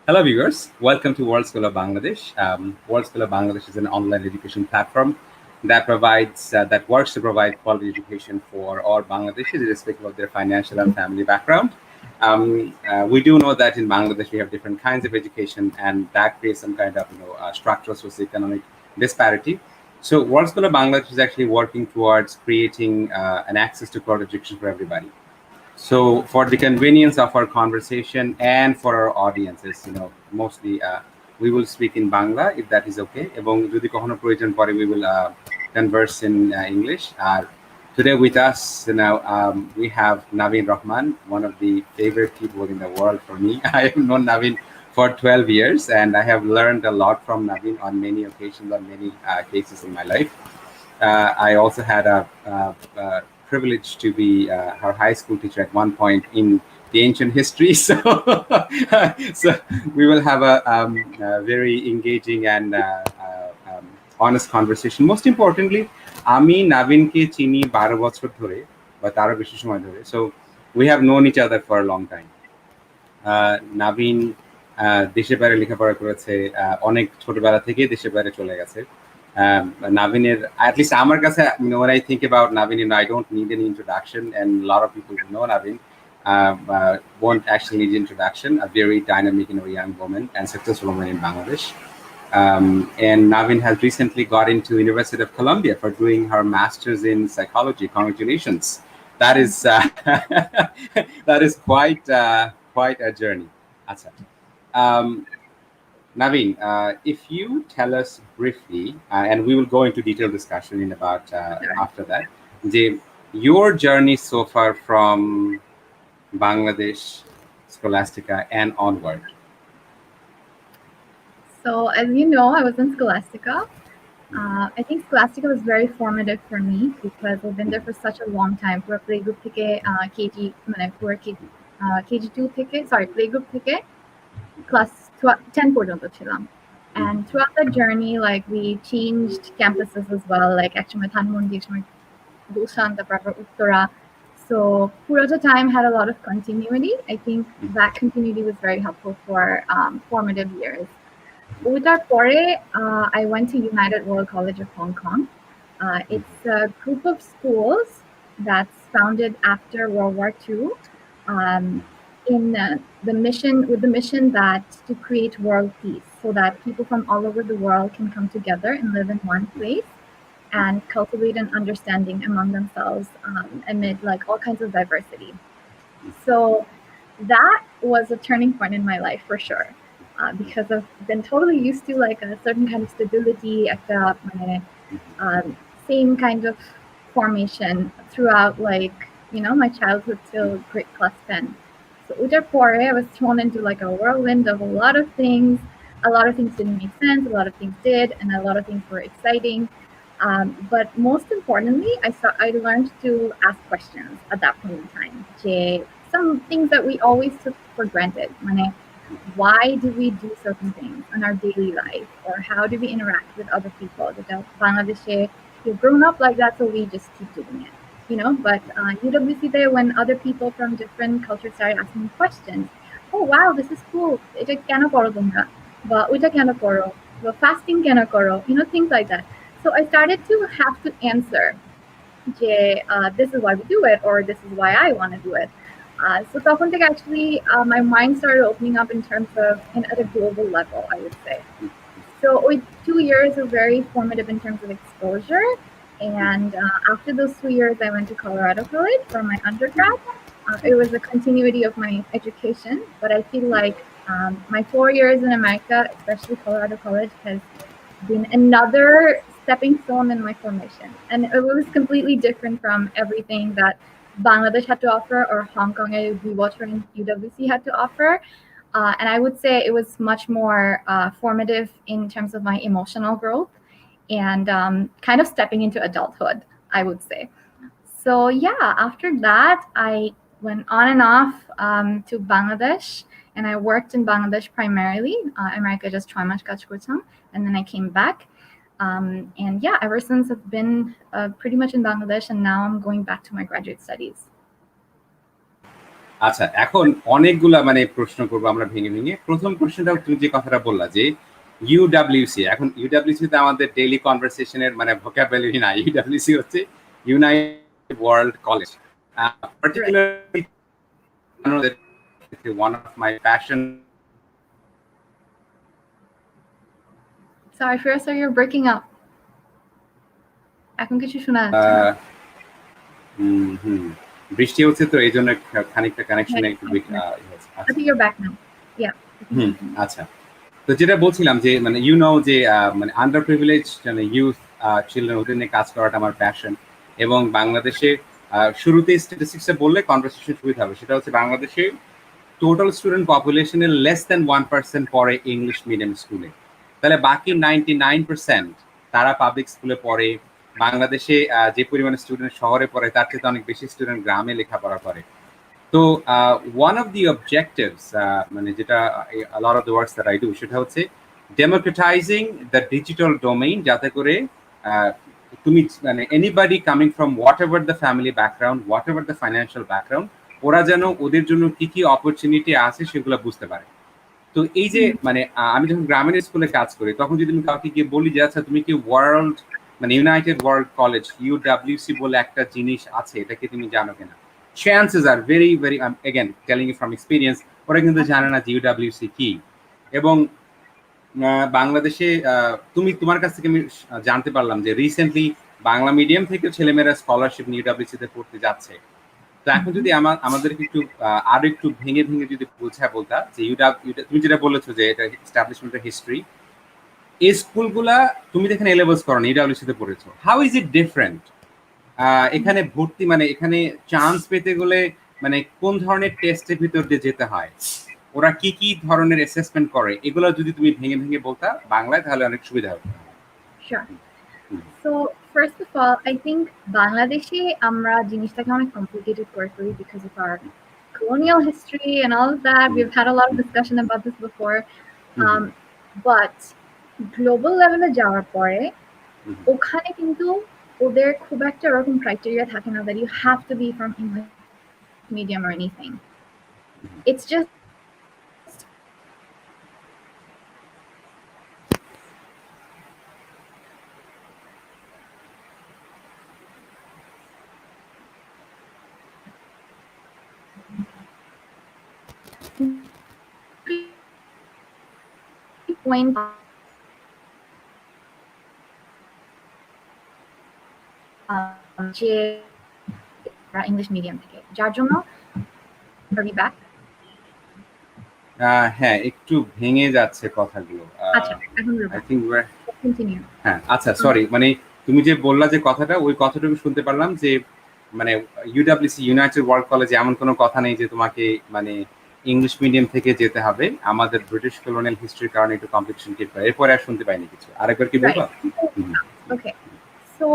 Hello, viewers. Welcome to World School of Bangladesh. World School of Bangladesh is an online education platform that works to provide quality education for all Bangladeshis, irrespective of their financial and family background. We do know that in Bangladesh we have different kinds of education, and that creates some kind of structural socioeconomic disparity. So, World School of Bangladesh is actually working towards creating an access to quality education for everybody. So for the convenience of our conversation and for our audiences, mostly we will speak in Bangla if that is okay. এবং যদি কখনো প্রয়োজন পড়ে we will converse in English. Today with us, we have Naveen Rahman, one of the favorite people in the world for me. I have known Naveen for 12 years, and I have learned a lot from Naveen on many occasions, on many cases in my life. I also had a privilege to be her high school teacher at one point in the ancient history. So, so we will have a very engaging and honest conversation. Most importantly, আমি নাভিনকে চিনি 12 বছর ধরে বা তারও বেশি সময় ধরে. So we have known each other for a long time. Naveen দেশের বাইরে লেখাপড়া করেছে, অনেক ছোটবেলা থেকে দেশের বাইরে চলে গেছে. Naveen, at least আমার কাছে, when I think about Naveen, I don't need any introduction, and a lot of people who know Naveen won't actually need introduction. A very dynamic, young woman and successful woman in Bangladesh. And Naveen has recently got into University of Columbia for doing her master's in psychology. Congratulations! That is that is quite a journey. Naveen, if you tell us briefly, and we will go into detailed discussion in about after that, your journey so far from Bangladesh, Scholastica, and onward. So, as you know, I was in Scholastica. I think Scholastica was very formative for me because I've been there for such a long time. For playgroup থেকে KG2 থেকে, playgroup থেকে class 10 পর্যন্ত ছিলাম. And throughout that journey, like, we changed campuses as well, like একসময় ধানমন্ডি, একসময় গুলশান, তারপর Uttara. So পুরোটা time had a lot of continuity. I think that continuity was very helpful for formative years. ওইটার পরে I went to United World College of Hong Kong. It's a group of schools that's founded after World War II. In with the mission that to create world peace, so that people from all over the world can come together and live in one place and cultivate an understanding among themselves amid like all kinds of diversity. So that was a turning point in my life for sure, because I've been totally used to like a certain kind of stability, same kind of formation throughout, like, my childhood till grade class 10. So Uttarpore, I was thrown into like a whirlwind of a lot of things. A lot of things didn't make sense, a lot of things did, and a lot of things were exciting. But most importantly, I learned to ask questions at that point in time. Some things that we always took for granted. Why do we do certain things in our daily life? Or how do we interact with other people? Bangladesh, you've grown up like that, so we just keep doing it. But UWC there, when other people from different cultures started asking questions, oh wow, this is cool, এটা কেন করো তোমরা, বা ওইটা কেন করো, বা fasting কেন করো, things like that. So I started to have to answer, this is why we do it, or this is why I want to do it. So তখন থেকে actually my mind started opening up in terms of at a global level, I would say. So 2 years were very formative in terms of exposure. And after those 2 years, I went to Colorado College for my undergrad. It was a continuity of my education, but I feel like my 4 years in America, especially Colorado College, has been another stepping stone in my formation. And it was completely different from everything that Bangladesh had to offer or Hong Kong and UWC had to offer. And I would say it was much more formative in terms of my emotional growth and kind of stepping into adulthood, I would say. So yeah, after that, I went on and off to Bangladesh, and I worked in Bangladesh primarily. America just try kaaj kortam, and then I came back. And yeah, ever since I've been pretty much in Bangladesh, and now I'm going back to my graduate studies. আচ্ছা, এখন অনেকগুলা মানে প্রশ্ন করবো আমরা ভেঙে ভেঙে। প্রথম প্রশ্নটা তুমি যে কথাটা বললা যে ইউডব্লিউসি, এখন ইউডব্লিউসি তে আমাদের ডেইলি কনভারসেশনের মানে ভোকাবুলারি না। ইউডব্লিউসি হচ্ছে United world college. Right. Particularly one of my passion. Sorry, Firas, you're breaking up. এখন কিছু শোনা যাচ্ছে না। বৃষ্টি হচ্ছে তো এই জন্য খানিকটা কানেকশনে একটু I think you're back now. Yeah. আচ্ছা, তো যেটা বলছিলাম যে মানে যে মানে আন্ডার প্রিভিলেজ মানে ইউথ চিলড্রেন ওদের নিয়ে কাজ করাটা আমার প্যাশন। এবং বাংলাদেশে শুরুতে স্ট্যাটিস্টিক্সে বললে কনভারসেশন শুরু হবে, সেটা হচ্ছে বাংলাদেশে টোটাল স্টুডেন্ট পপুলেশনের লেস দেন 1% পড়ে ইংলিশ মিডিয়াম স্কুলে। তাহলে বাকি 99% তারা পাবলিক স্কুলে পড়ে। বাংলাদেশে যে পরিমাণে স্টুডেন্ট শহরে পড়ে তার চেয়ে অনেক বেশি স্টুডেন্ট গ্রামে লেখাপড়া করে। তো ওয়ান অফ দি অবজেক্টিভস মানে যেটা lot of the works that I do সেটা হচ্ছে ডেমোক্রেটাইজিং দ্য ডিজিটাল ডোমেইন, যাতে করে তুমি মানে anybody coming from what ever the family background, what ever the financial background, ওরা যেন ওদের জন্য কি কি অপরচুনিটি আছে সেগুলো বুঝতে পারে। তো এই যে মানে আমি যখন গ্রামীণ স্কুলে কাজ করি তখন যদি আমি কাউকে গিয়ে বলি যে আচ্ছা তুমি কি ওয়ার্ল্ড মানে ইউনাইটেড ওয়ার্ল্ড কলেজ ইউডব্লিউসি বলে একটা জিনিস আছে, এটা কি তুমি জানো কিনা, chances are very very again telling you from experience ওরা কিন্তু জানে না যে ইউডব্লিউসি কি। এবং বাংলাদেশে তুমি তোমার কাছ থেকে আমি জানতে পারলাম যে রিসেন্টলি বাংলা মিডিয়াম থেকে ছেলেমেয়েরা স্কলারশিপ নিয়ে ইউডব্লিউসি তে পড়তে যাচ্ছে। তো এখন যদি আমাদেরকে একটু আরো একটু ভেঙে ভেঙে যদি বোঝা বলতা যে তুমি যেটা বলেছো যে এটা এস্টাবলিশমেন্টের হিস্ট্রি, এই স্কুলগুলা তুমি যেখানে এ লেভেলস করো ইউডব্লিউসি তে পড়েছো, হাউ ইজ ইট ডিফারেন্ট? এখানে ভর্তি মানে এখানে চান্স পেতে গেলে মানে কোন ধরনের টেস্টের ভিতর দিয়ে যেতে হয়, ওরা কি কি ধরনের অ্যাসেসমেন্ট করে, এগুলো যদি তুমি ভেঙে ভেঙে বলতা বাংলায় তাহলে অনেক সুবিধা হবে। Sure. So first of all, I think Bangladeshi আমরা জিনিসটাকে অনেক complicated করে ফেলি because of our colonial history and all of that. We've had a lot of discussion about this before. But global level এ যাওয়ার পরে ওখানে কিন্তু ওদের খুব একটা এরকম criteria থাকে না that you have to be from English medium or anything. It's just point যে ইংলিশ মিডিয়াম থেকে, যার জন্য ব্যাক হ্যাঁ একটু ভেঙে যাচ্ছে কথাগুলো। আচ্ছা এখন আই থিংক কন্টিনিউ। হ্যাঁ আচ্ছা সরি, মানে তুমি যে বললা যে কথাটা ওই কথাটুকু শুনতে পারলাম যে মানে ইউডব্লিউসি ইউনাইটেড ওয়ার্ল্ড কলেজে এমন কোনো কথা নেই যে তোমাকে মানে ইংলিশ মিডিয়াম থেকে যেতে হবে, আমাদের ব্রিটিশ কলোনিয়াল হিস্ট্রির কারণে একটু কম্পিটিশন ক্রিয়েট করে। এরপরে আর শুনতে পাইনি কিছু, আরেকবার কি বলবো? ওকে, সো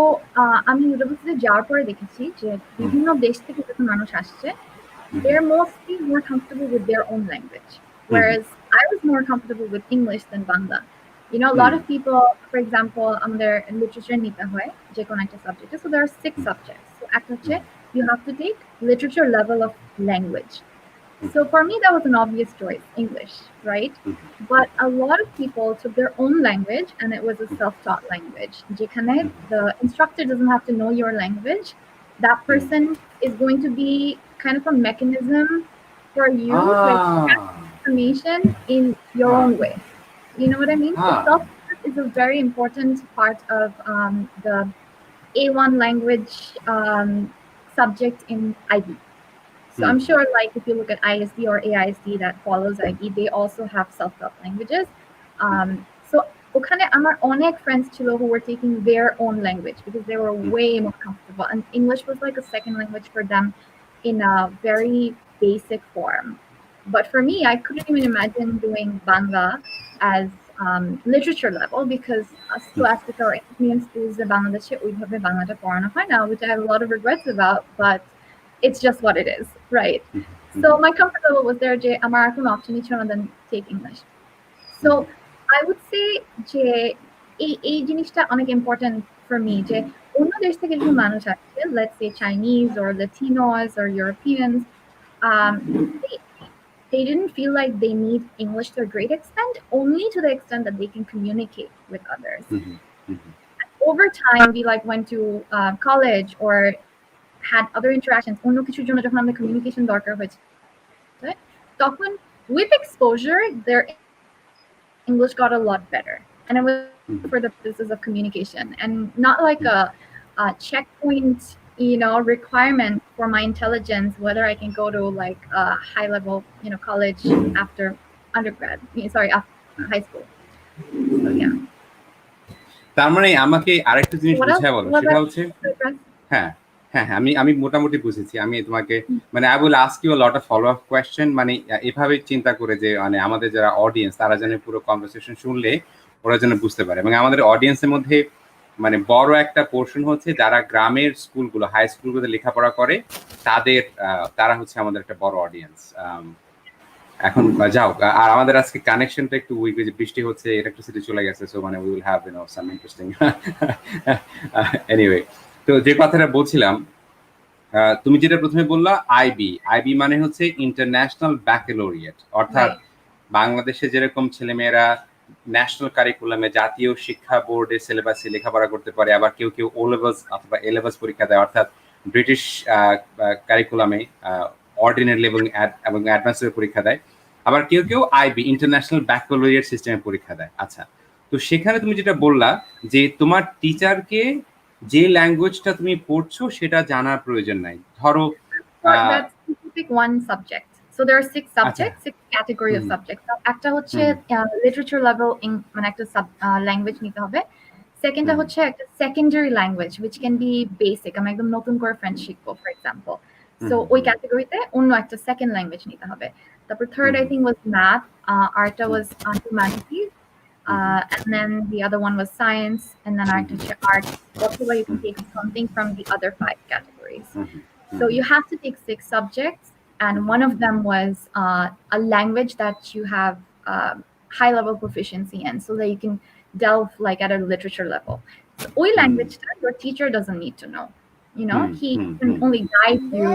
আমি ইউনিভার্সিটি যাওয়ার পরে দেখেছি যে বিভিন্ন দেশ থেকে যখন মানুষ আসছে they're mostly more comfortable with their own language, whereas I was more comfortable with English than Bangla. You know, a lot of people, for example, their literature nita hoy je kono ekta subject, so there are 6 subjects. So ekta you have to take literature level of language. So for me that was an obvious choice, English, right? But a lot of people took their own language and it was a self-taught language. Jekhane the instructor doesn't have to know your language, that person is going to be kind of a mechanism for you to extract information in your own way. You know what I mean? So self-taught is a very important part of the A1 language subject in IB. So I'm sure like if you look at ISD or AISD that follows IB, they also have self-taught languages. So ওখানে আমার অনেক friends ছিল who were taking their own language because they were way more comfortable and English was like a second language for them in a very basic form. But for me, I couldn't even imagine doing Bangla as literature level because scholastic or Indian schools in Bangladesh ওইভাবে বাংলাটা পড়ানো হয় না, which I have a lot of regrets about, but it's just what it is, right? So my comfort level was there যে আমার কোনো অপশনই ছিল না than take English. So I would say যে এই জিনিসটা অনেক important for me যে অন্য দেশ থেকে যে মানুষ আসছে, let's say Chinese or Latinos or Europeans, they didn't feel like they need English to a great extent, only to the extent that they can communicate with others. Over time, we like went to college or had other interactions. অন্য কিছুর জন্য যখন আমাদের communication দরকার হয়েছে, তখন with exposure, their English got a lot better, and it was for the purposes of communication and not like a checkpoint, requirement for my intelligence, whether I can go to like a high level, college after undergrad. After high school. So yeah. তার মানে আমাকে আরেকটা জিনিস বুঝায় বলো, সেটা হচ্ছে হ্যাঁ হ্যাঁ হ্যাঁ আমি মোটামুটি বুঝেছি। আমি তোমাকে মানে I will ask you a lot of follow up question, মানে এভাবে চিন্তা করে যে মানে আমাদের যারা অডিয়েন্স তারা যেন পুরো কনভারসেশন শুনলে ওরা যেন বুঝতে পারে। এবং আমাদের অডিয়েন্সের মধ্যে মানে বড় একটা পোর্শন হচ্ছে যারা গ্রামের স্কুলগুলো, হাই স্কুলগুলোতে লেখাপড়া করে, তারা হচ্ছে আমাদের একটা বড় অডিয়েন্স। এখন যাও, আর আমাদের আজকে কানেকশনটা একটু উইক, যে বৃষ্টি হচ্ছে, ইলেকট্রিসিটি চলে গেছে, সো মানে we will have some interesting anyway. তো যে কথাটা বলছিলাম, তুমি যেটা প্রথমে বললা আইবি মানে হচ্ছে ইন্টারন্যাশনাল ব্যাকালোরিয়েট, অর্থাৎ বাংলাদেশে যেরকম ছেলেমেয়েরা ন্যাশনাল কারিকুলামে, জাতীয় শিক্ষা বোর্ডের সিলেবাসে লেখাপড়া করতে পারে, আবার কেউ কেউ ও লেভেলস অথবা এ লেভেলস পরীক্ষা দেয়, অর্থাৎ ব্রিটিশ কারিকুলামে অর্ডিনারি লেভেল এবং অ্যাডভান্সের পরীক্ষা দেয়, আবার কেউ কেউ আইবি ইন্টারন্যাশনাল ব্যাকালোরিয়েট সিস্টেমে পরীক্ষা দেয়। আচ্ছা, তো সেখানে তুমি যেটা বললা যে তোমার টিচারকে যে ল্যাঙ্গুয়েজটা তুমি পড়ছো সেটা জানার প্রয়োজন নাই, ধরো that's specific one subject. So there are 6 subjects, 6 category of subjects. একটা হচ্ছে literature level মানে একটা language নিতে হবে। সেকেন্ডটা হচ্ছে একটা secondary language which can be basic, আমি একদম নতুন করে ফ্রেঞ্চ শিখবো for example. So ওই ক্যাটাগরিতে অন্য একটা সেকেন্ড ল্যাঙ্গুয়েজ নিতে হবে। তারপর third I think was math, আরেকটা was humanities, and then the other one was science, and then art. Whatever you can take something from the other 5 categories. So you have to take 6 subjects, and one of them was a language that you have high level proficiency in, so that you can delve like at a literature level. So oy language that your teacher doesn't need to know. He can only guide you,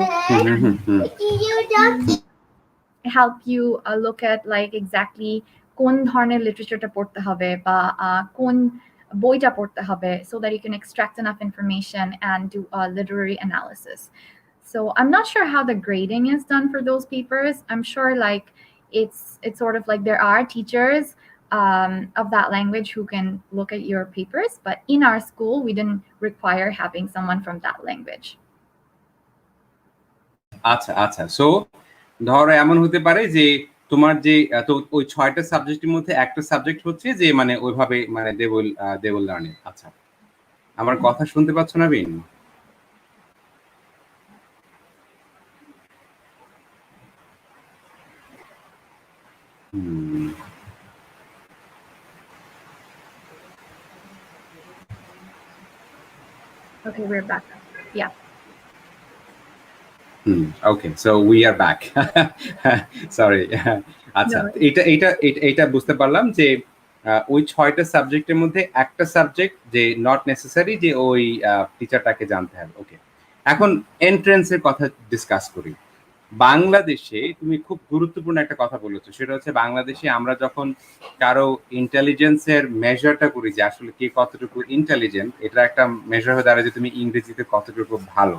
help you look at like exactly কোন ধরনের লিটারেচারটা পড়তে হবে বা কোন বইটা পড়তে হবে, so that you can extract enough information and do a literary analysis. So I'm not sure how the grading is done for those papers. I'm sure like it's sort of like there are teachers of that language who can look at your papers, but in our school we didn't require having someone from that language. আচ্ছা, so ধরো এমন হতে পারে যে তোমার যে তো ওই 6টা সাবজেক্টের মধ্যে একটা সাবজেক্ট হচ্ছে যে মানে ওইভাবে মানে দে উইল লার্ন ইট। আচ্ছা, আমার কথা শুনতে পাচ্ছ না বিন? Okay, we're back. Yeah. Okay, so we are back. Sorry. আচ্ছা, এটা বুঝতে পারলাম যে ওই 6টা সাবজেক্টের মধ্যে একটা সাবজেক্ট যে নট নেসেসারি যে ওই টিচারটাকে জানতে হবে। ওকে, এখন এন্ট্রান্সের কথা ডিসকাস করি। বাংলাদেশে তুমি খুব গুরুত্বপূর্ণ একটা কথা বলেছো, সেটা হচ্ছে বাংলাদেশে আমরা যখন কারো ইন্টেলিজেন্সের মেজারটা করি যে আসলে কে কতটুকু ইন্টেলিজেন্ট, এটা একটা মেজার হয়ে দাঁড়ায় যে তুমি ইংরেজিতে কতটুকু ভালো।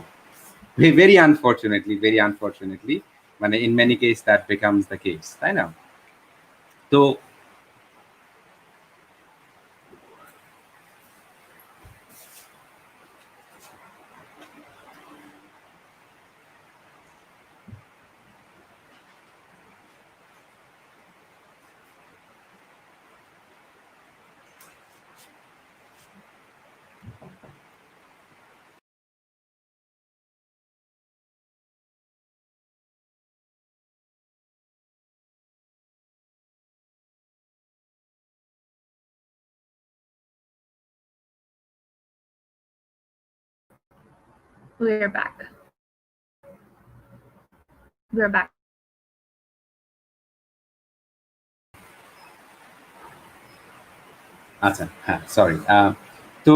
very unfortunately মানে in many cases that becomes the case, তাই না? তো We're back. আচ্ছা, হ্যাঁ, সরি। তো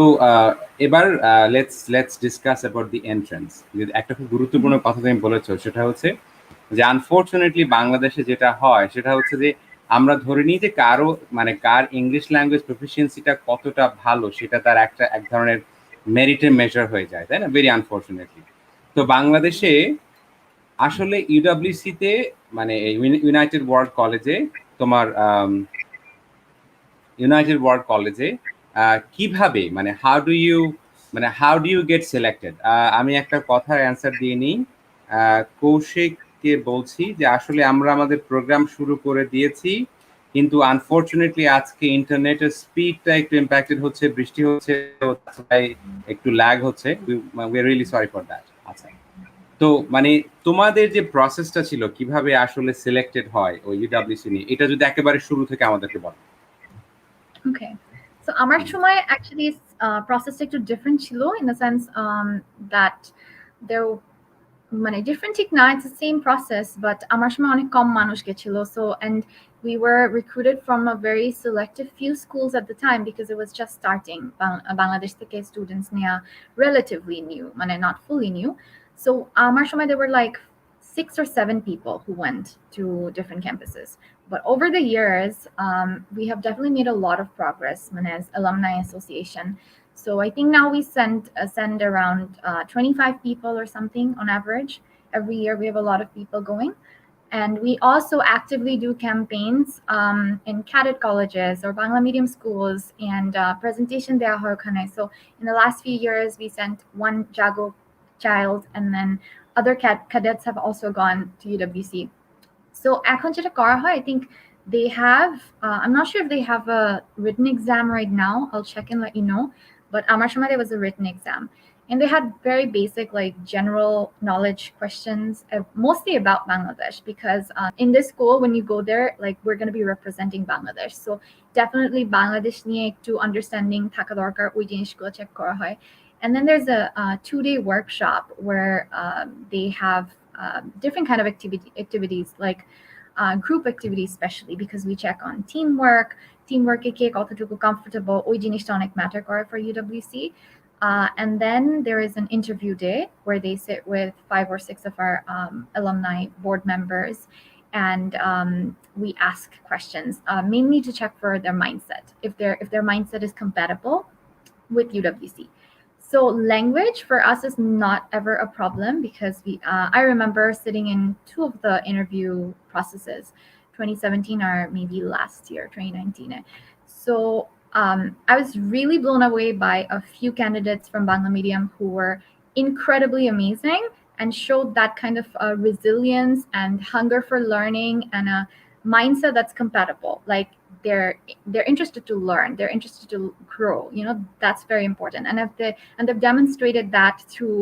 এবার let's discuss about the entrance. একটা খুব গুরুত্বপূর্ণ কথা তুমি বলেছো, সেটা হচ্ছে যে আনফরচুনেটলি বাংলাদেশে যেটা হয় সেটা হচ্ছে যে আমরা ধরে নিই যে কারো মানে কার ইংলিশ ল্যাঙ্গুয়েজ প্রফিসিয়েন্সিটা কতটা ভালো সেটা তার এক ধরনের মেরিটের মেজার হয়ে যায়, তাই না? Very unfortunately. তো বাংলাদেশে আসলে ইউডব্লিউসি তে মানে ইউনাইটেড ওয়ার্ল্ড কলেজে তোমার ইউনাইটেড ওয়ার্ল্ড কলেজে কিভাবে মানে how do you get selected? আমি একটা কথার অ্যান্সার দিয়ে নিই। কৌশিককে বলছি যে আসলে আমরা আমাদের প্রোগ্রাম শুরু করে দিয়েছি, কিন্তু আনফরচুনেটলি আজকে ইন্টারনেটের স্পিডটা একটু ইম্প্যাক্টেড হচ্ছে, বৃষ্টি হচ্ছে, তাই একটু ল্যাগ হচ্ছে। We are really sorry for that. আচ্ছা, তো মানে তোমাদের যে প্রসেসটা ছিল কিভাবে আসলে সিলেক্টেড হয় ওই ইউডব্লিউসি নিয়ে, এটা যদি একেবারে শুরু থেকে আমাদেরকে বলো। ওকে, সো আমার সময় অ্যাকচুয়ালি প্রসেসটা একটু ডিফারেন্ট ছিল ইন দ্য সেন্স দ্যাট দেয়ার মানে ডিফারেন্ট ঠিক না, it's the same process, but আমার সময় অনেক কম মানুষ গেছিল। So and we were recruited from a very selective few schools at the time because it was just starting. Bangladesh থেকে students near relatively new, মানে not fully new. So আমার সময় there were like 6 or 7 people who went to different campuses. But over the years, we have definitely made a lot of progress as alumni association. So I think now we send around 25 people or something on average. Every year we have a lot of people going. And we also actively do campaigns in cadet colleges or Bangla medium schools and presentation there. So in the last few years, we sent one Jago child, and then other cadets have also gone to UWC. So এখন যেটা করা হয়, I think they have, I'm not sure if they have a written exam right now. I'll check and let you know. But আমার সময় there was a written exam. And they had very basic, like general knowledge questions, mostly about Bangladesh, because in this school, when you go there, like we're going to be representing Bangladesh. So definitely Bangladesh niye ekটু understanding থাকা দরকার, ওই জিনিসগুলো check করা হয়. And then there's a 2-day workshop where they have different kind of activities, like group activities, especially because we check on teamwork. Teamwork কে কতটুকু comfortable, ওই জিনিসটা অনেক matter করে for UWC. And then there is an interview day where they sit with 5 or 6 of our alumni board members, and we ask questions, mainly to check for their mindset, if their mindset is compatible with UWC. So language for us is not ever a problem because I remember sitting in 2 of the interview processes, 2017 or maybe last year, 2019. So I was really blown away by a few candidates from Bangla Medium who were incredibly amazing and showed that kind of resilience and hunger for learning and a mindset that's compatible. Like they're interested to learn, they're interested to grow. That's very important. And they've demonstrated that through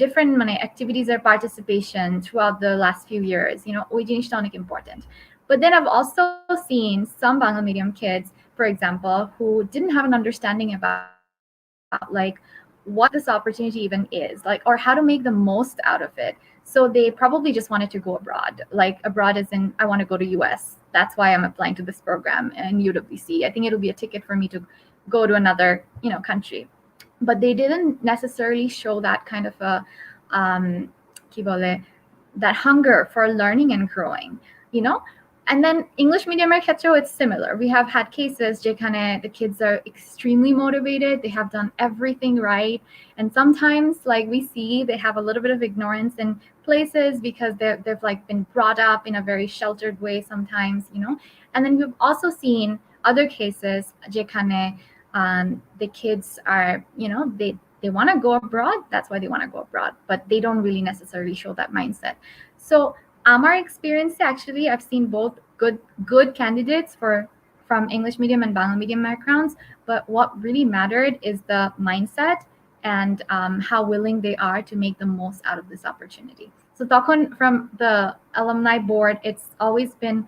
different activities or participation throughout the last few years. ওই জিনিসটা অনেক important. But then I've also seen some Bangla medium kids, for example, who didn't have an understanding about like what this opportunity even is, like, or how to make the most out of it. So they probably just wanted to go abroad, like abroad as in I want to go to US. That's why I'm applying to this program in UWC. I think it'll be a ticket for me to go to another, country. But they didn't necessarily show that kind of a কি বলে, that hunger for learning and growing, And then English medium ক্ষেত্রেও it's similar. We have had cases যেখানে the kids are extremely motivated, they have done everything right, and sometimes like we see they have a little bit of ignorance in places because they've like been brought up in a very sheltered way sometimes, And then we've also seen other cases যেখানে the kids are, they want to go abroad, that's why they want to go abroad, but they don't really necessarily show that mindset. So our experience, actually, I've seen both good candidates from English medium and Bangla medium backgrounds, but what really mattered is the mindset and how willing they are to make the most out of this opportunity. So তখন from the alumni board, it's always been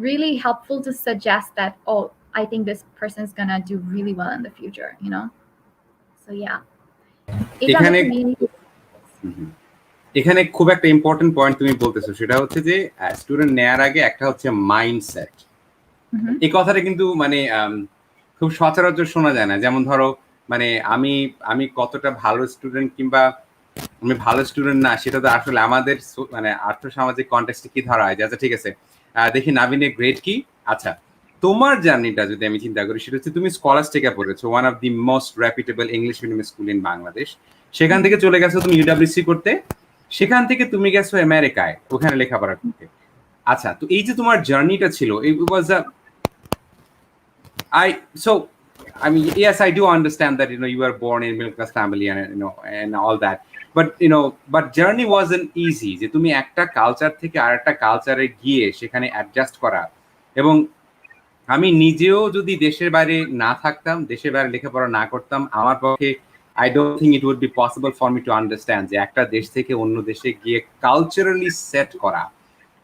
really helpful to suggest that, oh, I think this person's gonna do really well in the future, So yeah. এখানে খুব একটা important point তুমি বলতেছো, সেটা হচ্ছে যে student নেয়ার আগে একটা হচ্ছে মাইন্ডসেট। এই কথাটা কিন্তু খুব সচরাচর শোনা যায় না। যেমন ধরো আমি কতটা ভালো স্টুডেন্ট কিংবা আমি ভালো স্টুডেন্ট না, সেটা তো আসলে আমাদের মানে আর্থসামাজিক কনটেক্সটে কি ধরা হয় যে আচ্ছা ঠিক আছে দেখি নাবিনের গ্রেড কি। আচ্ছা, তোমার জার্নিটা যদি আমি চিন্তা করি, সেটা হচ্ছে তুমি স্কলাস্টিকা পড়েছো, one of the most reputable English medium school in Bangladesh. সেখান থেকে চলে গেছো তুমি ইউডব্লিউসি করতে, সেখান থেকে তুমি গেছো আমেরিকায় ওখানে লেখাপড়া করতে। আচ্ছা, তো এই যে তোমার জার্নিটা ছিল, it was a I mean, yes, I do understand that you were born in middle class family and and all that, but journey wasn't easy. যে তুমি একটা কালচার থেকে আরেকটা কালচারে গিয়ে সেখানে অ্যাডজাস্ট করা, এবং আমি নিজেও যদি দেশের বাইরে না থাকতাম, দেশের বাইরে লেখাপড়া না করতাম, আমার পক্ষে I don't think it would be possible for me to understand যে একটা দেশ থেকে অন্য দেশে গিয়ে কালচারালি সেট করা,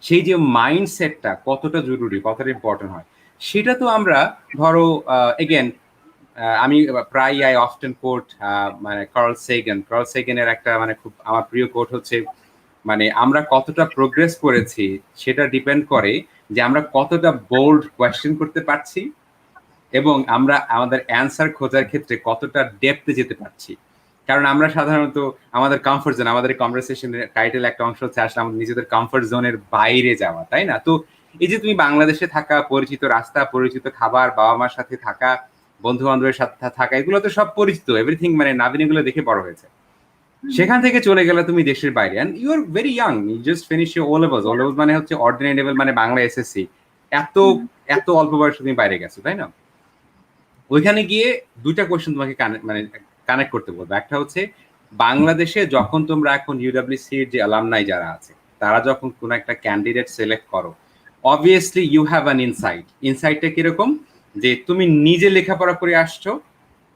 সেই যে মাইন্ডসেটটা কতটা জরুরি, কতটা ইম্পর্টেন্ট হয়, সেটা তো আমরা ধরো এগেন আমি প্রায় আই অফটেন কোট মানে কার্ল সেগেনের একটা মানে খুব আমার প্রিয় কোট হচ্ছে, মানে আমরা কতটা প্রোগ্রেস করেছি সেটা ডিপেন্ড করে যে আমরা কতটা বোল্ড কোয়েশ্চেন করতে পারছি এবং আমরা আমাদের অ্যান্সার খোঁজার ক্ষেত্রে কতটা ডেপথে যেতে পারছি। কারণ আমরা সাধারণত আমাদের কমফোর্ট জোন, আমাদের কনভারসেশনের টাইটেল একটা অংশ হচ্ছে আসলে আমাদের নিজেদের কমফোর্ট জোনের বাইরে যাওয়া, তাই না? তো এই যে তুমি বাংলাদেশে থাকা, পরিচিত রাস্তা, পরিচিত খাবার, বাবা মার সাথে থাকা, বন্ধু বান্ধবের সাথে থাকা, এগুলো তো সব পরিচিত, এভরিথিং, মানে নাবিন এগুলো দেখে বড় হয়েছে। সেখান থেকে চলে গেলে তুমি দেশের বাইরে, and you are very young, you just finish your O levels. O levels মানে হচ্ছে অর্ডিনারি লেভেল, মানে বাংলা এসএসসি। এত এত অল্প বয়সে তুমি বাইরে গেছো, তাই না? ওইখানে গিয়ে দুইটা কোয়েশ্চেন তোমাকে মানে কানেক্ট করতে বলবো। একটা হচ্ছে বাংলাদেশে যখন তোমরা এখন ইউডব্লিউসির যে অ্যালামনাই যারা আছে, তারা যখন কোনো একটা ক্যান্ডিডেট সিলেক্ট করো, obviously you have an insight. ইনসাইটটা কিরকম? যে তুমি নিজে লেখাপড়া করে আসছো,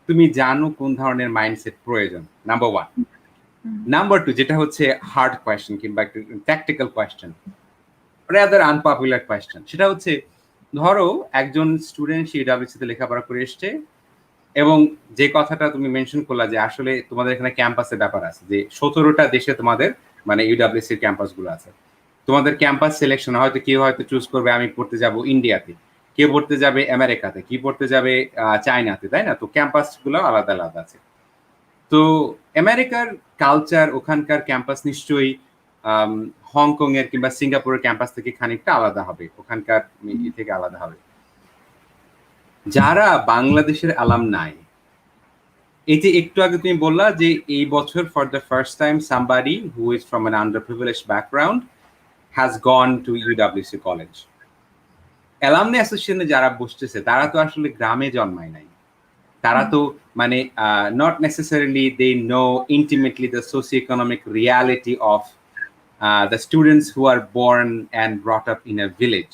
তুমি জানো কোন ধরনের মাইন্ডসেট প্রয়োজন, নাম্বার ওয়ান। নাম্বার টু, যেটা হচ্ছে হার্ড কোয়েশ্চেন কিংবা একটু tactical question, rather unpopular question, সেটা হচ্ছে ধরো একজন স্টুডেন্ট সে ইউডব্লিউসিতে লেখাপড়া করে এসছে, এবং যে কথাটা তুমি মেনশন করলা যে আসলে তোমাদের এখানে ক্যাম্পাসের ব্যাপার আছে, যে 17টা দেশে তোমাদের মানে ইউডব্লিউসির ক্যাম্পাস গুলো আছে। তোমাদের ক্যাম্পাস সিলেকশন হয়তো কেউ হয়তো চুজ করবে আমি পড়তে যাব ইন্ডিয়াতে, কেউ পড়তে যাবে আমেরিকাতে, কি পড়তে যাবে চায়নাতে, তাই না? তো ক্যাম্পাস গুলো আলাদা আলাদা আছে। তো আমেরিকার কালচার, ওখানকার ক্যাম্পাস নিশ্চয়ই হংকং এর কিংবা সিঙ্গাপুরের ক্যাম্পাস থেকে খানিকটা আলাদা হবে, ওখানকার থেকে আলাদা হবে। যারা বাংলাদেশের অ্যালামনাই, এই যে একটু আগে তুমি বললা যে এই বছর for the first time somebody who is from an underprivileged background has gone to UWC college. Alumni অ্যাসোসিয়েশনে যারা বসতেছে তারা তো আসলে গ্রামে জন্মায় নাই, তারা তো মানে not necessarily they know intimately the socio economic reality of the students who are born and brought up in a village.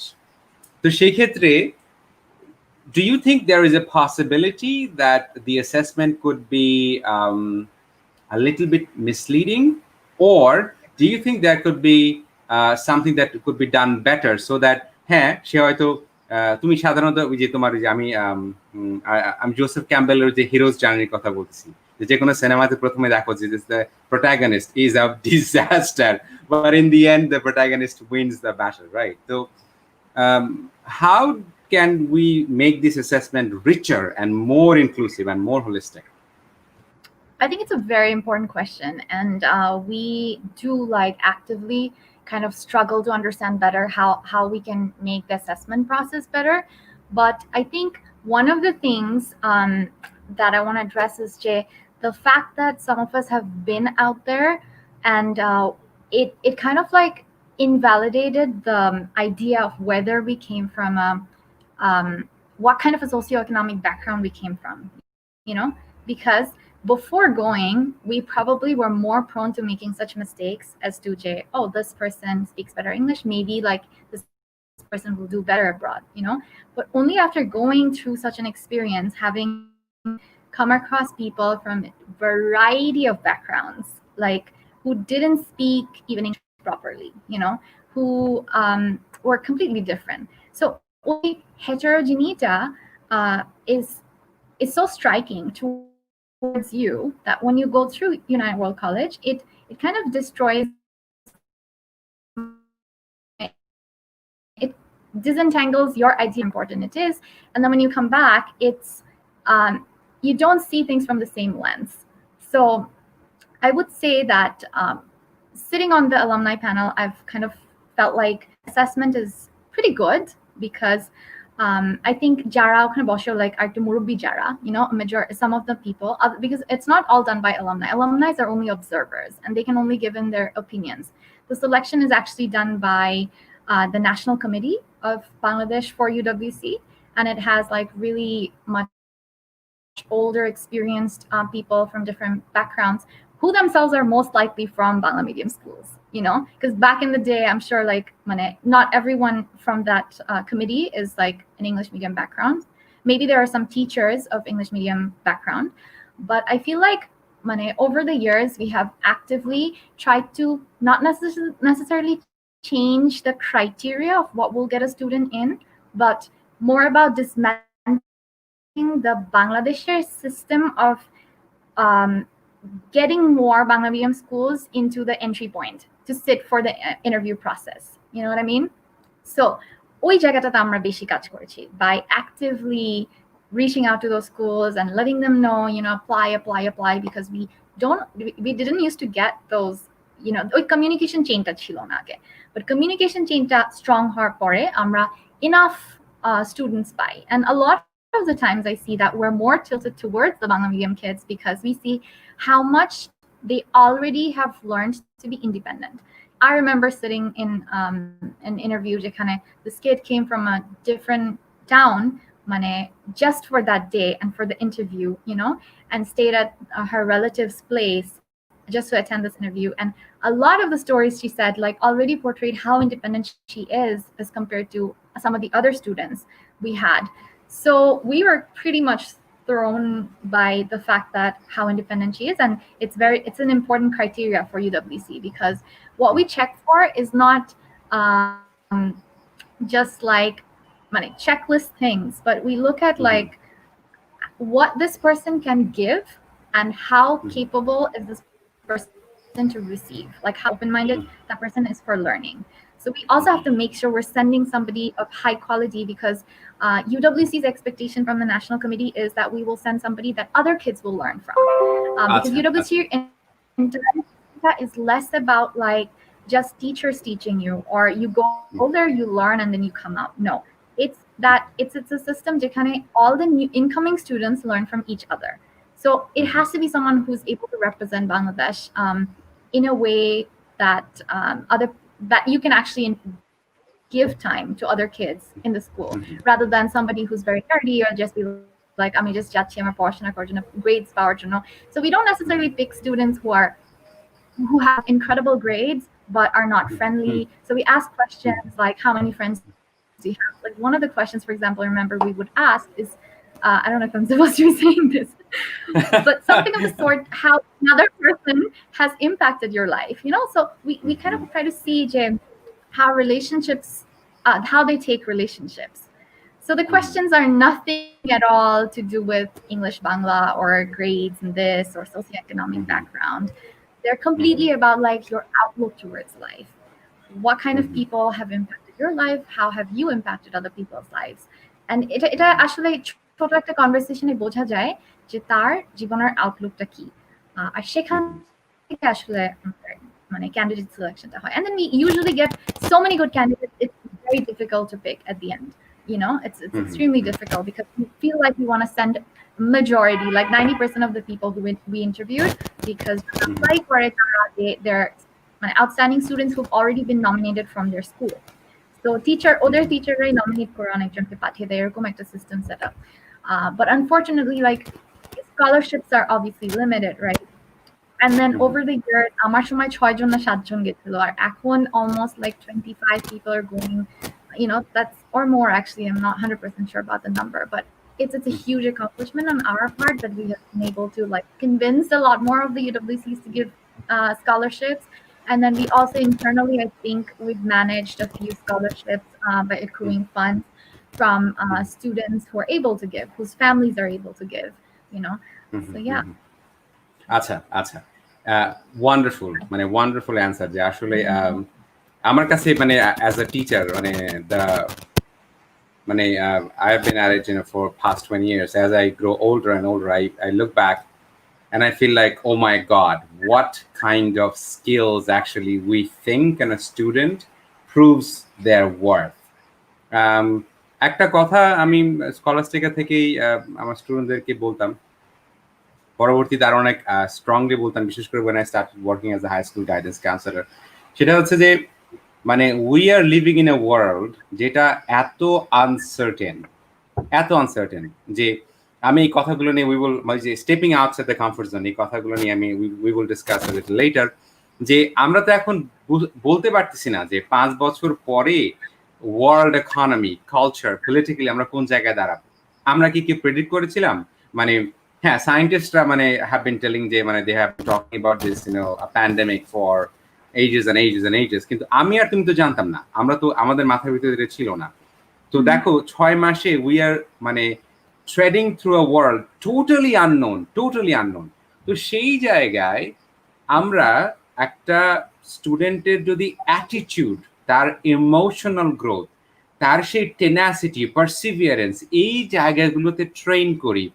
তো সেই ক্ষেত্রে do you think there is a possibility that the assessment could be a little bit misleading, or do you think there could be something that could be done better so that হ্যাঁ সে হয়তো তুমি সাধারণত ওই যে তোমার যে আমি Joseph ক্যাম্বেলের যে হিরোজ জার্নির কথা বলছি, যে কোনো সিনেমাতে প্রথমে দেখো যে the protagonist is a disaster but in the end the protagonist wins the battle, right? So how can we make this assessment richer and more inclusive and more holistic? I think it's a very important question, and we do like actively kind of struggle to understand better how we can make the assessment process better. But I think one of the things that I want to address is the fact that some of us have been out there, and it kind of like invalidated the idea of whether we came from what kind of a socioeconomic background we came from, because before going, we probably were more prone to making such mistakes as to oh, this person speaks better English, maybe like this person will do better abroad, But only after going through such an experience, having come across people from a variety of backgrounds, like who didn't speak even English properly, who were completely different. So only heterogeneity is so striking towards you that when you go through United World College, it kind of destroys, it disentangles your idea how important it is, and then when you come back, it's you don't see things from the same lens. So I would say that sitting on the alumni panel, I've kind of felt like assessment is pretty good because I think Jara kind of also like are Murubbi Jara, some of the people, because it's not all done by alumni. Alumni are only observers and they can only give in their opinions. The selection is actually done by the National Committee of Bangladesh for UWC, and it has like really much older, experienced people from different backgrounds who themselves are most likely from Bangla medium schools, because back in the day, I'm sure like not everyone from that committee is like an English medium background. Maybe there are some teachers of English medium background, but I feel like over the years we have actively tried to not necessarily change the criteria of what will get a student in, but more about dismantling the Bangladeshi system of getting more Bangla medium schools into the entry point to sit for the interview process. You know what I mean? So ওই জায়গাটাতে আমরা বেশি কাজ করেছি by actively reaching out to those schools and letting them know, apply, because we didn't used to get those, ওই communication chainটা ছিল না আগে, but communication chainটা strong হওয়ার পরে আমরা enough students pi, and a lot of the times I see that we're more tilted towards the Bangla medium kids because we see how much they already have learned to be independent. I remember sitting in an interview, this kid came from a different town, just for that day and for the interview, and stayed at her relative's place just to attend this interview. And a lot of the stories she said like already portrayed how independent she is as compared to some of the other students we had. So we were pretty much thrown by the fact that how independent she is, and it's an important criteria for UWC because what we check for is not just like checklist things, but we look at like what this person can give and how capable is this person to receive, like how open-minded that person is for learning. So we also have to make sure we're sending somebody of high quality because UWC's expectation from the National Committee is that we will send somebody that other kids will learn from. Because UWC is less about like just teachers teaching you or you go there, you learn, and then you come out. No, it's a system where all the new incoming students learn from each other. So it has to be someone who's able to represent Bangladesh in a way that that you can actually give time to other kids in the school rather than somebody who's very nerdy or just be like, I mean, just যাচ্ছি আমার পড়াশোনা করার জন্য, grades পাওয়ার জন্য. So we don't necessarily pick students who have incredible grades but are not friendly. So we ask questions like, how many friends do you have? Like one of the questions, for example, I remember we would ask is, I don't know if I'm supposed to be saying this, but something of the sort, how another person has impacted your life, So we kind of try to see how relationships, how they take relationships. So the questions are nothing at all to do with English Bangla or grades and this or socioeconomic background. They're completely about like your outlook towards life. What kind of people have impacted your life? How have you impacted other people's lives? And এটা আসলে ছোট একটা কনভারসেশনে বোঝা যায় যে তার জীবনের আউটলুকটা কি, আর সেখান থেকে আসলে candidate selectionটা হয়. And then we usually get so many good candidates, it's very difficult to pick at the end. It's extremely difficult because we feel like we want to send majority, like 90% of the people who we interviewed, because like they're outstanding students who've already been nominated from their school. So other teacherরাই nominate করে অনেকজনকে পাঠিয়ে দেয়, এরকম একটা system set up. But unfortunately, like scholarships are obviously limited, right? And then over the years, আমার সময় 6 জন না 7 জন গেছিল, আর এখন almost like 25 people are going, that's or more actually. I'm not 100% sure about the number, but it's a huge accomplishment on our part that we have been able to like convince a lot more of the UWCs to give scholarships. And then we also internally, I think we've managed a few scholarships by accruing funds from students who are able to give, whose families are able to give, So yeah. আচ্ছা wonderful, wonderful answer যে আসলে আমার কাছে as a teacher I have been at it for past 20 years. As I grow older and older, I look back and I feel like, oh my God, what kind of skills actually we think and a student proves their worth. Um, একটা কথা আমি Scholastica থেকেই আমার স্টুডেন্টদেরকে বলতাম, পরবর্তীতে আরো অনেক স্ট্রংলি বলতাম, বিশেষ করে when I started working as a high school guidance counselor, সেটা হচ্ছে যে মানে we are living in a world যেটা আনসার্টেন এত আনসার্টেন যে আমি এই কথাগুলো নিয়ে মানে যে stepping outside the comfort zone, এই কথাগুলো নিয়ে আমি we will discuss it little letter, যে আমরা তো এখন বলতে পারতেছি না যে 5 বছর পরে ওয়ার্ল্ড ইকোনমি, কালচার, পলিটিক্যালি আমরা কোন জায়গায় দাঁড়াবো। আমরা কি প্রেডিক্ট করেছিলাম? মানে হ্যাঁ, সায়েন্টিস্টরা মানে হ্যাভ বিন টেলিং যে মানে they have talking about this pandemic for ages and ages and ages, কিন্তু আমি আর তুমি তো জানতাম না, আমরা তো আমাদের মাথার ভিতরে ছিল না। তো দেখো 6 মাসে উই আর মানে trading through a world totally unknown. তো সেই জায়গায় আমরা একটা স্টুডেন্টের যদি অ্যাটিটিউড, তার ইমোশনাল গ্রোথ, তার সেই টেনাসিটি, পারসিভিয়ারেন্স, এই জায়গাগুলোতে ট্রেন করি,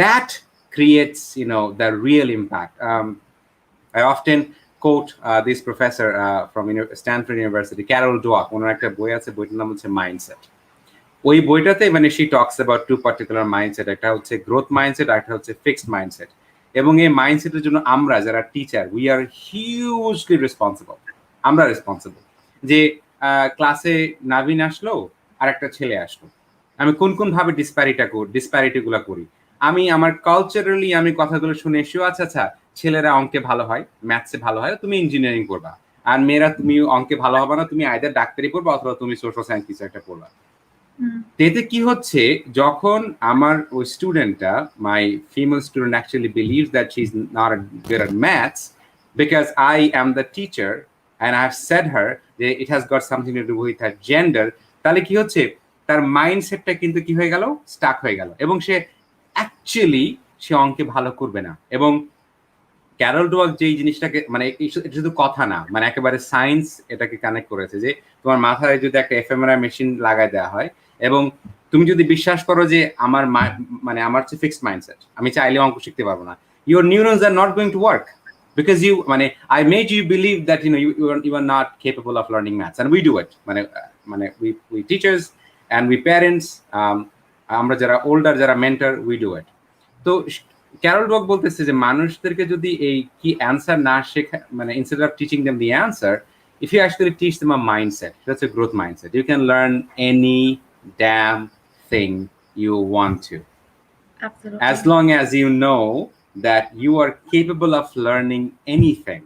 that creates the real impact. I often quote this professor from Stanford University, Carol Dweck, ওনার একটা বই আছে, বইটার নাম হচ্ছে মাইন্ডসেট। ওই বইটাতে মানে she talks about two particular mindset, একটা হচ্ছে গ্রোথ মাইন্ডসেট, আর একটা হচ্ছে ফিক্সড মাইন্ডসেট। এবং এই মাইন্ডসেটের জন্য আমরা যারা teacher, we are hugely responsible. আমরা রেসপন্সিবল যে ক্লাসে নাভিন আসলো আর একটা ছেলে আসলো, আমি কোন ভাবে ডিসপ্যারিটিগুলো করি। আমি আমার কালচারালি আমি কথাগুলো শুনে এসেও আচ্ছা ছেলেরা অঙ্কে ভালো হয়, ম্যাথসে ভালো হয়, তুমি ইঞ্জিনিয়ারিং করবা, আর মেয়েরা তুমি অঙ্কে ভালো হবে না, তুমি আইদার ডাক্তারি পড়বা অথবা তুমি সোশ্যাল সায়েন্স কিছু একটা পড়বা। এতে কি হচ্ছে, যখন আমার ওই স্টুডেন্টটা, my female student actually believes that she is not good at maths because I am the teacher and I have said her যে it has got something to do with her gender, তাহলে কি হচ্ছে, তার মাইন্ডসেটটা কিন্তু কি হয়ে গেল, Starc হয়ে গেল, এবং সে অ্যাকচুয়ালি সে অঙ্কে ভালো করবে না। এবং ক্যারল ডুয়াক যে জিনিসটাকে মানে এটা শুধু কথা না, মানে একেবারে সায়েন্স এটাকে কানেক্ট করেছে, যে তোমার মাথায় যদি একটা এফএমআরআই মেশিন লাগাই দেওয়া হয় এবং তুমি যদি বিশ্বাস করো যে আমার মানে আমার হচ্ছে ফিক্সড মাইন্ডসেট, আমি চাইলে অঙ্ক শিখতে পারবো না, your neurons are not going to work because you মানে I made you believe that you are not capable of learning maths, and we do it, মানে we teachers and we parents, আমরা যারা ওল্ডার, যারা mentor, we do ইট। তো Carroll ডুয়াক বলতেছে যে মানুষদেরকে যদি এই কি অ্যান্সার না শেখা, মানে instead of teaching them the answer, if you actually teach them a mindset, that's a growth mindset, you can learn any damn thing you want to. Absolutely. As long as you know that you are capable of learning anything.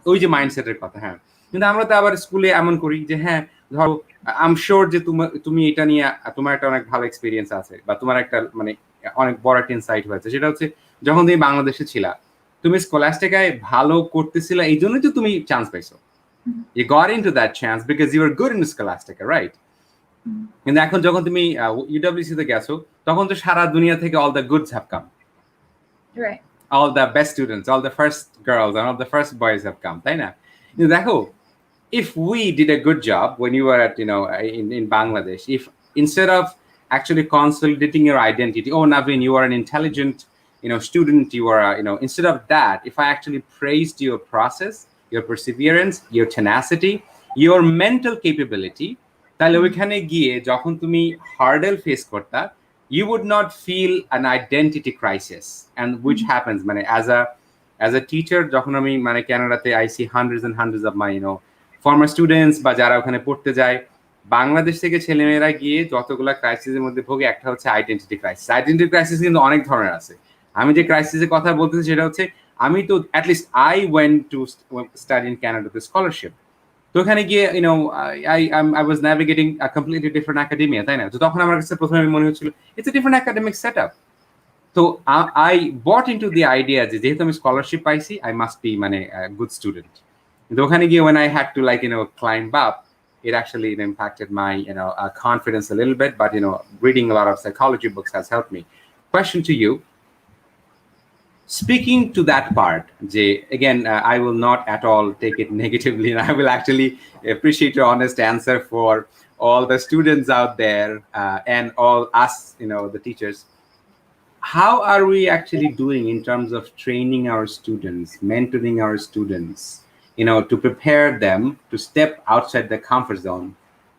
ওই যে মাইন্ডসেটের কথা। হ্যাঁ, কিন্তু আমরা তো আবার স্কুলে এমন করি যে হ্যাঁ ধরো আই এম শিওর যে তুমি এটা নিয়ে তোমার একটা অনেক ভালো এক্সপিরিয়েন্স আছে, বা তোমার একটা মানে অনেক বড় একটা ইনসাইট হয়েছে, সেটা হচ্ছে যখন তুমি বাংলাদেশে ছিলা, তুমি স্কলাস্টিকায় ভালো করতেছিলা, এই জন্যই তো তুমি চান্স পাইছো। You got into that chance because you were good in Scholastica, right? কিন্তু এখন যখন তুমি ইউডব্লিউসি তে গেছো, তখন তো সারা দুনিয়া থেকে all the goods have come. Right. All the best students, all the first girls and all the first boys have come, তাই না? কিন্তু দেখো, if we did a good job when you were at in Bangladesh, if instead of actually consolidating your identity, oh Naveen, you are an intelligent student, you are instead of that, if I actually praised your process, your perseverance, your tenacity, your mental capability, তাহলে ওইখানে গিয়ে যখন তুমি হার্ডেল face করতা, you would not feel an identity crisis, and which happens মানে as a teacher, যখন আমি মানে কানাডাতে I see hundreds of my former students বা যারা ওখানে পড়তে যায়, বাংলাদেশ থেকে ছেলেমেয়েরা গিয়ে যতগুলা ক্রাইসিসের মধ্যে ভোগে, একটা হচ্ছে আইডেন্টিটি ক্রাইসিস। আইডেন্টিটি ক্রাইসিস কিন্তু অনেক ধরনের আছে। আমি যে ক্রাইসিসের কথা বলতেছি সেটা হচ্ছে, আমি তো at least I went to study in Canada with scholarship, তো ওখানে গিয়ে I was navigating a completely different academia, তাই না? তো তখন আমার কাছে প্রথমে মনে হচ্ছিল it's a different academic set up. তো I bought into the idea যে যেহেতু আমি স্কলারশিপ পাইছি, আই মাস্ট বি মানে গুড স্টুডেন্ট। ওখানে গিয়ে when I had to climb up, it actually impacted my confidence a little bit, but reading a lot of psychology books has helped me. Question to you, speaking to that part, Jay, again I will not at all take it negatively, and I will actually appreciate your honest answer for all the students out there and all us the teachers. how are we actually doing in terms of training our students, mentoring our students, to prepare them to step outside their comfort zone,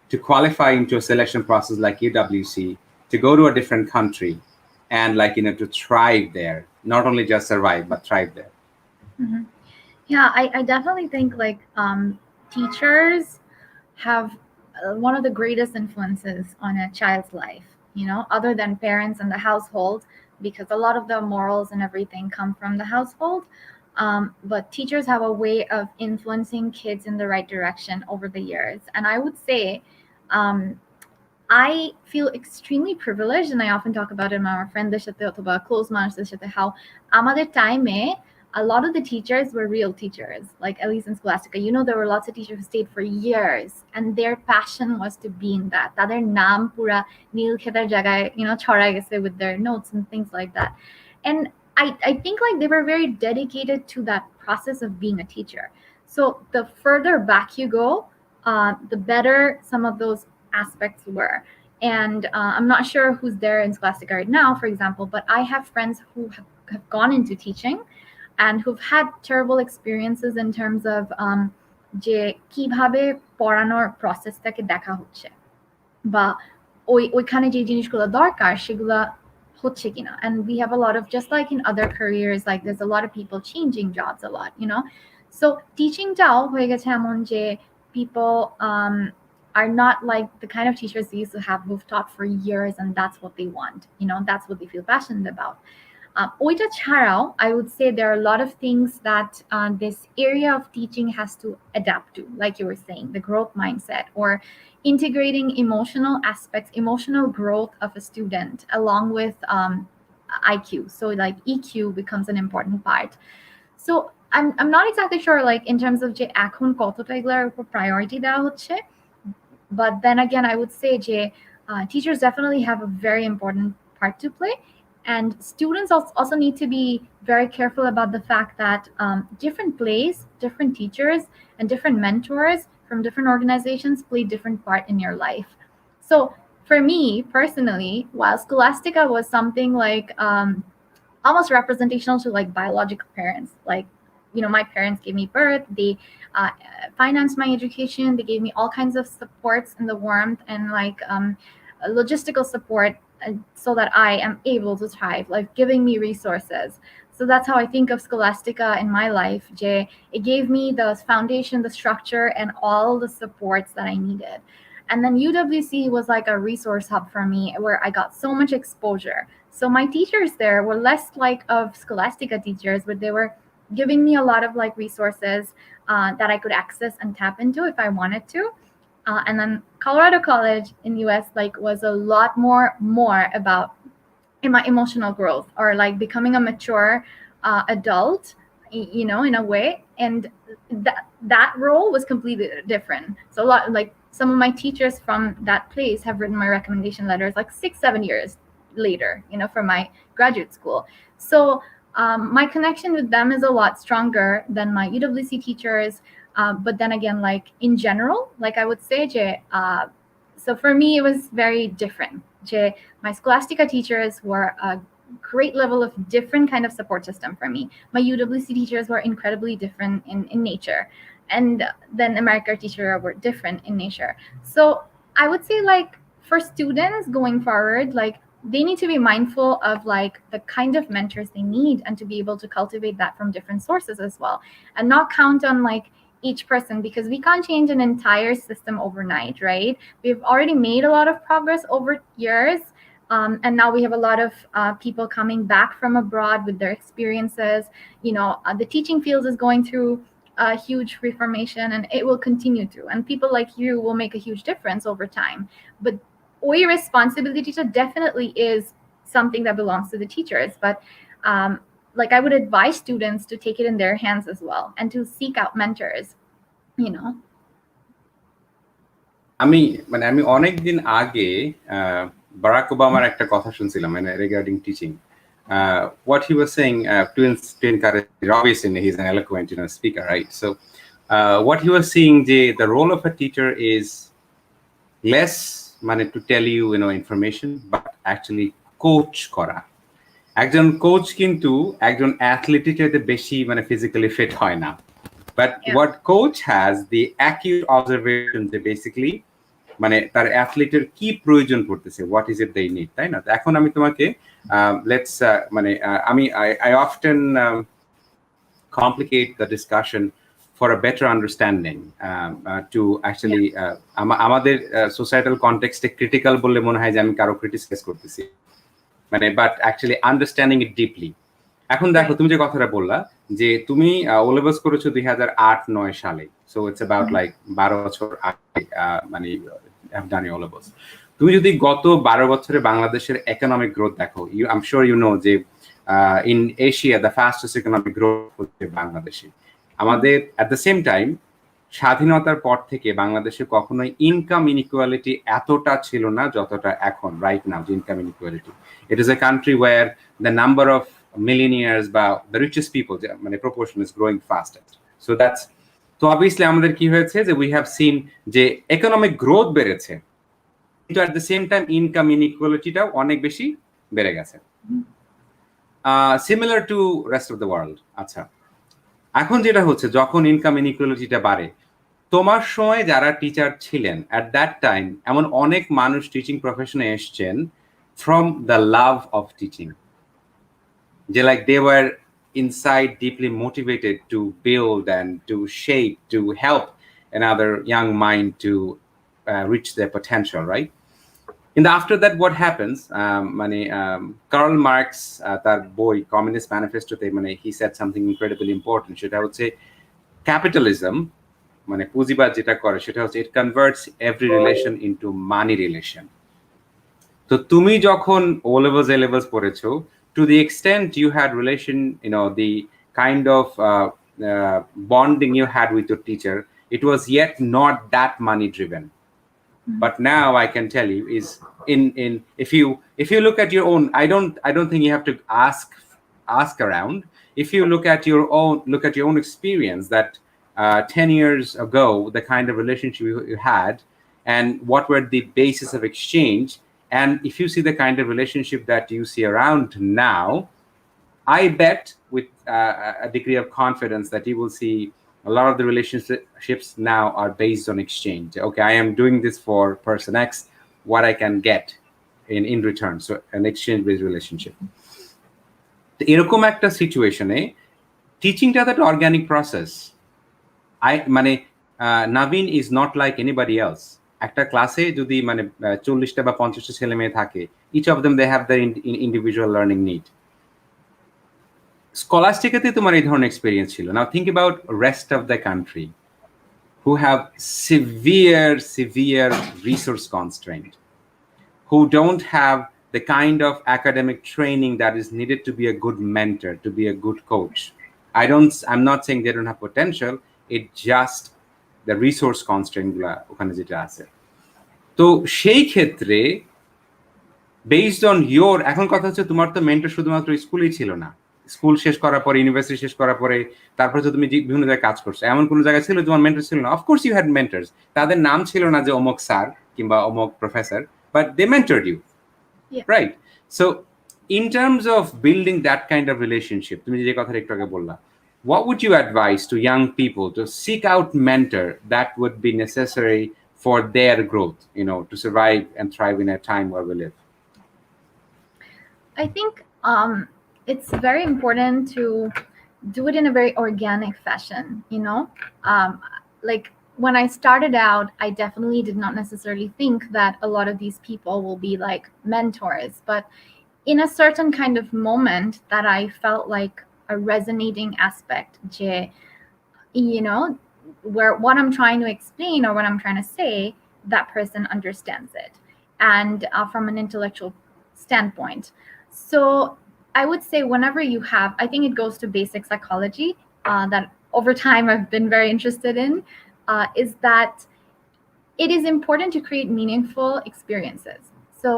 to qualify into a selection process like UWC, to go to a different country, and to thrive there, not only just survive but thrive there? Mhm. Yeah, I definitely think like teachers have one of the greatest influences on a child's life, other than parents and the household, because a lot of the morals and everything come from the household. But teachers have a way of influencing kids in the right direction over the years. And I would say, I feel extremely privileged, and I often talk about it in my friends সাথে অথবা close মানুষদের সাথে, how আমাদের time a lot of the teachers were real teachers, like at least in Scholastica. There were lots of teachers who stayed for years, and their passion was to be in that. তাদের নাম পুরা নীল খেতার জায়গায়, ছড়াই গেছে with their notes and things like that. And I think like they were very dedicated to that process of being a teacher. So the further back you go, the better some of those aspects were. And I'm not sure who's there in Scholastica right now, for example, but I have friends who have gone into teaching and who've had terrible experiences in terms of যে কিভাবে পড়ানোর প্রসেসটাকে দেখা হচ্ছে, বা ওইখানে যে জিনিসগুলো দরকার সেগুলো হচ্ছে কিনা. And we have a lot of, just like in other careers, like there's a lot of people changing jobs a lot, so teachingটাও হয়ে গেছে এমন যে people are not like the kind of teachers they used to have who've taught for years and that's what they want, that's what they feel passionate about. Oita charao, I would say there are a lot of things that this area of teaching has to adapt to, like you were saying, the growth mindset, or integrating emotional aspects, emotional growth of a student along with IQ. So like EQ becomes an important part. So I'm not exactly sure like in terms of যে এখন কতটা এগুলোর উপর priority দেওয়া হচ্ছে. But then again, I would say যে teachers definitely have a very important part to play. And students also need to be very careful about the fact that different plays, different teachers, and different mentors from different organizations play different part in your life. So for me personally, while Scholastica was something like almost representational to like biological parents, like my parents gave me birth, they financed my education, they gave me all kinds of supports and the warmth and like logistical support so that I am able to thrive, like giving me resources. So that's how I think of Scholastica in my life. It gave me the foundation, the structure, and all the supports that I needed. And then UWC was like a resource hub for me where I got so much exposure. So my teachers there were less like of Scholastica teachers, but they were giving me a lot of like resources that I could access and tap into if I wanted to. And then Colorado College in US like was a lot more about in my emotional growth, or like becoming a mature adult, in a way. And that role was completely different. So a lot like some of my teachers from that place have written my recommendation letters like 6-7 years later, for my graduate school. So my connection with them is a lot stronger than my UWC teachers. But then again, like in general, like I would say, so for me, it was very different. My Scholastica teachers were a great level of different kind of support system for me. My UWC teachers were incredibly different in nature. And then America teachers were different in nature. So I would say like for students going forward, like they need to be mindful of like the kind of mentors they need and to be able to cultivate that from different sources as well, and not count on like each person, because we can't change an entire system overnight, right? We've already made a lot of progress over years, and now we have a lot of people coming back from abroad with their experiences. The teaching field is going through a huge reformation, and it will continue to, and people like you will make a huge difference over time. But OE responsibility definitely is something that belongs to the teachers, but like I would advise students to take it in their hands as well and to seek out mentors. আমি অনেকদিন আগে Barack ওবামার একটা কথা শুনছিলাম regarding teaching. What he was saying to encourage, obviously he's an eloquent speaker, right? So what he was saying, the role of a teacher is less to tell you information, but actually coach kora. একজন coach কিন্তু একজন অ্যাথলেটের চাইতে বেশি মানে physically fit হয় না, but Yeah. What coach has the acute observation যে basically মানে তার অ্যাথলিটের কি প্রয়োজন পড়তেছে, what is it they need, তাই না? এখন আমি তোমাকে লেটস মানে আমি I often complicate the discussion for a better understanding to actually আমাদের সোসাইটাল কনটেক্সটে ক্রিটিক্যাল বললে মনে হয় যে আমি কারো ক্রিটিসাইজ করতেছি, মানে but actually understanding it deeply. এখন দেখো তুমি যে কথাটা বললা যে তুমি ও লেভেলস করেছো 2008-9 সালে, সো ইটস অ্যাবাউট লাইক 12 বছর আগে মানে হ্যাভ ডান ও লেভেলস। তুমি যদি গত 12 বছরে বাংলাদেশের ইকোনমিক গ্রোথ দেখো, I am sure you know যে in Asia the fastest economic growth হচ্ছে বাংলাদেশে। আমাদের অ্যাট দ্য সেম টাইম স্বাধীনতার পর থেকে বাংলাদেশে কখনোই ইনকাম ইনইকুয়ালিটি এতটা ছিল না যতটা এখন রাইট নাও যে income inequality. It is a country where the number of millionaires বা the richest people মানে proportion is growing fastest, so that's তো obviously আমাদের কি হয়েছে যে we have seen যে economic growth বেড়েছে, কিন্তু at the same time income inequality টাও অনেক বেশি বেড়ে গেছে, similar to rest of the world। আচ্ছা, এখন যেটা হচ্ছে যখন ইনকাম ইনইকুয়ালিটিটা বাড়ে, তোমার সময় যারা টিচার ছিলেন at that time এমন অনেক মানুষ টিচিং প্রফেশনে এসেছেন from the love of teaching, they like they were inside deeply motivated to build and to shape, to help another young mind to reach their potential, right? And after that what happens, Karl Marx তার বই communist ম্যানিফেস্টোতে মানে he said something incredibly important, সেটা হচ্ছে capitalism মানে পুঁজিবাদ যেটা করে সেটা হচ্ছে it converts every relation into money relation। তো তুমি যখন ও লেভেলস এ লেভেলস পড়েছো, to the extent you had relation, you know, the kind of bonding you had with your teacher, it was yet not that money driven. But now I can tell you is in if you look at your own, I don't think you have to ask around. If you look at your own experience that 10 years ago the kind of relationship you had and what were the basis of exchange, and if you see the kind of relationship that you see around now, I bet with a degree of confidence that you will see a lot of the relationships now are based on exchange. Okay, I am doing this for person X, what I can get in return, so an exchange based relationship। তো এরকম একটা সিচুয়েশনে টিচিংটা তো একটা organic process. মানে Naveen is not like anybody else. একটা ক্লাসে যদি মানে 40টা বা 50টা ছেলে মেয়ে থাকে, each of them they have their individual learning need. স্কলাস্টিকাতে তোমার এই ধরনের এক্সপিরিয়েন্স ছিল। Now think about rest of the country who have severe resource constraint, who don't have the kind of academic training that is needed to be a good mentor, to be a good coach. I'm not saying they don't have potential, it just the resource constraint গুলা ওখানে যেটা আছে। তো সেই ক্ষেত্রে based on your, এখন কথা হচ্ছে তোমার তো মেন্টর শুধুমাত্র স্কুলেই ছিল না, স্কুল শেষ করার পরে ইউনিভার্সিটি শেষ করার পরে তারপরে তো তুমি বিভিন্ন জায়গায় কাজ করছো, এমন কোনো জায়গায় ছিল তোমার মেন্টর ছিল না? অফকোর্স ইউ হ্যাড মেন্টরস, তাদের নাম ছিল না যে অমুক স্যার কিংবা অমুক professor, but they mentored you, right? So in terms of building that kind of relationship, তুমি যে কথাটা একটু আগে বললা, what would you advise to young people to seek out mentor that would be necessary for their growth, you know, to survive and thrive in a time where we live? I think it's very important to do it in a very organic fashion, you know. Like when I started out, I definitely did not necessarily think that a lot of these people will be like mentors, but in a certain kind of moment that I felt like a resonating aspect, you know, where what I'm trying to explain or what I'm trying to say, that person understands it, and from an intellectual standpoint. So I would say whenever you have, I think it goes to basic psychology that over time I've been very interested in, is that it is important to create meaningful experiences. So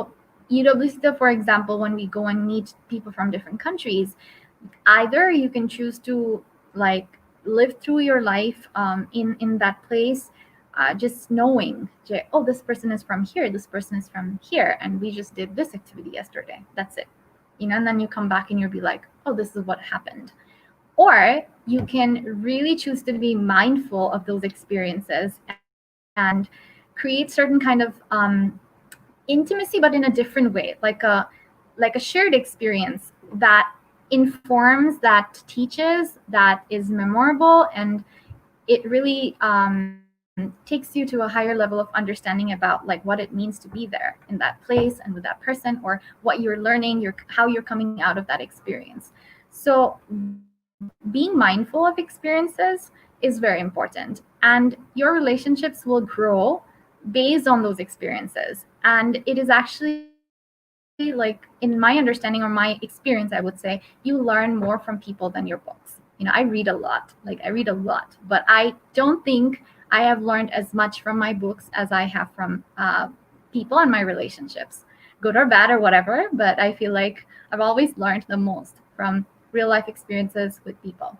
UWC, for example, when we go and meet people from different countries, either you can choose to like live through your life in that place, just knowing, oh, this person is from here, this person is from here, and we just did this activity yesterday. That's it. and then you come back and you'll be like, oh, this is what happened. Or you can really choose to be mindful of those experiences and create certain kind of intimacy, but in a different way, like a shared experience that informs, that teaches, that is memorable, and it really takes you to a higher level of understanding about like what it means to be there in that place and with that person, or what you're learning, how you're coming out of that experience. So being mindful of experiences is very important, and your relationships will grow based on those experiences. And it is actually, like, in my understanding or my experience, I would say, you learn more from people than your books. I read a lot, but I don't think I have learned as much from my books as I have from people and my relationships, good or bad or whatever. But I feel like I've always learned the most from real life experiences with people.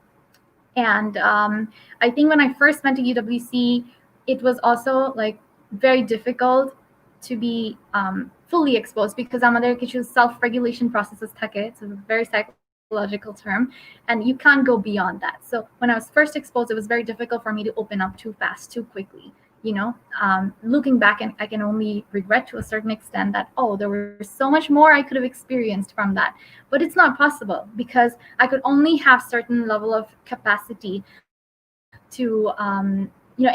And I think when I first went to UWC, it was also like very difficult to be fully exposed, because আমাদের কিছু self-regulation processes থাকে. It's a very psychological term, and you can't go beyond that. So when I was first exposed, it was very difficult for me to open up too fast, too quickly. Looking back, and I can only regret to a certain extent that, oh, there was so much more I could have experienced from that. But it's not possible, because I could only have certain level of capacity to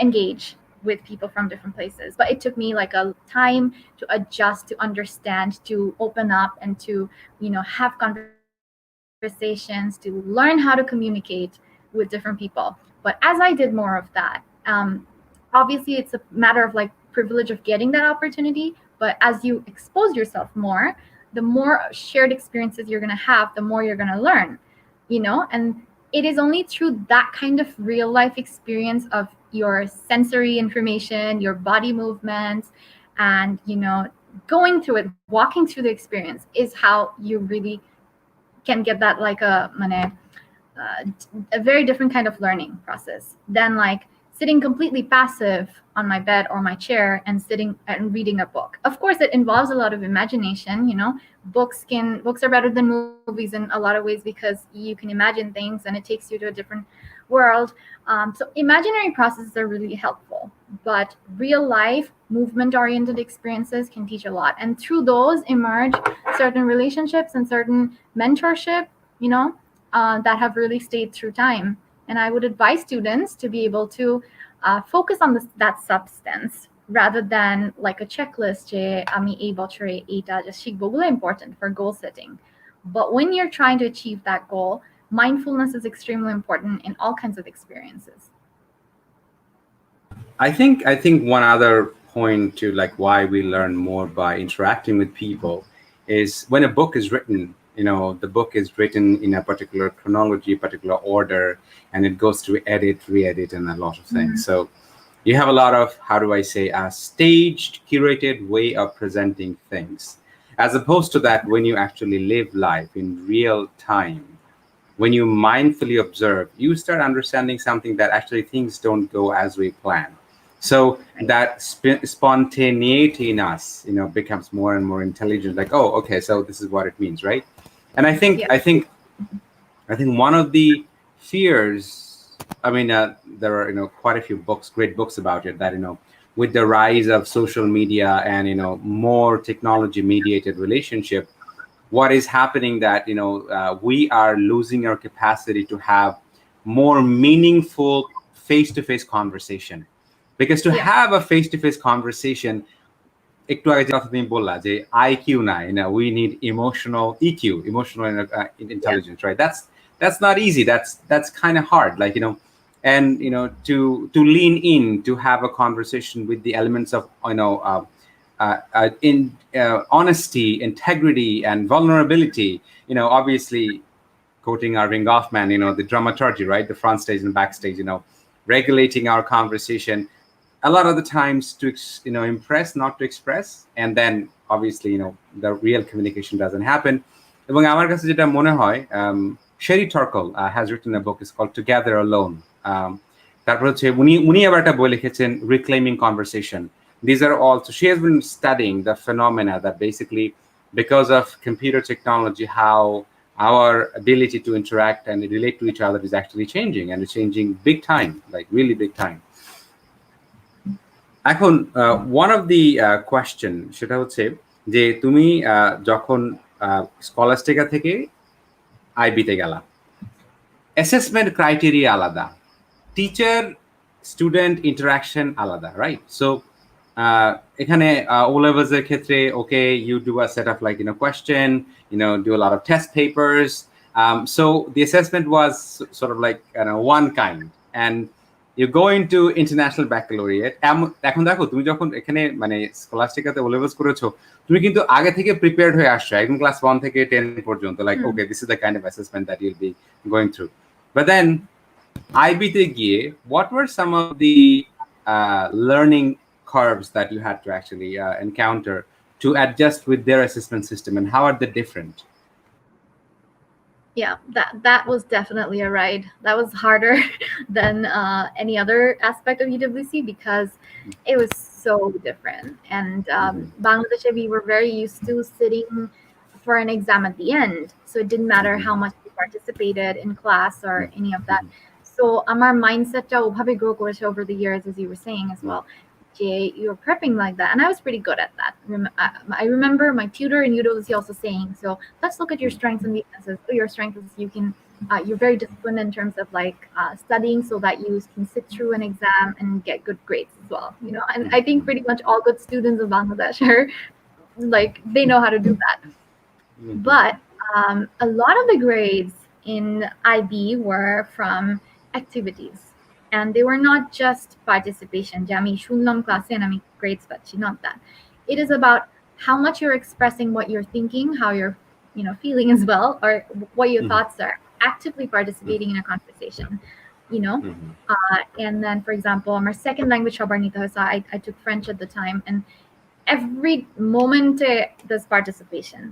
engage with people from different places. But it took me like a time to adjust, to understand, to open up, and to have conversations, to learn how to communicate with different people. But as I did more of that, obviously it's a matter of like privilege of getting that opportunity. But as you expose yourself more, the more shared experiences you're going to have, the more you're going to learn. And it is only through that kind of real life experience of your sensory information, your body movements, and going through it, walking through the experience, is how you really can get that like a very different kind of learning process than like sitting completely passive on my bed or my chair and sitting and reading a book. Of course, it involves a lot of imagination. Books are better than movies in a lot of ways, because you can imagine things and it takes you to a different world. So imaginary processes are really helpful, but real life movement oriented experiences can teach a lot, and through those emerge certain relationships and certain mentorship that have really stayed through time. And I would advise students to be able to focus on that substance rather than like a checklist যে আমি এই বছরে এইটা just শিখবো, গুলো important for goal setting. But when you're trying to achieve that goal, mindfulness is extremely important in all kinds of experiences. I think one other point to like why we learn more by interacting with people is when a book is written. The book is written in a particular chronology, particular order, and it goes through edit, re-edit, and a lot of things. So you have a lot of, how do I say, a staged, curated way of presenting things. As opposed to that, when you actually live life in real time, when you mindfully observe, you start understanding something that actually things don't go as we plan. So that spontaneity in us, becomes more and more intelligent. Like, oh, okay, so this is what it means, right? And I think one of the fears, there are quite a few great books about it, that with the rise of social media and more technology mediated relationship, what is happening that we are losing our capacity to have more meaningful face-to-face conversation. Because to have a face-to-face conversation, একটু আগে যে কথা তুমি বললা যে IQ নাই, we need emotional EQ, emotional intelligence, right? That's not easy. That's kind of hard, like and to lean in, to have a conversation with the elements of in honesty, integrity, and vulnerability. Obviously, quoting Irving Goffman, the dramaturgy, right? The front stage and backstage. Regulating our conversation a lot of the times to impress, not to express, and then obviously the real communication doesn't happen. এবং আমার কাছে যেটা মনে হয়, Sherry Turkle has written a book. It's called Together Alone. তারপর হচ্ছে উনি আবার একটা বই লিখেছেন, Reclaiming Conversation. These are all, so she has been studying the phenomena that basically because of computer technology, how our ability to interact and relate to each other is actually changing, and it's changing big time, like really big time. এখন one of the question সেটা হচ্ছে যে তুমি যখন Scholastica থেকে আইবিতে গেলা, assessment criteria আলাদা, টিচার স্টুডেন্ট ইন্টারাকশন আলাদা, রাইট? সো এখানে ও লেভেলসের ক্ষেত্রে okay you do a set of like question, do a lot of test papers. So the assessment was sort of like one kind, and you go into international baccalaureate. এখন দেখো তুমি যখন এখানে মানে স্কলাস্টিকাতে ও levels করেছো, তুমি কিন্তু আগে থেকে প্রিপেয়ার্ড হয়ে আসছো একদম ক্লাস 1 থেকে 10 পর্যন্ত, like okay this is the kind of assessment that you'll be going through. But then আইবিতে গিয়ে what were some of the learning curves that you had to actually encounter to adjust with their assessment system, and how are they different? Yeah, that was definitely a ride. That was harder than any other aspect of UWC because it was so different. And Bangladesh, we were very used to sitting for an exam at the end, so it didn't matter how much we participated in class or any of that. So our mindset obhabe grow koreche over the years, as you were saying as well. You're prepping like that, and I was pretty good at that. I remember my tutor in UWC also saying, so let's look at your strengths and weaknesses. Your strength is you're very disciplined in terms of like studying so that you can sit through an exam and get good grades as well, and I think pretty much all good students of Bangladesh are like, they know how to do that. But a lot of the grades in IB were from activities. And they were not just participation. Jami shunlam class and ami grades pachi, not that. It is about how much you're expressing what you're thinking, how you're feeling as well, or what your thoughts are. Actively participating in a conversation, and then, for example, my second language I took French at the time, and every moment there's participation,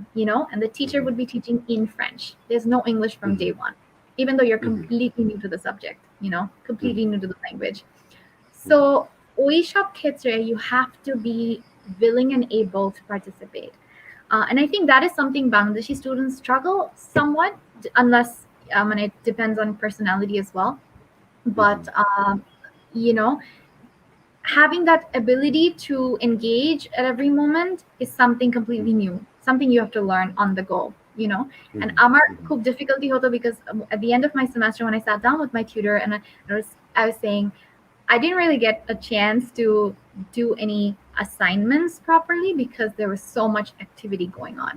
and the teacher would be teaching in French. There's no English from day one, even though you're completely new to the subject, completely new to the language. So oishop khetre, you have to be willing and able to participate. And I think that is something Bangladeshi students struggle somewhat, unless and it depends on personality as well. But having that ability to engage at every moment is something completely new, something you have to learn on the go. And আমার খুব difficulty hoto because at the end of my semester, when I sat down with my tutor and I was saying I didn't really get a chance to do any assignments properly because there was so much activity going on.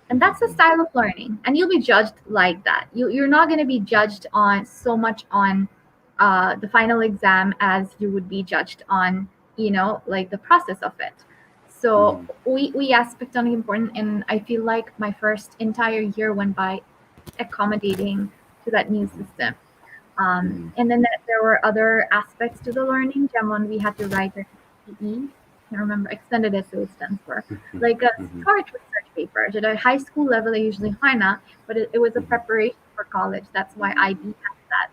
And that's the style of learning, and you'll be judged like that. You're not going to be judged on so much on the final exam as you would be judged on like the process of it. So we aspect on important, and I feel like my first entire year went by accommodating to that new system. And then there were other aspects to the learning. Jamon, we had to write a PE, I remember, extended essay stands for, like a short research paper. At a high school level, I usually find out, but it was a preparation for college. That's why IB had that.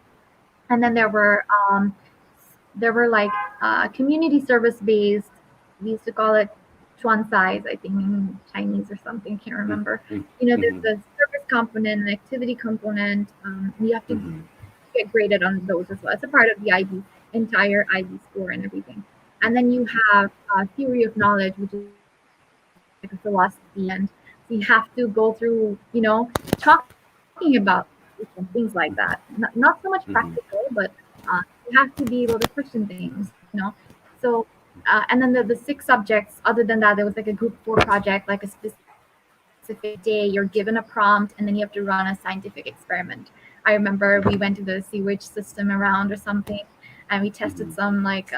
And then there were like community service based. We used to call it chuan size, I think, in Chinese or something. Can't remember. There's the service component and activity component. You have to get graded on those as well. It's a part of the entire IB score and everything. And then you have theory of knowledge, which is like a philosophy, and so you have to go through, talking about things like that. Not so much practical, but you have to be able to question things, So, and then the 6 subjects. Other than that, there was like a group 4 project, like a specific day. You're given a prompt, and then you have to run a scientific experiment. I remember we went to the sewage system around or something, and we tested some like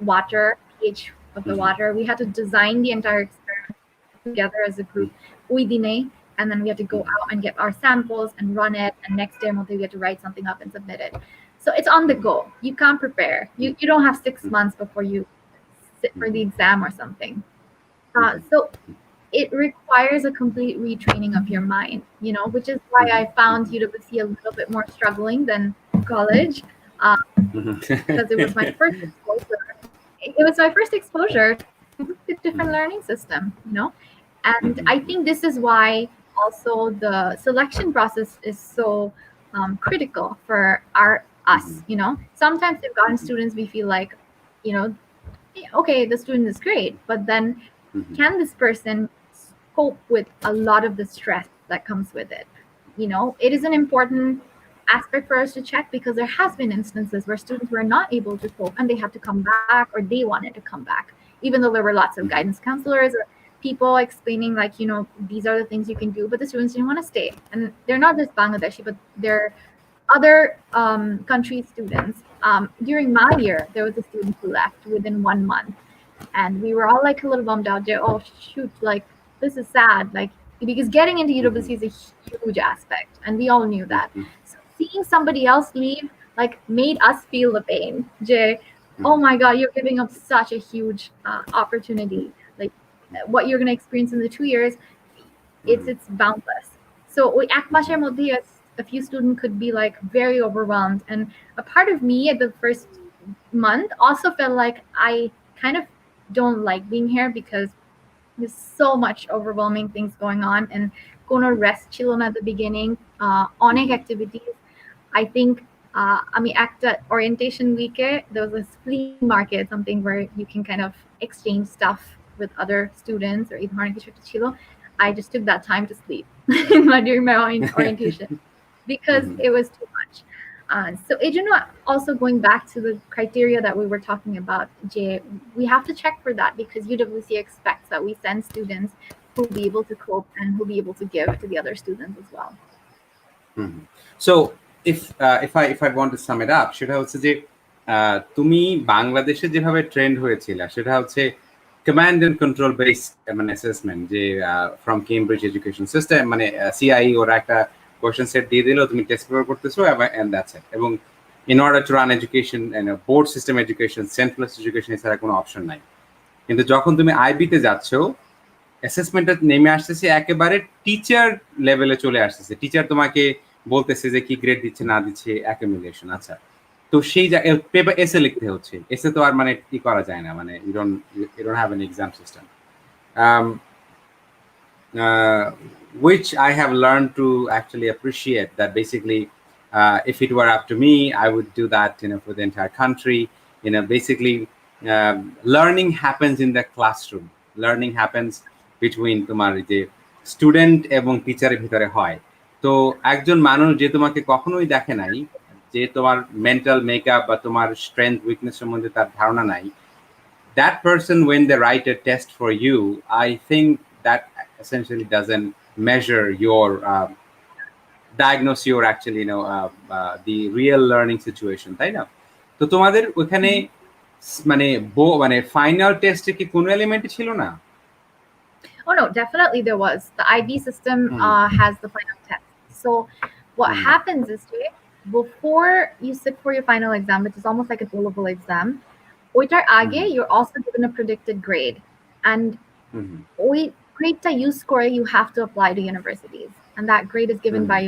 water, pH of the water. We had to design the entire experiment together as a group, and then we had to go out and get our samples and run it. And next day, we had to write something up and submit it. So it's on the go. You can't prepare. You don't have 6 months before you sit for the exam or something. So it requires a complete retraining of your mind, which is why I found UWC a little bit more struggling than college, because it was my first exposure. It was my first exposure to a different learning system, And I think this is why also the selection process is so critical for us. Sometimes we've gotten students, we feel like, okay, the student is great, but then can this person cope with a lot of the stress that comes with it? It is an important aspect for us to check, because there has been instances where students were not able to cope and they had to come back, or they wanted to come back, even though there were lots of guidance counselors or people explaining, like, these are the things you can do, but the students didn't want to stay. And they're not just Bangladeshi, but they're other country students. During my year, there was a student who left within 1 month, and we were all like a little bummed out. Oh shoot, like this is sad, like, because getting into UWC is a huge aspect, and we all knew that. So seeing somebody else leave, like, made us feel the pain. Jay, oh my God, you're giving up such a huge opportunity. Like, what you're going to experience in the 2 years, it's boundless. So we এক মাসের মধ্যে a few students could be like very overwhelmed, and a part of me at the first month also felt like I kind of don't like being here, because there's so much overwhelming things going on, and কোনো rest ছিল না at the beginning, অনেক activities. I think একটা orientation week there was a flea market, something where you can kind of exchange stuff with other students, or even কিছু একটা ছিল. I just took that time to sleep during my orientation because it was too much. So also going back to the criteria that we were talking about, Jay, we have to check for that, because UWC expects that we send students who will be able to cope and who will be able to give to the other students as well. So if I want to sum it up, সেটা হচ্ছে যে তুমি বাংলাদেশে যেভাবে trend হয়েছিল, সেটা হচ্ছে command and control based মানে assessment, যে from Cambridge education system, মানে CIE ওরা একটা question set দিয়ে দিল, তুমি টেস্ট পেপার করতেছো, and that's it. এবং in order to run education and board system education, centralized education এছাড়া কোনো অপশন নাই। কিন্তু যখন তুমি আইবিতে যাচ্ছ, অ্যাসেসমেন্টটা নেমে আসতেছে একেবারে টিচার লেভেলে চলে আসতেছে। টিচার তোমাকে বলতেছে যে কি গ্রেড দিচ্ছে না দিচ্ছে, অ্যাকুমুলেশন। আচ্ছা, তো সেই পেপার এসে লিখতে হচ্ছে। এসে তো আর মানে কি করা যায় না, মানে you don't have an exam system, which I have learned to actually appreciate. That basically, if it were up to me, I would do that, for the entire country. Basically, learning happens in the classroom. Learning happens between তোমার যে student এবং টিচারের ভিতরে হয়। তো একজন মানুষ যে তোমাকে কখনোই দেখে নাই, যে তোমার মেন্টাল মেকআপ বা তোমার স্ট্রেংথ উইকনেস সম্বন্ধে তার ধারণা নাই, that person, when they write a test for you, I think that essentially doesn't measure your diagnose your actually the real learning situation, তাই না? তো তোমাদের ওখানে মানে ফাইনাল টেস্টে কি কোনো এলিমেন্ট ছিল না? Oh no, definitely there was. The IB system has the final test. So what happens is, before you sit for your final exam, which is almost like an O-level exam, ওইটার আগে you're also given a predicted grade, and ওই গ্রেডটা use করে you have to apply to universities, and that grade is given by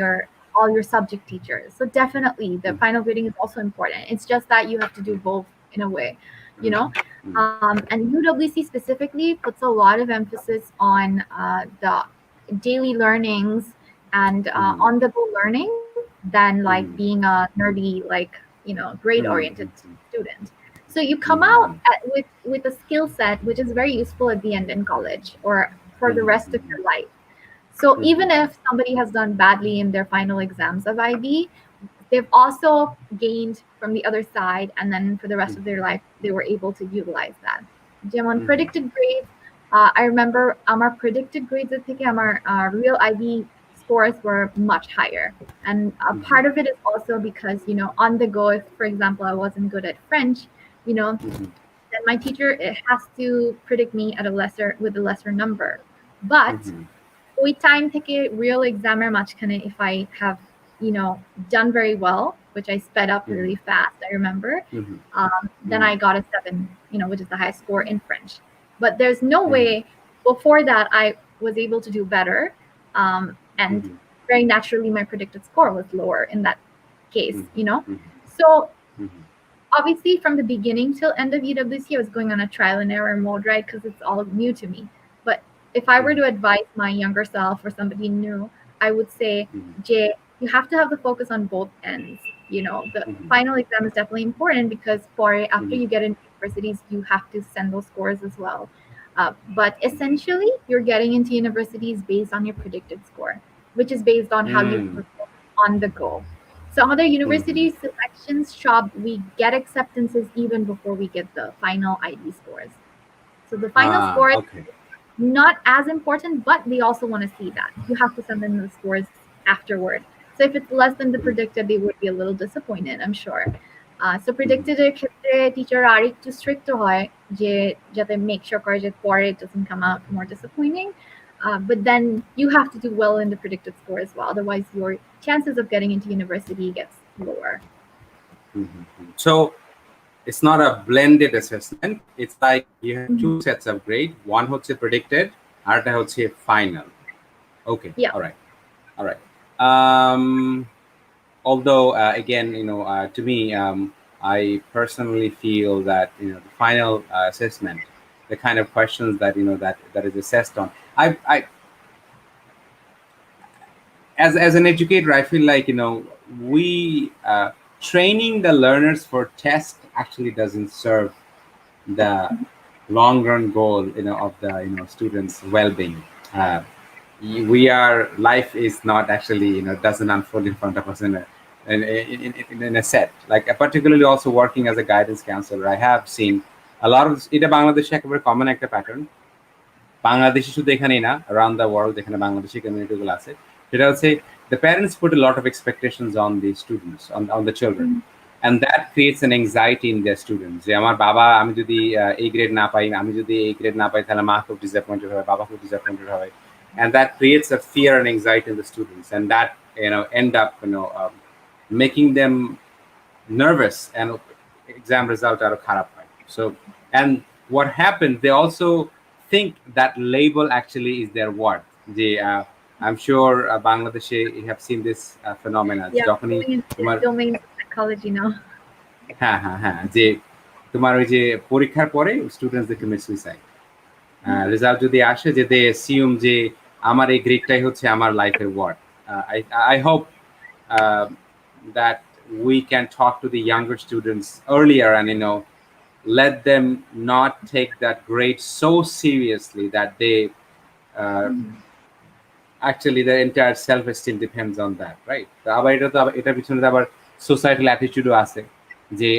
all your subject teachers. So definitely the final grading is also important. It's just that you have to do both in a way, and UWC specifically puts a lot of emphasis on the daily learnings and on-the-go learning than like being a nerdy, like, grade-oriented student. So you come out with a skill set which is very useful at the end in college or for the rest of your life. So even if somebody has done badly in their final exams of IB, they've also gained from the other side, and then for the rest of their life, they were able to utilize that. Jemon predicted grades, I remember our predicted grades at our real IB scores were much higher. And a part of it is also because, on the go, if, for example, I wasn't good at French, then my teacher has to predict me with a lesser number. But ওই time থেকে real examiner মাঝখানে, if I have done very well, which I sped up really fast, I remember, then I got a 7, which is the highest score in French. But there's no way before that I was able to do better, and very naturally my predicted score was lower in that case. So obviously from the beginning till end of UWC, I was going on a trial and error mode, right? Because it's all new to me. But if I were to advise my younger self or somebody new, I would say, Jay, you have to have the focus on both ends. The final exam is definitely important because after you get into universities, you have to send those scores as well. But essentially, you're getting into universities based on your predicted score, which is based on how you perform on the go. Some other university selections shop, we get acceptances even before we get the final IB scores. So the final score is Okay. not as important, but they also want to see that. You have to send them the scores afterward. So if it's less than the predicted, they would be a little disappointed, I'm sure. So predicted এর ক্ষেত্রে teacher আর একটু strict হয় যে যাতে make sure করে যে পরে it doesn't come out more disappointing. But then you have to do well in the predicted score as well. Otherwise, your chances of getting into university gets lower. So it's not a blended assessment. It's like you have two sets of grade. One হচ্ছে predicted, আরেকটা হচ্ছে final. Okay. Yeah. All right. Although again, to me, I personally feel that the final assessment, the kind of questions that that is assessed on, I as an educator, I feel like we training the learners for test actually doesn't serve the long run goal of the students well-being. Life is not actually doesn't unfold in front of us in a set. Like particularly also working as a guidance counselor, I have seen a lot of এটা বাংলাদেশে একেবারে common একটা pattern, Bangladeshi শুধু এখানেই না, around the world যেখানে বাংলাদেশি কমিউনিটিগুলো আছে, সেটা হচ্ছে the parents put a lot of expectations on the students, on the children, and that creates an anxiety in their students. যে আমার বাবা, আমি যদি এই গ্রেড না পাই, তাহলে মা খুব ডিসঅ্যাপয়েন্টেড হবে, বাবা খুব ডিসঅ্যাপয়েন্টেড হবে, and that creates a fear and anxiety in the students, and that end up making them nervous, and exam result are kharap হয়. So, and what happens, they also think that label actually is their worth. I'm sure Bangladeshi, you have seen this phenomenon. Domain psychology now. হ্যাঁ যে তোমার ওই যে পরীক্ষার পরে students দেখে suicide result যদি আসে, যে দে অ্যাসিউম যে আমার এই গ্রেডটাই হচ্ছে আমার লাইফের word. I hope that we can talk to the younger students earlier and let them not take that grade so seriously that they actually their entire self-esteem depends on that, right? আবার এটা পিছনে আবার societal অ্যাটিটিউডও আছে যে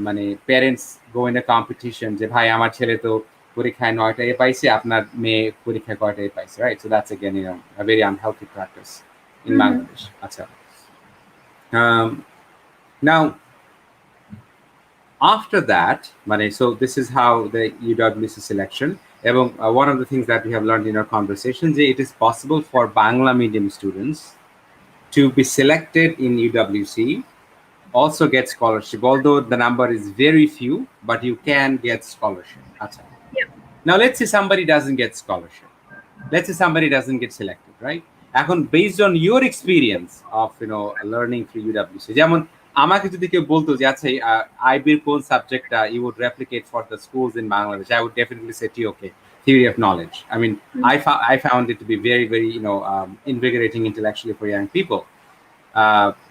মানে parents go in a competition যে ভাই আমার ছেলে তো পরীক্ষায় 9টা এ পাইছে, আপনার মেয়ে পরীক্ষায় কয়টা এ পাইছে, right? So that's again a very unhealthy practice in Bangladesh. আচ্ছা, now after that, so this is how the UWC selection. One of the things that we have learned in our conversations, it is possible for Bangla medium students to be selected in UWC, also get scholarship, although the number is very few, but you can get scholarship. Yeah. Now let's say somebody doesn't get scholarship. Let's say somebody doesn't get selected, right? Based on your experience of learning through UWC, যেমন আমাকে যদি কেউ বলতো যে আচ্ছা আইবির কোন সাবজেক্টটা you would replicate for the schools in Bangladesh, I would definitely say okay, theory of knowledge. I mean, I found it to be very, very invigorating intellectually for young people,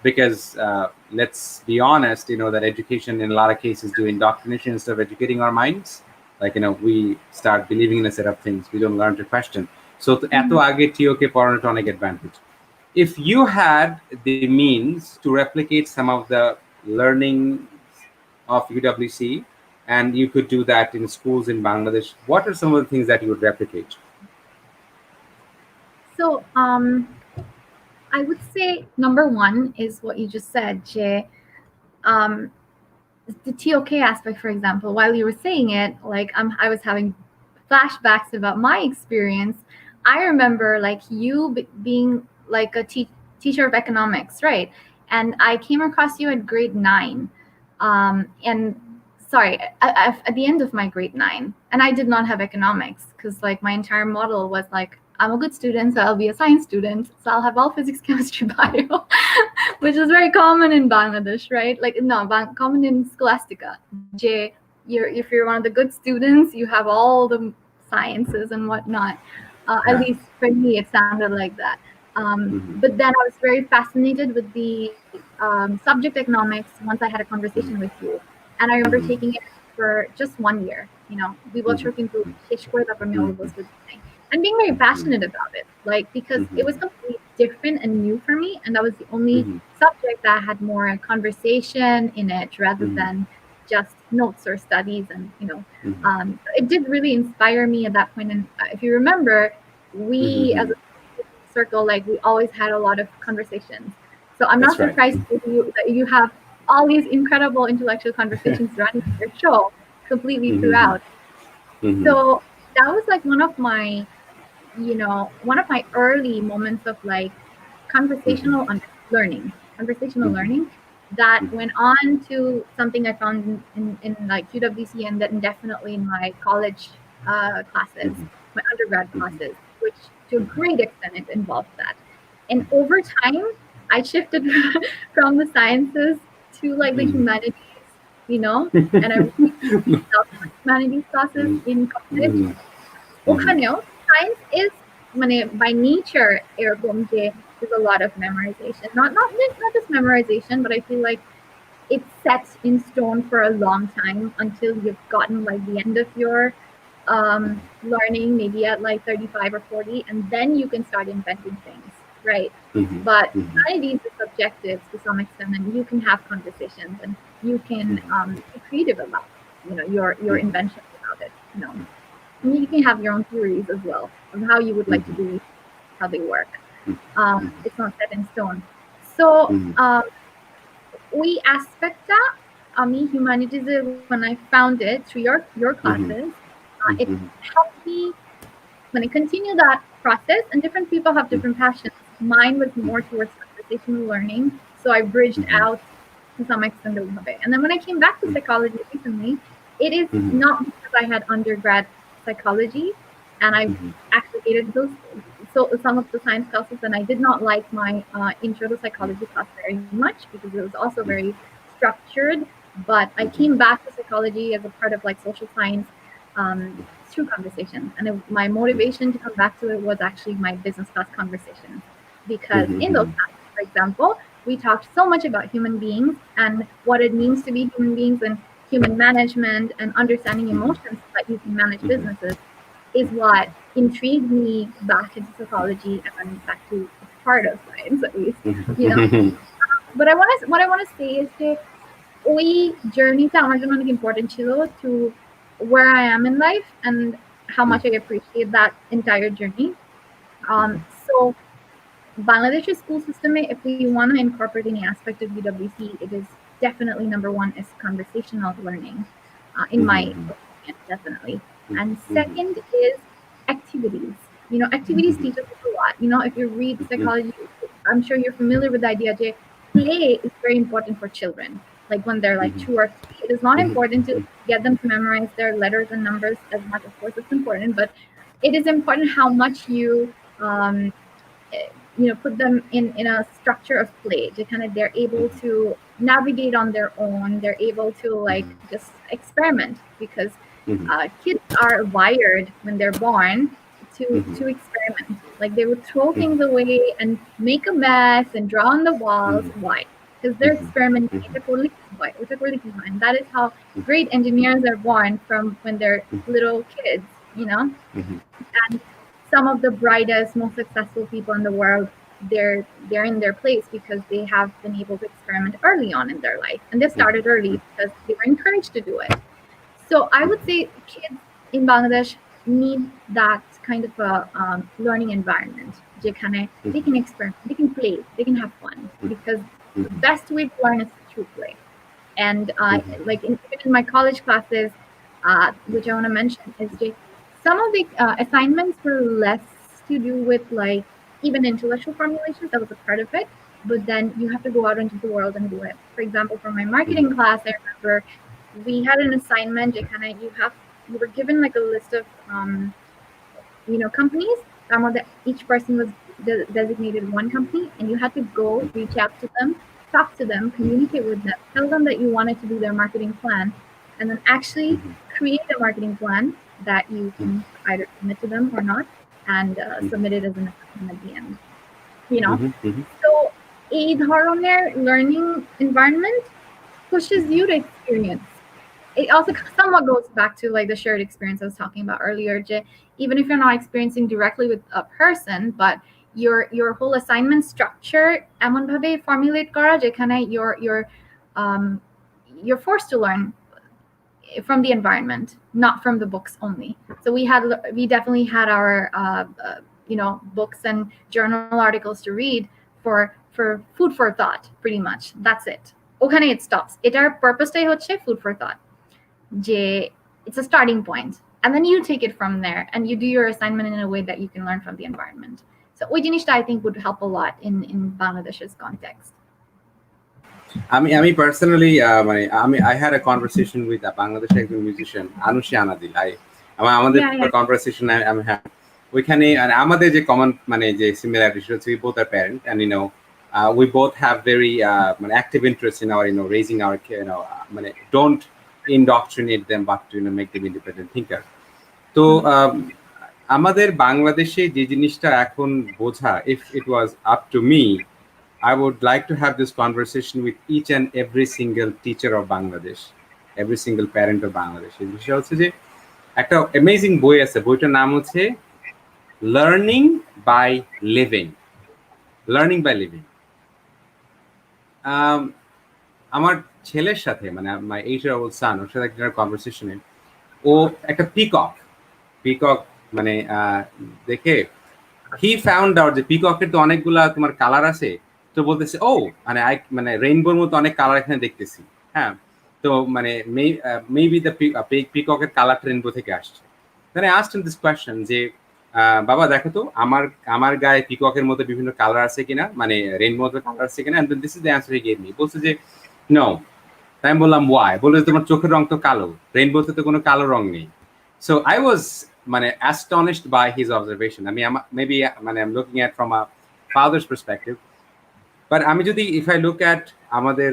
because let's be honest, that education in a lot of cases do indoctrination instead of educating our minds. Like we start believing in a set of things, we don't learn to question. So eto age TOK পড়ানোটা অনেক advantage. If you had the means to replicate some of the learning of UWC and you could do that in schools in Bangladesh, what are some of the things that you would replicate? So I would say number one is what you just said, Jay. The TOK aspect, for example, while you were saying it, like I was having flashbacks about my experience. I remember like you being like a teacher of economics, right? And I came across you at grade 9. And sorry, at the end of my grade 9. And I did not have economics because like my entire model was like, I'm a good student, so I'll be a science student. So I'll have all physics, chemistry, bio, which is very common in Bangladesh, right? Like, no, common in Scholastica. If you're one of the good students, you have all the sciences and whatnot. At Yeah. least for me, it sounded like that. Mm-hmm. But then I was very fascinated with the subject economics once I had a conversation with you. And I remember Mm-hmm. taking it for just 1 year. We were Mm-hmm. talking to Mm-hmm. and being very Mm-hmm. passionate about it, like because it was Mm-hmm. completely different and new for me, and that was the only Mm-hmm. subject that had more conversation in it rather Mm-hmm. than just notes or studies. And Mm-hmm. it did really inspire me at that point. And if you remember, we as Mm-hmm. a circle, like we always had a lot of conversations. So I'm That's not right. surprised that you have all these incredible intellectual conversations running your show completely Mm-hmm. throughout. Mm-hmm. So that was like one of my early moments of like Mm-hmm. conversational conversational Mm-hmm. learning that went on to something I found in like UWC, and then definitely in my college classes, Mm-hmm. my undergrad Mm-hmm. classes, which to a Mm-hmm. great extent it involved that. And over time, I shifted from the sciences to like the humanities, and I really deeply loved my humanities classes in college. ওখানেও science is by nature এরকম যে there's a lot of memorization, not just memorization, but I feel like it's set in stone for a long time until you've gotten like the end of your learning, maybe at like 35 or 40, and then you can start inventing things, right? Mm-hmm. But Mm-hmm. humanities is subjective to some extent, and you can have conversations and you can be creative about your inventions about it. And you can have your own theories as well of how you would like to do how they work. It's not set in stone. So we aspecta আমি humanities when I found it through your classes, it helped me when I continue that process. And different people have different passions. Mine was more towards conversational learning, so I bridged out to some extent a little bit. And then when I came back to psychology recently, it is not because I had undergrad psychology and I actually hated those some of the science classes, and I did not like my intro to psychology class very much because it was also very structured. But I came back to psychology as a part of like social science through conversations, and my motivation to come back to it was actually my business class conversations, because in those classes, for example, we talked so much about human beings and what it means to be human beings and human management and understanding emotions so that you can manage businesses is what intrigued me back into psychology and back to a part of science at least, you know. But what I want to say is that ওই জার্নিটা আমার জন্য অনেক important ছিল to where I am in life and how much I appreciate that entire journey. So Bangladesh's school system, if we want to incorporate any aspect of UWC, it is definitely number one is conversational learning, in my opinion, definitely. And second is activities. Activities teach us a lot. If you read psychology, I'm sure you're familiar with the idea that play is very important for children. Like when they're like 2 or 3, it is not important to get them to memorize their letters and numbers as much. Of course, it's important, but it is important how much you um, put them in a structure of play to kind of they're able to navigate on their own. They're able to like just experiment, because kids are wired when they're born to experiment. Like they would throw things away and make a mess and draw on the walls. Why? Because they're experimenting. It's a totally and that is how great engineers are born, from when they're little kids. And some of the brightest, most successful people in the world, they're in their place because they have been able to experiment early on in their life, and they started early because they were encouraged to do it. So I would say kids in Bangladesh need that kind of a learning environment. They can experiment, they can play, they can have fun, because the best way to learn is through play. And like even in my college classes, which I want to mention, is some of the assignments were less to do with like even intellectual formulations. That was a part of it, but then you have to go out into the world and do it. For example, for my marketing class, I remember we had an assignment. You were given like a list of companies. Each person was designated one company, and you had to go reach out to them, talk to them, communicate with them, tell them that you wanted to do their marketing plan, and then actually create a marketing plan that you can either commit to them or not, and submit it as an assignment at the end. You know, so এই ধরনের learning environment pushes you to experience. It also somewhat goes back to like the shared experience I was talking about earlier. Even if you're not experiencing directly with a person, but your whole assignment structure এমন ভাবে formulate করা যেখানে you're forced to learn from the environment, not from the books only. So we definitely had our books and journal articles to read for food for thought, pretty much. That's it. ওখানে it stops. এটার purposeটাই হচ্ছে food for thought. It's a starting point, and then you take it from there and you do your assignment in a way that you can learn from the environment. So ওই জিনিসটা I think would help a lot in Bangladesh's context. আমি personally I had a conversation with a Bangladeshi musician Anushi Anadil. আমাদের conversation আমি had ওইখানে আমাদের যে common যে similarities হচ্ছে we both are parents, and we both have very active interest in our raising our don't indoctrinate them but to make them independent thinker. তো আমাদের বাংলাদেশে যে জিনিসটা এখন বোঝা, if it was up to me, I would like to have this conversation with each and every single teacher of Bangladesh, every single parent of Bangladesh. এই বিষয় হচ্ছে যে একটা অ্যামেজিং বই আছে, বইটার নাম হচ্ছে লার্নিং বাই লিভিং। আমার ছেলের সাথে my 8-year-old son, ওর সাথে একটা কনভারসেশনে ও একটা পিকক দেখে he found out যে পিককের তো অনেকগুলা তোমার কালার আছে, তো বলতেছে ও রেইনবোর মতো অনেক কালার এখানে দেখতেছি। হ্যাঁ, তো মেবি দ্য পিককের কালারটা রেইনবো থেকে আসছে। Then I asked him this question যে বাবা দেখো তো আমার গায়ে পিককের মতো বিভিন্ন কালার আছে কিনা, রেইনবো মতো কালার আছে কিনা, and then this is the answer he gave me. বলছে যে no. তাই আমি বললাম why? বললো তোমার চোখের রং তো কালো, রেইনবোতে তো কোনো কালো রং নেই। So I was astonished by his observation. I mean, maybe I'm looking at from a father's perspective, but if I look at আমাদের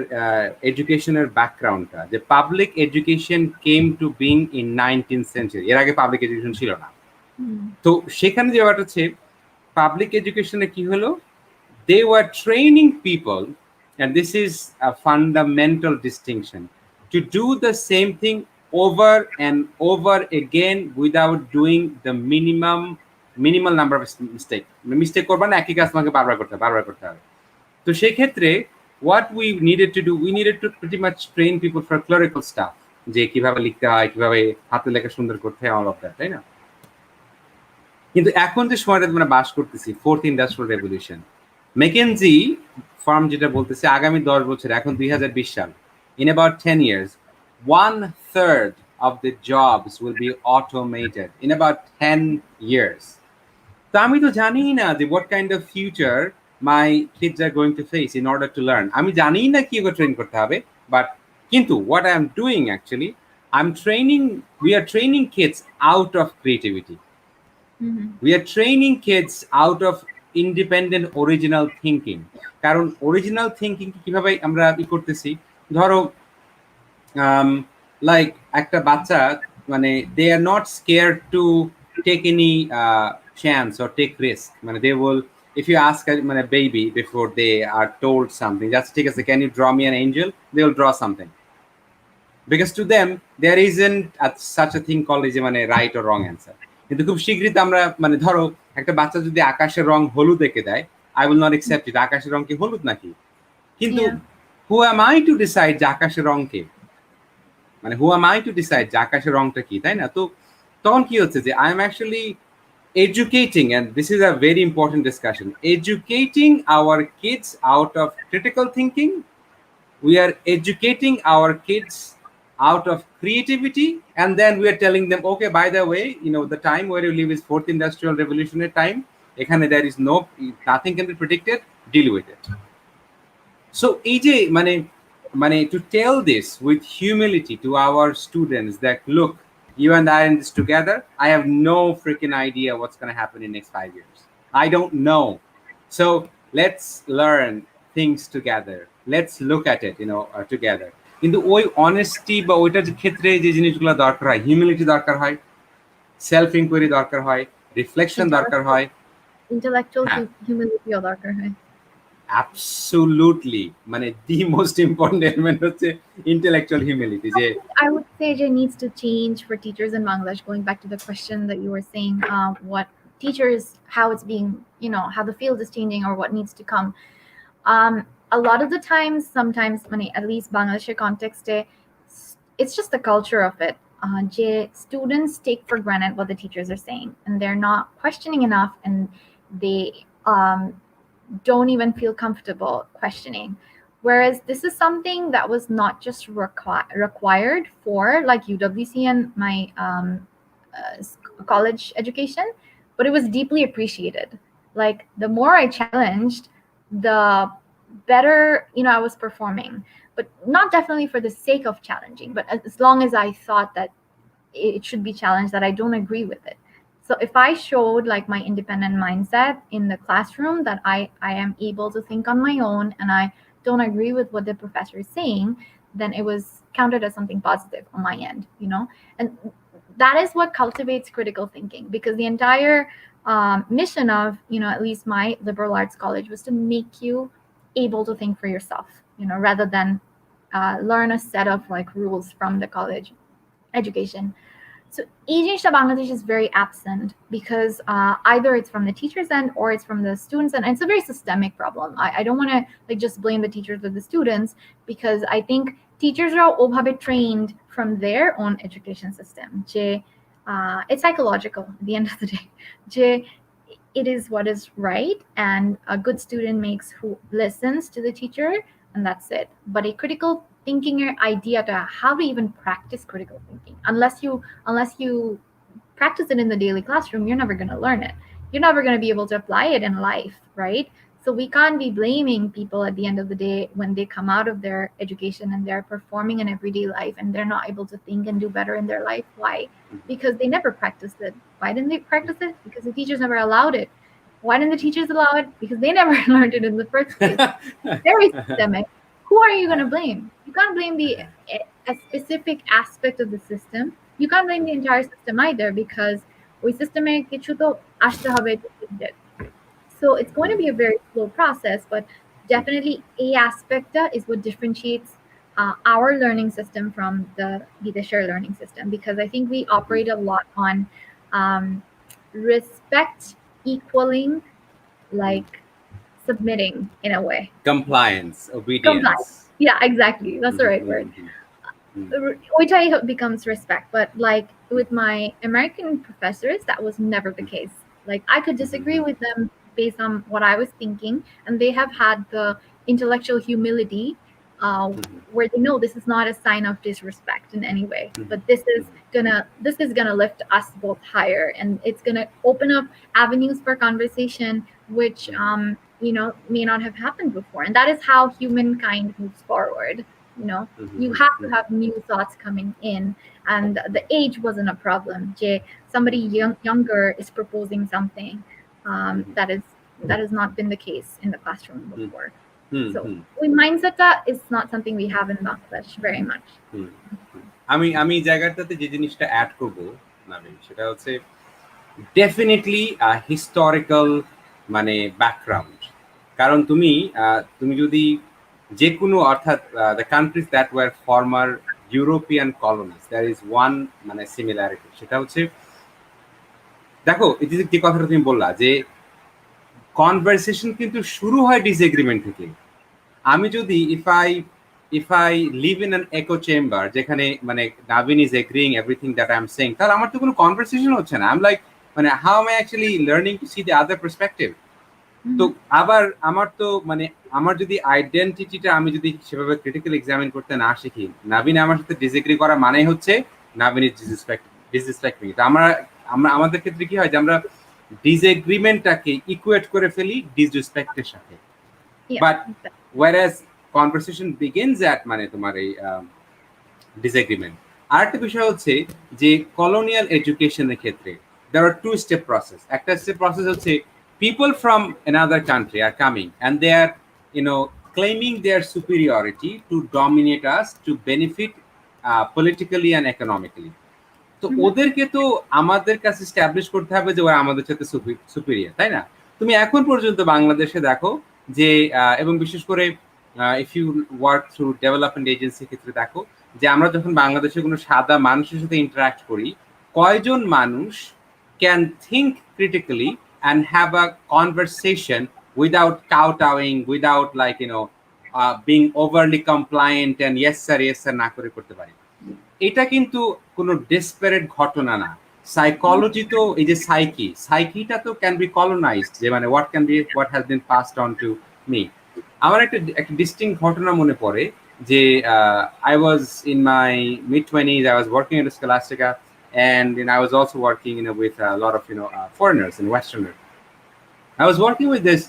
educational background, the public education came to being in 19th century. এর আগে public education ছিল না। তো সেখানে যে ব্যাপারটা হচ্ছে public education-এ কি হলো, they were training people, and this is a fundamental distinction, to do the same thing over and over again without doing the minimal number of mistake করবা না, একই কাজ তোমাকে বারবার করতে হবে। তো সেই ক্ষেত্রে what we needed to pretty much train people for clerical stuff, যে কিভাবে লিখতে হয়, কিভাবে হাতে লেখা সুন্দর করতে হয়, all of that, তাই না? কিন্তু এখন যে সময়টা আমরা বাস করতেছি, fourth industrial revolution, Mackenzie farm যেটা বলতেছে আগামী 10 বছর, এখন 2020 সাল, in about 10 years 1/3 of the jobs will be automated in about 10 years. তো আমি তো জানি না যে what kind of future my kids are going to face in order to learn. আমি জানি না কিভাবে ট্রেন করতে হবে, but কিন্তু what I am doing actually, we are training kids out of creativity. We are training kids out of independent original thinking. কারণ original thinking কিভাবে আমরা করতেছি, ধরো like একটা বাচ্চা they are not scared to take any chance or take risk. They will, if you ask a baby before they are told something, just take as can you draw me an angel, they will draw something, because to them there isn't such a thing called right or wrong answer. কিন্তু খুব শীঘ্রই আমরা ধরো একটা বাচ্চা যদি আকাশের রং হলুদ এঁকে দেয়, I will not accept it. আকাশের রং কি হলুদ নাকি? কিন্তু who am I to decide যে আকাশের রং কি? who am I to decide যে আকাশের রংটা কি, তাই না? তো তখন কি হচ্ছে যে I am actually educating, and this is a very important discussion, educating our kids out of critical thinking. We are educating our kids out of creativity, and then we are telling them, okay, by the way, the time where you live is fourth industrial revolutionary time. এখানে there is nothing can be predicted, deal with it. So এই যে to tell this with humility to our students that look, you and I are in this together. I have no freaking idea what's going to happen in the next 5 years. I don't know. So let's learn things together. Let's look at it, together. কিন্তু ওই honesty বা ওইটার ক্ষেত্রে যে জিনিসগুলো দরকার হয়, humility দরকার হয়, সেলফ ইনকোয়ারি দরকার হয়, রিফ্লেকশন দরকার হয়। intellectual হ্যাঁ, humility ও দরকার হয়। অ্যাবসোলুটলি, মানে দি মোস্ট ইম্পর্টেন্ট এলিমেন্ট হচ্ছে ইন্টেলেকচুয়াল হিউমিলিটি। যে I would say it needs to change for teachers in Bangladesh. Going back to the question that you were saying, what teachers, how it's being, how the field is changing or what needs to come. Um, a lot of the times, sometimes, at least Bangladeshi context, it's just the culture of it. Students take for granted what the teachers are saying, and they're not questioning enough, and they don't even feel comfortable questioning. Whereas this is something that was not just required for like UWC and my college education, but it was deeply appreciated. Like the more I challenged, the better I was performing. But not definitely for the sake of challenging, but as long as I thought that it should be challenged, that I don't agree with it. So if I showed like my independent mindset in the classroom, that I am able to think on my own and I don't agree with what the professor is saying, then it was counted as something positive on my end, and that is what cultivates critical thinking, because the entire mission of at least my liberal arts college was to make you able to think for yourself, rather than learn a set of like rules from the college education. So e-change Bangladesh is very absent, because either it's from the teachers' end or it's from the students' end. And it's a very systemic problem. I don't want to like just blame the teachers or the students, because I think teachers are obhabe trained from their own education system. It's psychological at the end of the day. It is what is right, and a good student makes who listens to the teacher, and that's it. But a critical thinking idea to how to even practice critical thinking, unless you practice it in the daily classroom, you're never going to learn it. You're never going to be able to apply it in life, right? So we can't be blaming people at the end of the day when they come out of their education and they're performing in everyday life and they're not able to think and do better in their life. Why? Because they never practiced it. Why didn't they practice it? Because the teachers never allowed it. Why didn't the teachers allow it? Because they never learned it in the first place. Very systemic. Who are you going to blame? You can't blame a specific aspect of the system. You can't blame the entire system either, because ওই সিস্টেমে কিছু তো আসতে হবে to change it. So it's going to be a very slow process, but definitely a aspect is what differentiates our learning system from the Videshar learning system, because I think we operate a lot on respect equaling like submitting in a way. compliance, obedience. Compliance. Yeah, exactly. That's the right word. Which becomes respect. But like with my American professors, that was never the case. Like I could disagree with them based on what I was thinking, and they have had the intellectual humility where they know this is not a sign of disrespect in any way, but this is gonna lift us both higher, and it's gonna open up avenues for conversation which may not have happened before, and that is how humankind moves forward. You have to have new thoughts coming in, and the age wasn't a problem. Somebody younger is proposing something that has not been the case in the classroom before. So mindset is not something we have in Bangladesh very much. আমি জায়গাটাতে যে জিনিসটা add করব নাবিন, সেটা হচ্ছে definitely historical মানে background. কারণ তুমি যদি যে কোনো অর্থাৎ the countries that were former European colonies, there is one মানে সিমিলারিটি, সেটা হচ্ছে দেখো এই যে কথাটা তুমি বললা যে কনভারসেশন কিন্তু শুরু হয় ডিসএগ্রিমেন্ট থেকে। আমি যদি if I live in an echo chamber যেখানে মানে Navin is agreeing everything that I'm saying, তাহলে আমার তো কোনো কনভারসেশন হচ্ছে না। I'm like মানে how am I actually learning to see the other perspective? তো আবার আমার তো মানে আমার যদি আইডেন্টিটিটা আমি যদি সেভাবে ক্রিটিক্যাল এক্সামিন করতে না শিখি, নাবিন আমার সাথে ডিসএগ্রি করা মানে হচ্ছে নাবিন ইজ ডিসরেসপেক্টিং। তো আমাদের ক্ষেত্রে কি হয় যে আমরা ডিসএগ্রিমেন্টটাকে ইকুয়েট করে ফেলি ডিসরেসপেক্টের সাথে। But whereas conversation begins at মানে তোমার এই ডিসএগ্রিমেন্ট। আরেকটা বিষয় হচ্ছে যে কলোনিয়াল এডুকেশনের ক্ষেত্রে there are two step process. একটা স্টেপ প্রসেস হচ্ছে people from another country are coming and they are claiming their superiority to dominate us, to benefit politically and economically. তো ওদেরকে তো আমাদের কাছে এস্টাবলিশ করতে হবে যে ওরা আমাদের সাথে সুপিরিয়ার, তাই না? তুমি এখন পর্যন্ত বাংলাদেশে দেখো যে এবং বিশেষ করে if you work through development এজেন্সির ক্ষেত্রে দেখো যে আমরা যখন বাংলাদেশে কোনো সাদা মানুষের সাথে ইন্টারাক্ট করি, কয়জন মানুষ can think critically and have a conversation without kowtowing, without like being overly compliant and yes sir না করে করতে পারি। এটা কিন্তু কোনো ডেসপারেট ঘটনা না। সাইকোলজি তো এই যে সাইকিটা তো ক্যান বি কলোনাইজড, যে মানে what has been passed on to me. আমার একটা ডিস্টিংক্ট ঘটনা মনে পড়ে যে I was in my mid-20s. I was working at Scholastica, and I was also working with a lot of foreigners and Westerners. I was working with this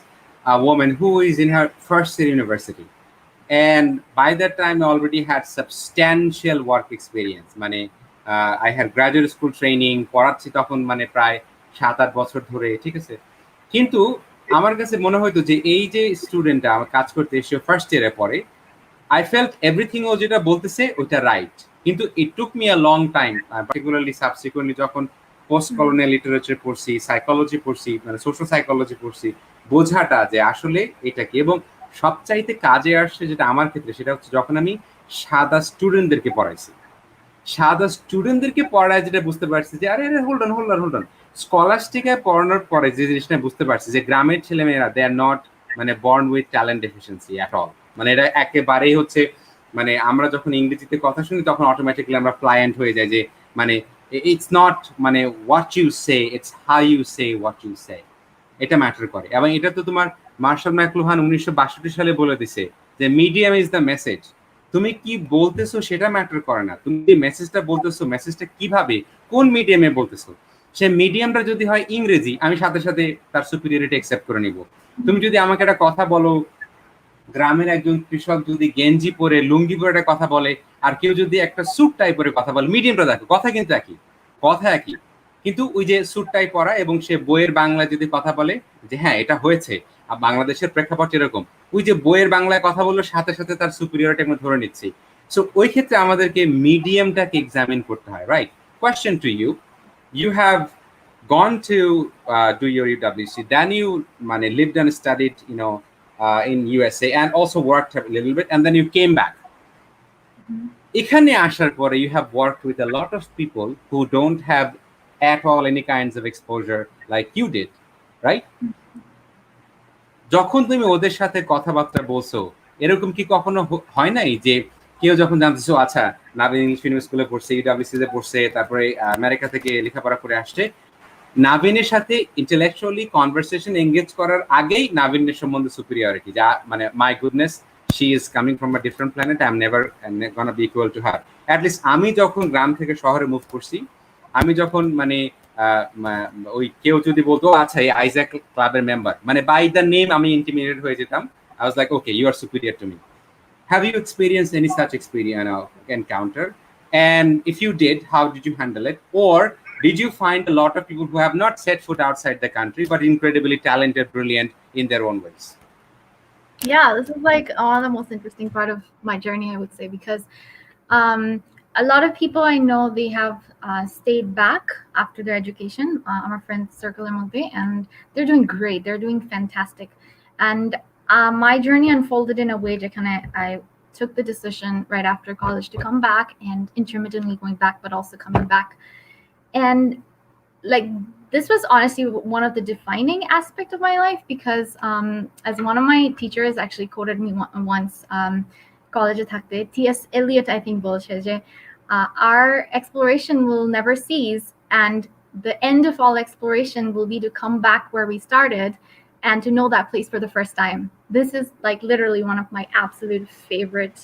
woman who is in her first year university, and by that time I already had substantial work experience. মানে I had graduate school training, পড়াচ্ছি তখন মানে প্রায় 7-8 বছর ধরে, ঠিক আছে? কিন্তু আমার কাছে মনে হয়তো যে এই যে স্টুডেন্টটা আমার কাজ করতে এসে ফার্স্ট ইয়ারে পড়ে, I felt everything ও যেটা বলতেছে ওইটা রাইট, কিন্তু it took me a long time, particularly subsequently যখন পোস্ট কলোনিয়াল লিটারেচার পড়ছি, সাইকোলজি পড়ছি, মানে সোশ্যাল সাইকোলজি পড়ছি, বোঝাটা যে আসলে এটা কি। এবং সবচাইতে কাজে আসছে যেটা আমার ক্ষেত্রে, সেটা হচ্ছে যখন আমি সাদা স্টুডেন্টদেরকে পড়াইছি। সাদা স্টুডেন্টদেরকে পড়ায় যেটা বুঝতে পারছি যে আরে হোল্ড অন স্কলাস্টিকায় পড়ানোর পরে যে জিনিসটা বুঝতে পারছি যে গ্রামের ছেলেমেয়েরা দে আর নট মানে born with talent deficiency at all. মানে এটা একেবারেই হচ্ছে মানে আমরা যখন ইংরেজিতে কথা শুনি তখন অটোমেটিক্যালি আমরা ফ্লায়েন্ট হয়ে যাই যে মানে ইটস নট মানে what you say, it's how you say what you say, এটা ম্যাটার করে। এবং এটা তো তোমার মার্শাল ম্যাকলুহান 1962 সালে বলে দিছে যে মিডিয়াম ইজ দ্য মেসেজ। তুমি কি বলতেছো সেটা ম্যাটার করে না, তুমি যে মেসেজটা বলতেছো মেসেজটা কিভাবে কোন মিডিয়ামে বলতেছো। সে মিডিয়ামটা যদি হয় ইংরেজি, আমি সাথে সাথে তার সুপিরিয়রিটি অ্যাকসেপ্ট করে নিব। তুমি যদি আমাকে একটা কথা বলো, গ্রামের একজন কৃষক যদি গেঞ্জি পরে লুঙ্গি পরে একটা কথা বলে, আর কেউ যদি একটা স্যুট টাই পরে কথা বলে, মিডিয়ামটা দেখো কথা কিন্তু একই, কথা একই, কিন্তু ওই যে স্যুট টাই পরা এবং সে বইয়ের বাংলা যদি কথা বলে যে হ্যাঁ এটা হয়েছে আর বাংলাদেশের প্রেক্ষাপট এরকম, ওই যে বইয়ের বাংলায় কথা বললো সাথে সাথে তার সুপিরিয়রিটি আমরা ধরে নিচ্ছি। সো ওই ক্ষেত্রে আমাদেরকে মিডিয়ামটাকে এক্সামিন করতে হয়, right? Question to you, you have gone to do your UWC, then you মানে lived and studied in USA and also worked a little bit and then you came back. এখানে আসার পরে you have worked with a lot of people who don't have at all any kinds of exposure like you did, right? যখন তুমি ওদের সাথে কথাবার্তা বলছো, এরকম কি কখনো হয় নাই যে কেউ যখন জানতেছো আচ্ছা নাবিন ইংলিশ মিডিয়াম স্কুলে পড়ছে, ইউডব্লিউসি তে পড়ছে, তারপরে আমেরিকা থেকে লেখাপড়া করে আসছে, নাবিনের সাথে ইন্টেলেকচুয়ালি কনভারসেশন এঙ্গেজ করার আগেই নাবিনের সম্বন্ধে সুপিরিয়রিটি, যা মানে my goodness she is coming from a different planet, I am never gonna be equal to her. At least আমি যখন গ্রাম থেকে শহরে মুভ করছি, আমি যখন মানে ওই কেউ যদি বলতো আচ্ছা এই আইজ্যাক ক্লাবের মেম্বার, মানে বাই দ্য নেম আমি ইন্টিমিডেট হয়ে যেতাম। I was like okay you are superior to me. Have you experienced any such encounter? And if you did, how did you handle it? Or did you find a lot of people who have not set foot outside the country but incredibly talented, brilliant in their own ways? Yeah, this is like one of the most interesting part of my journey, I would say, because a lot of people I know, they have stayed back after their education, our friends circle and they're doing great, they're doing fantastic. And my journey unfolded in a way that I took the decision right after college to come back, and intermittently going back but also coming back. And like this was honestly one of the defining aspect of my life, because as one of my teachers actually quoted me once, college athakte T.S. Eliot I think bolche je our exploration will never cease, and the end of all exploration will be to come back where we started and to know that place for the first time. This is like literally one of my absolute favorite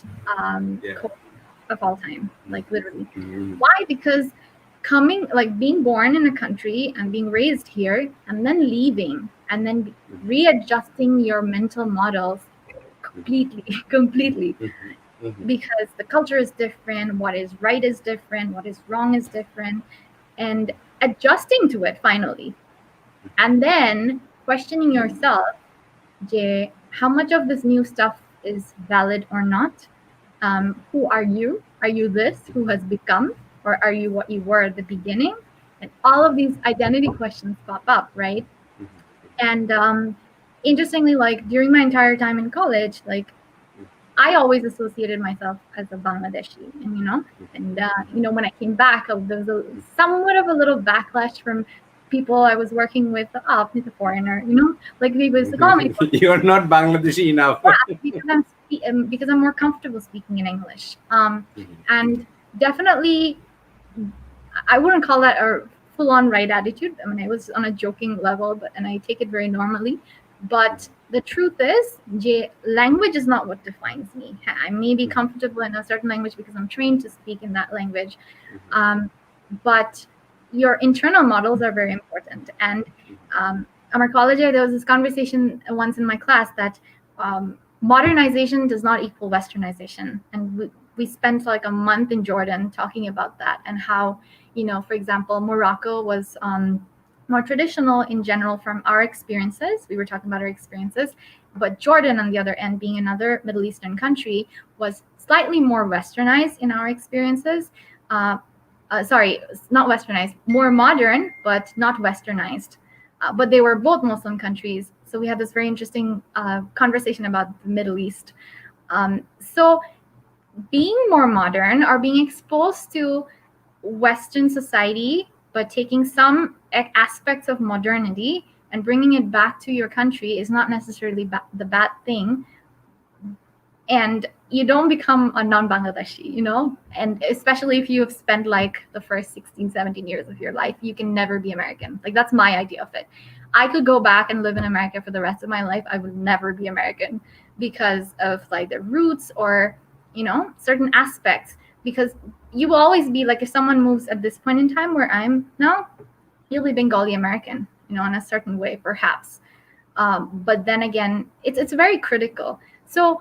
quotes of all time, like literally. Why? Because coming, like being born in a country and being raised here and then leaving and then readjusting your mental models completely, because the culture is different, what is right is different, what is wrong is different, and adjusting to it finally, and then questioning yourself, how much of this new stuff is valid or not. Who are you? Are you this who has become, or are you what you were at the beginning? And all of these identity questions pop up, right? And interestingly, like during my entire time in college, like I always associated myself as a Bangladeshi, and when I came back, there was somewhat of a little backlash from people I was working with. Oh, he's a foreigner, like people used to call me. You're not Bangladeshi enough. Yeah, because I'm more comfortable speaking in English. And definitely, I wouldn't call that a full-on right attitude. I mean, it was on a joking level, and I take it very normally. But the truth is, language is not what defines me. I may be comfortable in a certain language because I'm trained to speak in that language, but your internal models are very important. And at my college, there was this conversation once in my class that modernization does not equal westernization, and we spent like a month in Jordan talking about that, and how, for example, Morocco was more traditional in general from our experiences. We were talking about our experiences, but Jordan, on the other end, being another Middle Eastern country, was slightly more westernized in our experiences. Sorry, not westernized, more modern, but not westernized. But they were both Muslim countries. So we had this very interesting conversation about the Middle East. So being more modern, or being exposed to Western society, but taking some aspects of modernity and bringing it back to your country, is not necessarily the bad thing. And you don't become a non-Bangladeshi, and especially if you have spent like the first 16, 17 years of your life, you can never be American. Like, that's my idea of it. I could go back and live in America for the rest of my life. I would never be American because of like the roots, or, certain aspects. Because you will always be like, if someone moves at this point in time where I'm now, you'll be Bengali American, in a certain way, perhaps. But then again, it's very critical. So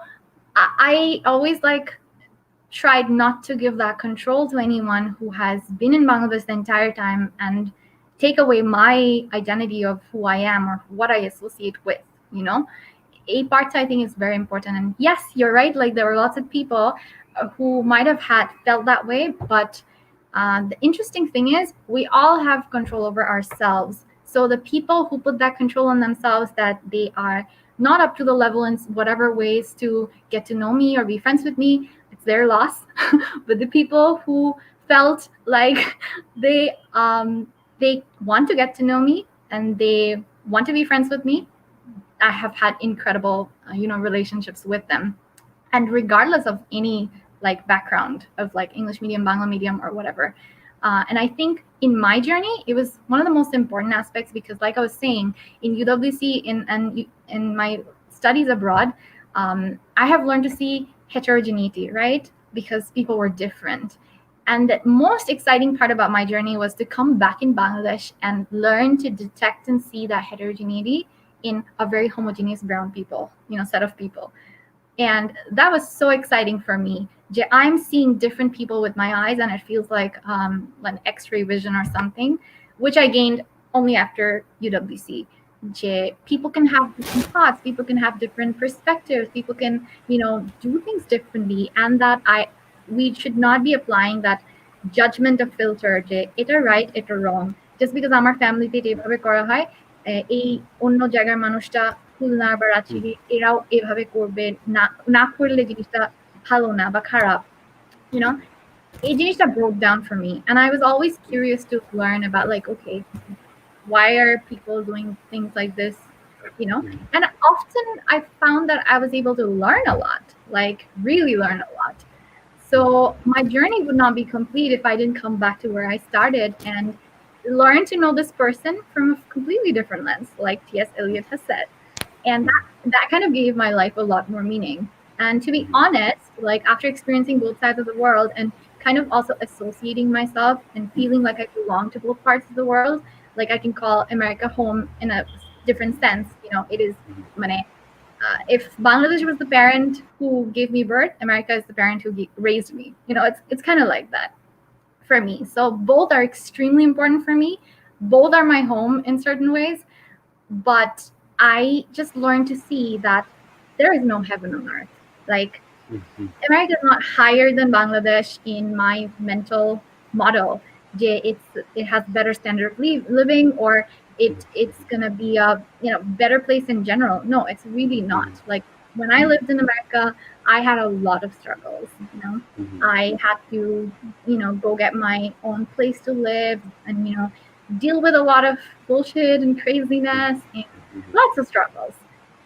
I always tried not to give that control to anyone who has been in Bangladesh the entire time and take away my identity of who I am or what I associate with, Apartheid, I think, is very important. And yes, you're right. Like, there were lots of people who might have felt that way, but the interesting thing is we all have control over ourselves. So the people who put that control on themselves, that they are not up to the level in whatever ways to get to know me or be friends with me, it's their loss. But the people who felt like they want to get to know me and they want to be friends with me, I have had incredible relationships with them, and regardless of any background of English medium, Bangla medium, or whatever. And I think in my journey, it was one of the most important aspects, because like I was saying, in UWC and in my studies abroad, I have learned to see heterogeneity, right? Because people were different. And the most exciting part about my journey was to come back in Bangladesh and learn to detect and see that heterogeneity in a very homogeneous brown people, set of people. And that was so exciting for me. I'm seeing different people with my eyes, and it feels like an X-ray vision or something, which I gained only after UWC. People can have different thoughts, people can have different perspectives, people can, do things differently, and that we should not be applying that judgment of filter, এটা right, এটা wrong. Just because আমার ফ্যামিলিতে এভাবে করা হয়, এই অন্য জায়গার মানুষটা, খুলনা বা রাজশাহী, এরাও এভাবে করবে না, না করলে জিনিসটা ভালো না বা খারাপ, এই জিনিসটা broke down for me. And I was always curious to learn about okay, why are people doing things like this, and often I found that I was able to learn a lot, really learn a lot. So my journey would not be complete if I didn't come back to where I started and learn to know this person from a completely different lens, like T.S. Eliot has said. And that kind of gave my life a lot more meaning. And to be honest, after experiencing both sides of the world and kind of also associating myself and feeling like I belong to both parts of the world, I can call America home in a different sense. It is if Bangladesh was the parent who gave me birth, America is the parent who raised me. It's kind of like that for me. So both are extremely important for me. Both are my home in certain ways. But I just learned to see that there is no heaven on earth. America is not higher than Bangladesh in my mental model. It has better standard of living, or it's gonna be a better place in general. No, it's really not. Like when I lived in America, I had a lot of struggles. I had to go get my own place to live, and deal with a lot of bullshit and craziness and lots of struggles.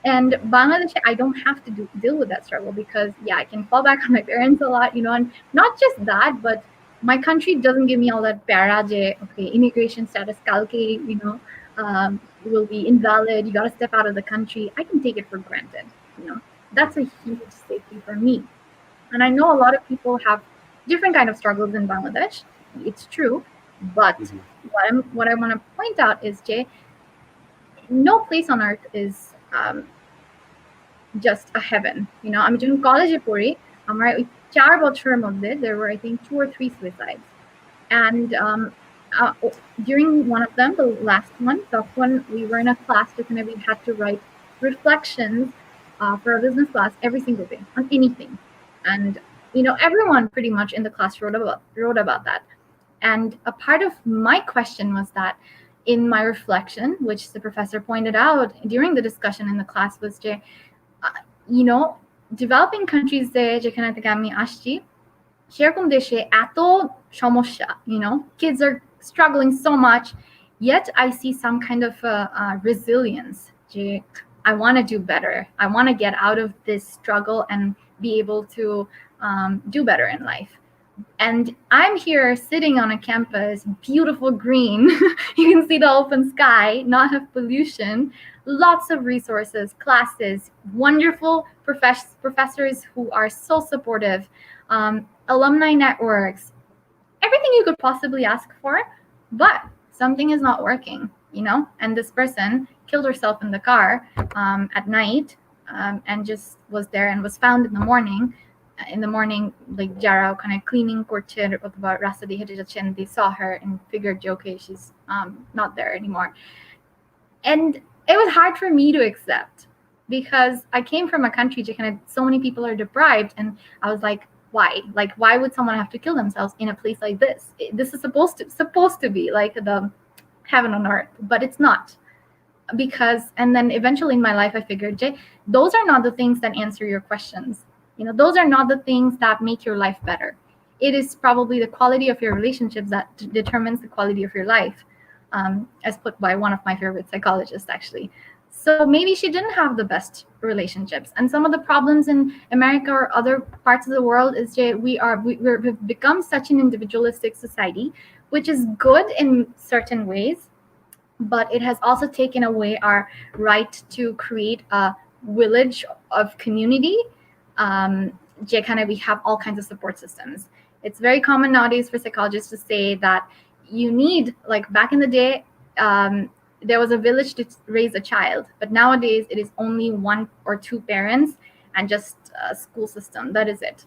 And Bangladesh, I don't have to deal with that struggle because I can fall back on my parents a lot, and not just that, but my country doesn't give me all that para je, okay, immigration status kalke, will be invalid, you got to step out of the country. I can take it for granted. That's a huge safety for me. And I know a lot of people have different kind of struggles in Bangladesh. It's true. But what I want to point out is, Jay, no place on earth is just a heaven. আমি যখন কলেজে পড়ি, আমার ওই 4 বছরের মধ্যে there were I think 2 or 3 suicides. And during one of them, the last one, when we were in a class, we had to write reflections for a business class every single day on anything. And everyone pretty much in the class wrote about that. And a part of my question was that in my reflection, which the professor pointed out during the discussion in the class, was developing countries যেখানে থেকে আমি আসছি, সেরকম দেশে এত সমস্যা, kids are struggling so much, yet I see some kind of resilience. I want to do better. I want to get out of this struggle and be able to do better in life. And I'm here sitting on a campus, beautiful green. You can see the open sky, not have pollution, lots of resources, classes, wonderful professors who are so supportive, alumni networks, everything you could possibly ask for, but something is not working, and this person killed herself in the car at night, and just was there and was found in the morning, like jara kind of cleaning korche অথবা রাস্তা দিয়ে হেঁটে যাচ্ছেন, they saw her and figured okay, she's not there anymore. And it was hard for me to accept because I came from a country where so many people are deprived, and I was like, why would someone have to kill themselves in a place like this? This is supposed to be like the heaven on earth, but it's not. Because, and then eventually in my life I figured, Jay, those are not the things that answer your questions. Those are not the things that make your life better. It is probably the quality of your relationships that determines the quality of your life, as put by one of my favorite psychologists, actually. So maybe she didn't have the best relationships. And some of the problems in America or other parts of the world is that we've become such an individualistic society, which is good in certain ways, but it has also taken away our right to create a village of community, যেখানে we have all kinds of support systems. It's very common nowadays for psychologists to say that you need, like back in the day, there was a village to raise a child, but nowadays it is only 1 or 2 parents and just a school system. That is it.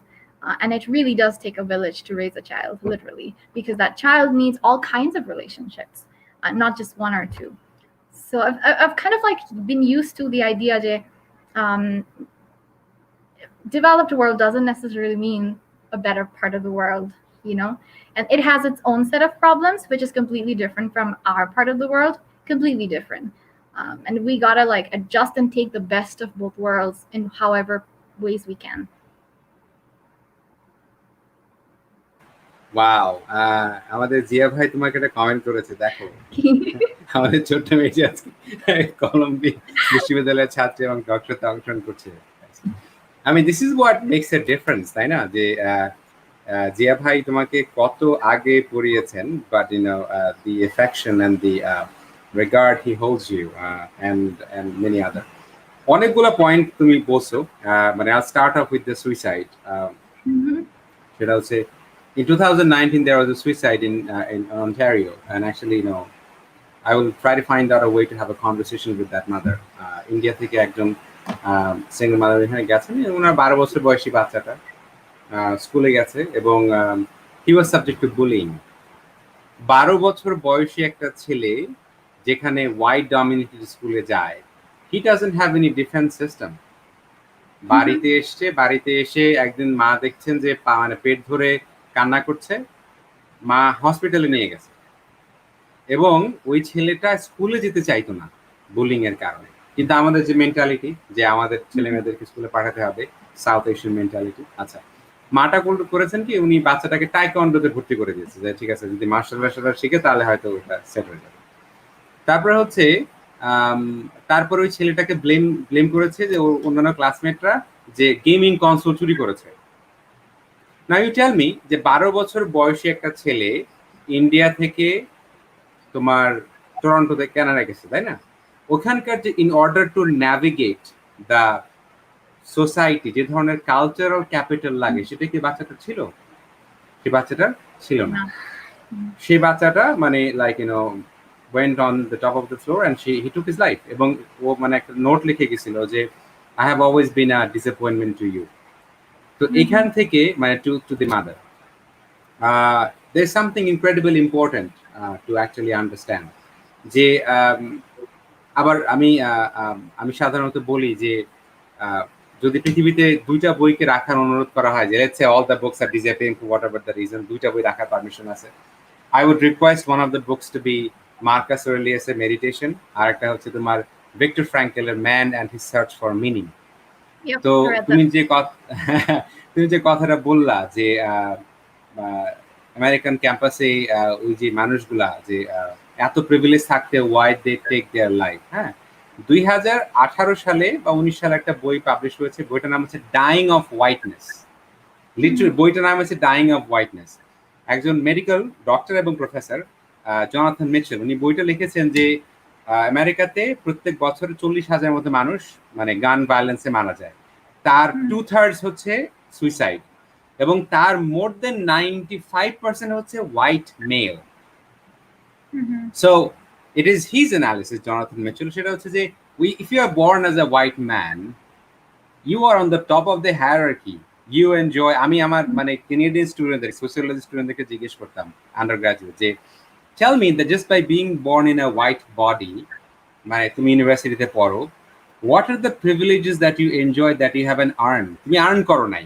And it really does take a village to raise a child, literally, because that child needs all kinds of relationships, not just 1 or 2. So I've kind of like been used to the idea that developed world doesn't necessarily mean a better part of the world, and it has its own set of problems, which is completely different from our part of the world, completely different. And we gotta like adjust and take the best of both worlds in however ways we can. Wow, আমাদের জিয়া ভাই তোমাকে একটা comment করেছে, দেখো। আমাদের ছোট্ট মেয়েটি আজকে কলম্বিয়া বিশ্ববিদ্যালয়ের ছাত্রী এবং ডক্টরেটে অংশগ্রহণ করছে। I mean, this is what makes a difference, তাই না? যে জিয়া ভাই তোমাকে কত আগে পড়িয়েছেন, but the affection and the regard he holds you, and many other. অনেকগুলো পয়েন্ট তুমি বলছো, মানে I'll start off with the suicide. সেটা হচ্ছে in 2019 there was a suicide in Ontario, and actually I will try to find out a way to have a conversation with that mother. India থেকে একজন single mother এখানে গেছেন, ওনার 12 বছর বয়সী বাচ্চাটা স্কুলে গেছে এবং he was subject to bullying. 12 বছর বয়সী একটা ছেলে যেখানে white dominated স্কুলে যায়, he doesn't have any defense system. বাড়িতে এসে একদিন মা দেখছেন যে মানে পেট ধরে কান্না করছে, মা হসপিটালে নিয়ে গেছে, এবং ওই ছেলেটা স্কুলে যেতে চাইতো না বুলিং এর কারণে। কিন্তু আমাদের যে মেন্টালিটি যে আমাদের ছেলে মেয়েদেরকে স্কুলে পাঠাতে হবে, সাউথ এশিয়ান মেন্টালিটি। আচ্ছা, মাটা করেছেন কি, উনি বাচ্চাটাকে টাইকোয়ান্ডোতে ভর্তি করে দিয়েছে, যে ঠিক আছে যদি মার্শাল আর্ট শিখে তাহলে হয়তো ওটা সেট হয়ে যাবে। তারপরে হচ্ছে তারপরে ওই ছেলেটাকে ব্লেম করেছে যে ওর অন্যান্য ক্লাসমেটরা যে গেমিং কনসোল চুরি করেছে। নাও ইউ টেল মি যে 12 বছর বয়সী একটা ছেলে ইন্ডিয়া থেকে তোমার টরন্টোতে কানাডা গেছে, তাই না? ওখানকার যে in order to navigate the society, যে ধরনের কালচারাল ক্যাপিটাল লাগে, সেটা কি বাচ্চাটা ছিল? সে বাচ্চাটা ছিল না। সেই বাচ্চাটা মানে like you know went on the top of the floor and he took his life, এবং ও মানে একটা নোট লিখে গেছিল যে I have always been a disappointment to you. তো এখান থেকে মানে to the mother, there's something incredibly important to actually understand, যে আবার আমি সাধারণত বলি যে যদি পৃথিবীতে দুইটা বইকে রাখার অনুরোধ করা হয়, যে let's say all the books are disappearing for whatever the reason, দুইটা বই রাখার পারমিশন আছে, I would request one of the books to be Marcus Aurelius' Meditation, আর একটা হচ্ছে তোমার Viktor Frankl's Man and His Search for Meaning. তো তুমি যে কথাটা বললা যে আমেরিকান ক্যাম্পাসে ওই যে মানুষগুলা যে এত প্রিভিলেজ থাকতে why they take their life, হ্যাঁ, 2018 সালে বা 19 সালে একটা বই পাবলিশ হয়েছে, বইটার নাম হচ্ছে ডাইং অফ হোয়াইটনেস। লিটারালি বইটার নাম হচ্ছে ডাইং অফ হোয়াইটনেস। একজন মেডিকেল ডক্টর এবং প্রফেসর জনাথন মিচেল, উনি বইটা লিখেছেন যে আমেরিকাতে প্রত্যেক বছর 40,000 মতো মানুষ মানে গান ভায়োলেন্সে মারা যায়, তার 2/3 হচ্ছে সুইসাইড, এবং তার মোর দেন 95% হচ্ছে white male. So it is his analysis, Jonathan Mitchell, সেটা হচ্ছে যে if you are born as a white man, you are on the top of the hierarchy. You enjoy, আমি আমার মানে কেনেডিয়ান স্টুডেন্টদের, সোশিওলজি স্টুডেন্টদেরকে জিজ্ঞেস করতাম আন্ডার গ্রাজুয়েট, যে tell me that just by being born in a white body, মানে তুমি ইউনিভার্সিটিতে পড়ো, what are the privileges that you enjoy that you haven't earned? তুমি আর্ন করো নাই,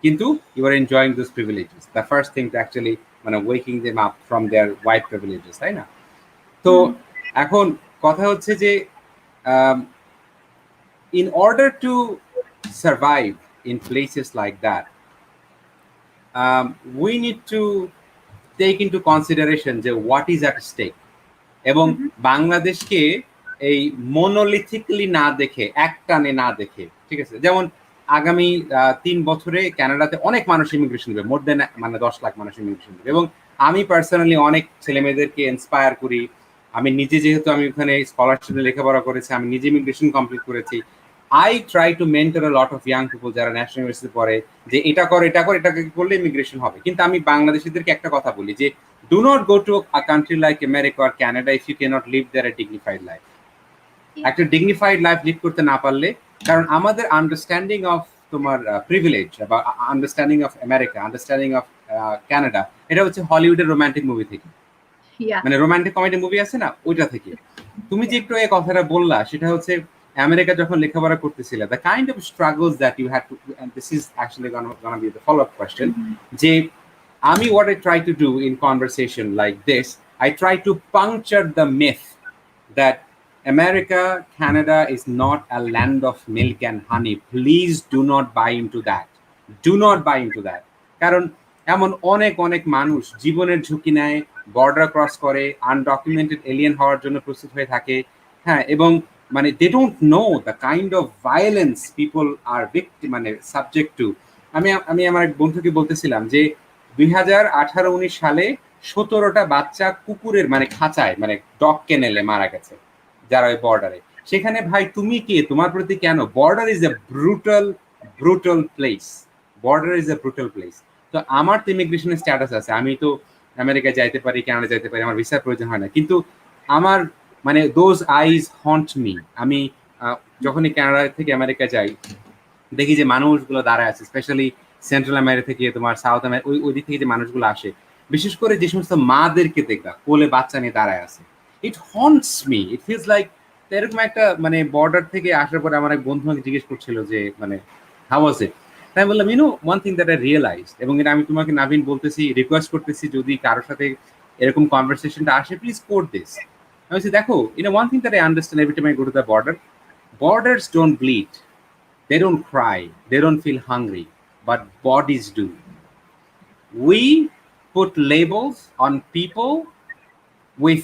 কিন্তু you are enjoying those privileges. The first thing to actually মানে waking them up from their white privileges, তাই না? তো এখন কথা হচ্ছে যে in order to survive in places like that, we need to take into consideration যে what is at stake, এবং বাংলাদেশকে এই মনোলিথিকলি না দেখে, একটানে না দেখে, ঠিক আছে, যেমন আগামী 3 বছরে কানাডাতে অনেক মানুষ ইমিগ্রেশন দেবে, মোর দেন মানে 10 লাখ মানুষ ইমিগ্রেশন দেবে, এবং আমি পার্সোনালি অনেক ছেলে মেয়েদেরকে ইন্সপায়ার করি। আমি নিজে যেহেতু আমি ওখানে স্কলারশিপে লেখাপড়া করেছি, আমি নিজে ইমিগ্রেশন কমপ্লিট করেছি, I try to mentor a lot of young people যারা ন্যাশনাল ইউনিভার্সিটি পড়ে, যে এটা করলে ইমিগ্রেশন হবে। কিন্তু আমি বাংলাদেশিদেরকে একটা কথা বলি যে do not go to a country like America or Canada if you cannot live there a dignified life. একটা ডিগনিফাইড লাইফ লিড করতে না পারলে, কারণ আমাদের আন্ডারস্ট্যান্ডিং অফ তোমার প্রিভিলেজ বা understanding of America, understanding of Canada, এটা হচ্ছে হলিউডের রোমান্টিক মুভি থেকে, মানে রোমান্টিক কমেডি মুভি আছে না, ওইটা থেকে। তুমি যে একটু এই কথাটা বললা, সেটা হচ্ছে আমেরিকা যখন লেখাপড়া করতেছিলে, the kind of struggles that you had to, and this is actually gonna be the follow-up question, যে আমি what I try to do in conversation like this, I try to puncture the myth that America, Canada is not a land of milk and honey. Please do not buy into that. Do not buy into that. কারণ এমন অনেক অনেক মানুষ জীবনের ঝুঁকি নেয়, border cross করে, undocumented alien হওয়ার জন্য প্রস্তুত হয়ে থাকে, হ্যাঁ, এবং মানে they don't know the kind of violence people are victim মানে সাবজেক্ট টু। আমি আমার এক বন্ধুকে বলতেছিলাম যে 2018-19 সালে 17টা বাচ্চা কুকুরের মানে খাঁচায় মানে ডগ কেনেলে মারা গেছে যারা ওই বর্ডারে। সেখানে ভাই তুমি কে, তোমার প্রতি কেন? Border is a brutal place, border is a brutal place. তো আমার তো ইমিগ্রেশনের স্ট্যাটাস আছে, আমি তো আমেরিকায় যাইতে পারি, কানাডা যাইতে পারি, আমার ভিসার প্রয়োজন হয় না, কিন্তু আমার মানে দোজ আইজ হন্ট মি। আমি যখনই কানাডা থেকে আমেরিকা যাই, দেখি যে মানুষগুলো দাঁড়ায় আছে, স্পেশালি সেন্ট্রাল আমেরিকা থেকে তোমার সাউথ আমেরিকা ওই দিক থেকে যে মানুষগুলো আসে, বিশেষ করে যে সমস্ত মাদেরকে দেখবা কোলে বাচ্চা নিয়ে দাঁড়ায় আছে, it haunts me, it feels like. এরকম একটা মানে বর্ডার থেকে আসার পরে আমার এক বন্ধু আমাকে জিজ্ঞেস করছিল যে মানে হাউ ওয়াজ ইট, তাই বললাম one thing that I realize, এবং এটা আমি তোমাকে নাভিন বলতেছি, রিকোয়েস্ট করতেছি যদি কারোর সাথে এরকম কনভারসেশনটা আসে, প্লিজ কোট দিস। আমি বলছি দেখো, one thing that I understand every time I go to the border, borders don't bleed, they don't cry, they don't feel hungry, but bodies do. We put labels on people with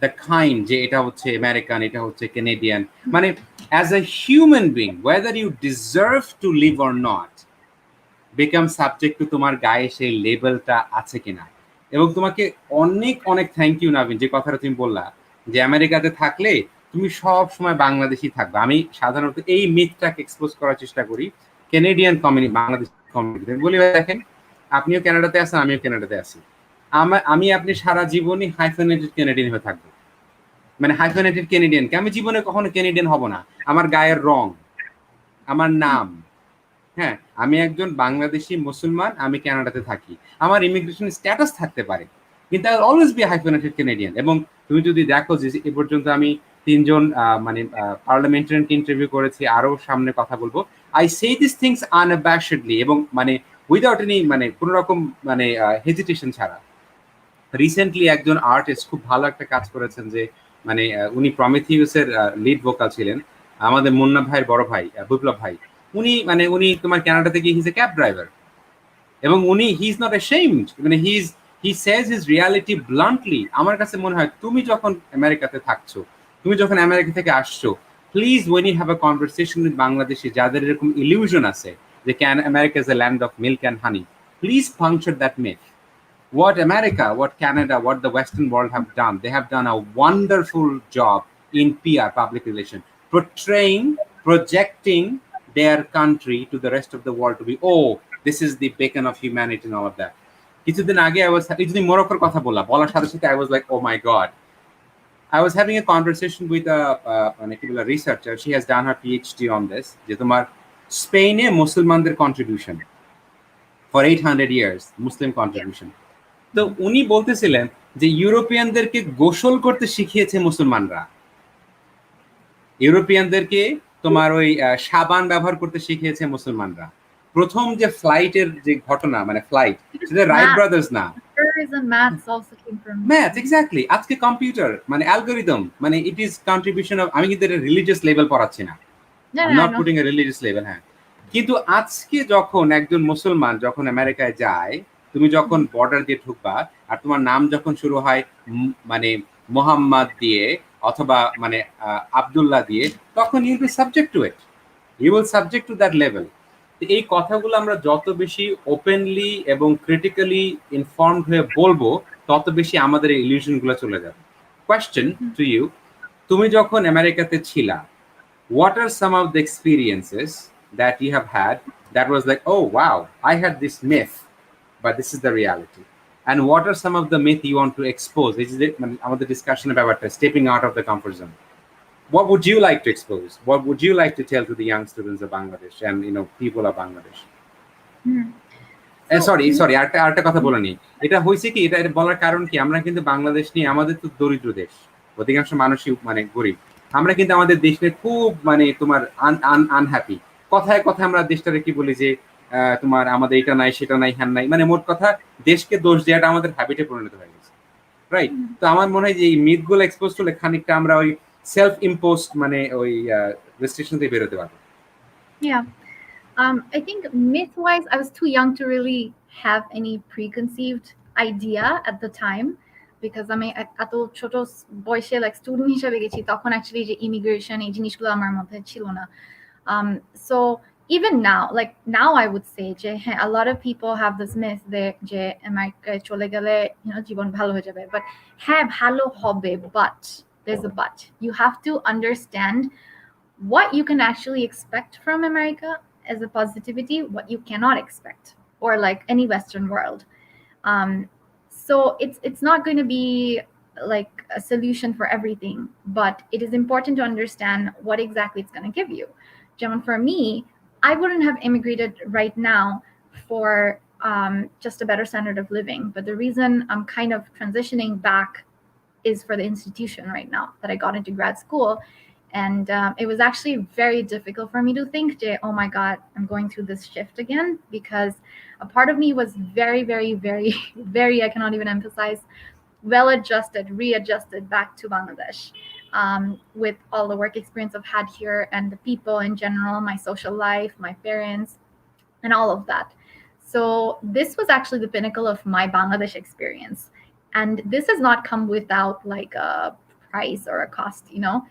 the kind যে এটা হচ্ছে American, এটা হচ্ছে Canadian, মানে as a human being whether you deserve to live or not become subject to তোমার গায়ে সেই লেবেলটা আছে কিনা। এবং তোমাকে অনেক অনেক থ্যাংক ইউ নাবিন, যে কথাটা তুমি বললা যে আমেরিকাতে থাকলে তুমি সব সময় বাংলাদেশি থাকবে। আমি সাধারণত এই মিথটাকে এক্সপোজ করার চেষ্টা করি কেনেডিয়ান কমিউনিটি, বাংলাদেশ কমিউনিটি বলি, দেখেন আপনিও কানাডাতে আছেন, আমিও কানাডাতে আছি, আমি আপনি সারা জীবনই হাইফেনেটেড কানাডিয়ান হয়ে থাকবো। মানে হাইফেনেটেড কানাডিয়ানকে আমি জীবনে কখনো কানাডিয়ান হব না। আমার গায়ের রং, আমার নাম, হ্যাঁ আমি একজন বাংলাদেশি মুসলমান, আমি কানাডাতে থাকি, আমার ইমিগ্রেশন স্ট্যাটাস থাকতে পারে, কিন্তু I always be hyphenated Canadian. এবং তুমি যদি দেখো যে এ পর্যন্ত আমি 3জন মানে পার্লামেন্টারিয়ানকে ইন্টারভিউ করেছি, আরো সামনে কথা বলবো, আই সে দিস থিংস আনঅ্যাবাশেডলি, এবং মানে উইদাউট এনি মানে কোনো রকম মানে হেজিটেশন ছাড়া। রিসেন্টলি একজন আর্টিস্ট খুব ভালো একটা কাজ করেছেন, যে মানে উনি প্রমিথিউসের লিড ভোকাল ছিলেন, আমাদের মুন্না ভাইয়ের বড় ভাই বিপ্লব ভাই। উনি তোমার কানাডা থেকে হিজ এ ক্যাব ড্রাইভার, এবং উনি হি ইজ নট অ্যাশেমড, মানে হি সেজ হিজ রিয়ালিটি ব্লান্টলি। আমার কাছে মনে হয় তুমি যখন আমেরিকাতে থাকছো, তুমি যখন আমেরিকা থেকে আসছো, please when you have a conversation with Bangladeshi যাদের এরকম ইলিউশন আছে যে America is a land of milk and honey, please puncture that myth. What America, what Canada, what the Western world have done, they have done a wonderful job in PR, public relations, portraying, projecting their country to the rest of the world to be, oh, this is the beacon of humanity and all of that. কিছুদিন আগে I was, যদি মরক্কোর কথা বলার সাথে সাথে I was like, oh my God. I was having a conversation with a researcher. She has done her PhD on this. যে তোমার স্পেনে মুসলমানদের contribution for 800 years, Muslim contribution. তো উনি বলতেছিলেন যে ইউরোপিয়ানদেরকে গোসল করতে শিখিয়েছে মুসলমানরা, ইউরোপিয়ানদেরকে তোমার ওই সাবান ব্যবহার করতে শিখিয়েছে মুসলমানরা। প্রথম যে ফ্লাইটের যে ঘটনা, মানে ফ্লাইট, সেটা রাইট ব্রাদার্স না, ম্যাথ, এক্স্যাক্টলি। আজকে কম্পিউটার মানে অ্যালগোরিদম, মানে ইট ইজ কন্ট্রিবিউশন অফ, আমি কিন্তু এটা রিলিজিয়াস লেভেল পড়াচ্ছি না, not putting A religious level, হ্যাঁ। কিন্তু আজকে যখন একজন মুসলমান যখন আমেরিকায় যায়, তুমি যখন বর্ডার দিয়ে ঢুকবা আর তোমার নাম যখন শুরু হয় মানে মোহাম্মদ দিয়ে অথবা মানে আবদুল্লাহ দিয়ে, তখন you will be subject to it, you will subject to that level. এই কথাগুলো আমরা যত বেশি ওপেনলি এবং ক্রিটিক্যালি ইনফর্মড হয়ে বলবো, তত বেশি আমাদের এই ইলিউশন গুলো চলে যাবে। কোয়েশ্চেন টু ইউ, তুমি যখন আমেরিকাতে ছিলা, what are some of the experiences that you have had that was like, oh wow, I had this myth, but this is the reality? And what are some of the myth you want to expose? This is the discussion about stepping out of the comfort zone. What would you like to expose? What would you like to tell to the young students of Bangladesh and people of Bangladesh? Sorry আরেকটা কথা বলে নি। এটা হয়েছে কি, এটা বলার কারণ কি, আমরা কিন্তু বাংলাদেশ নিয়ে, আমাদের তো দরিদ্র দেশ, অধিকাংশ মানুষই মানে গরিব, আমরা কিন্তু আমাদের দেশ নিয়ে খুব মানে তোমার আনহ্যাপি। কথায় কথায় আমরা দেশটারে কি বলি যে তোমার আমাদের এটা নাই সেটা নাই হ্যান নাই, মানে মোট কথা দেশকে দোষ দেওয়াটা আমাদের হ্যাবিটে পরিণত হয়ে গেছে, রাইট? তো আমার মনে হয় যে এই মিথগুলো এক্সপোজ করলে খানিকটা আমরা ওই সেলফ ইম্পোজড মানে ওই রেস্ট্রিকশন থেকে বেরোতে পারবো। Yeah. I think myth-wise, I was too young to really have any preconceived idea at the time, because আমি এত ছোট বয়সে লাইক স্টুডেন্ট হিসেবে গেছি, তখন অ্যাকচুয়ালি যে ইমিগ্রেশন এই জিনিসগুলো আমার মধ্যে ছিল না। So even now, like now I would say যে হ্যাঁ, a lot of people have this myth যে আমেরিকায় চলে গেলে জীবন ভালো হয়ে যাবে, but হ্যাঁ ভালো হবে, but there's a but. You have to understand what you can actually expect from America as a positivity, what you cannot expect, or like any Western world. So it's not going to be like a solution for everything, but it is important to understand what exactly it's going to give you. For me, I wouldn't have immigrated right now for just a better standard of living, but the reason I'm kind of transitioning back is for the institution right now that I got into grad school. And it was actually very difficult for me to think, Jay, oh my God, I'm going through this shift again, because a part of me was very, very, very, very, I cannot even emphasize, well adjusted, readjusted back to Bangladesh, with all the work experience I've had here and the people in general, my social life, my parents, and all of that. So this was actually the pinnacle of my Bangladesh experience. And this has not come without like a price or a cost, you know.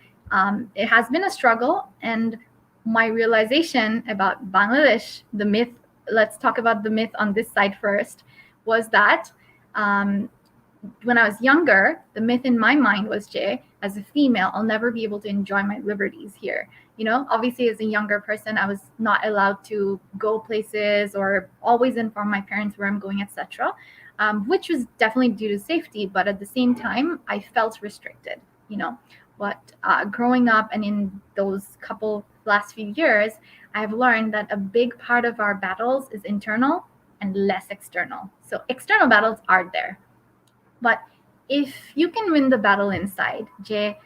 It has been a struggle. And my realization about Bangladesh, the myth, let's talk about the myth on this side first, was that um, when I was younger, the myth in my mind was, Jay, as a female, I'll never be able to enjoy my liberties here. You know, obviously, as a younger person, I was not allowed to go places or always inform my parents where I'm going, etc., which was definitely due to safety. But at the same time, I felt restricted, you know. But growing up and in those couple last few years, I've learned that a big part of our battles is internal and less external. So external battles are there, but if you can win the battle inside, Jay,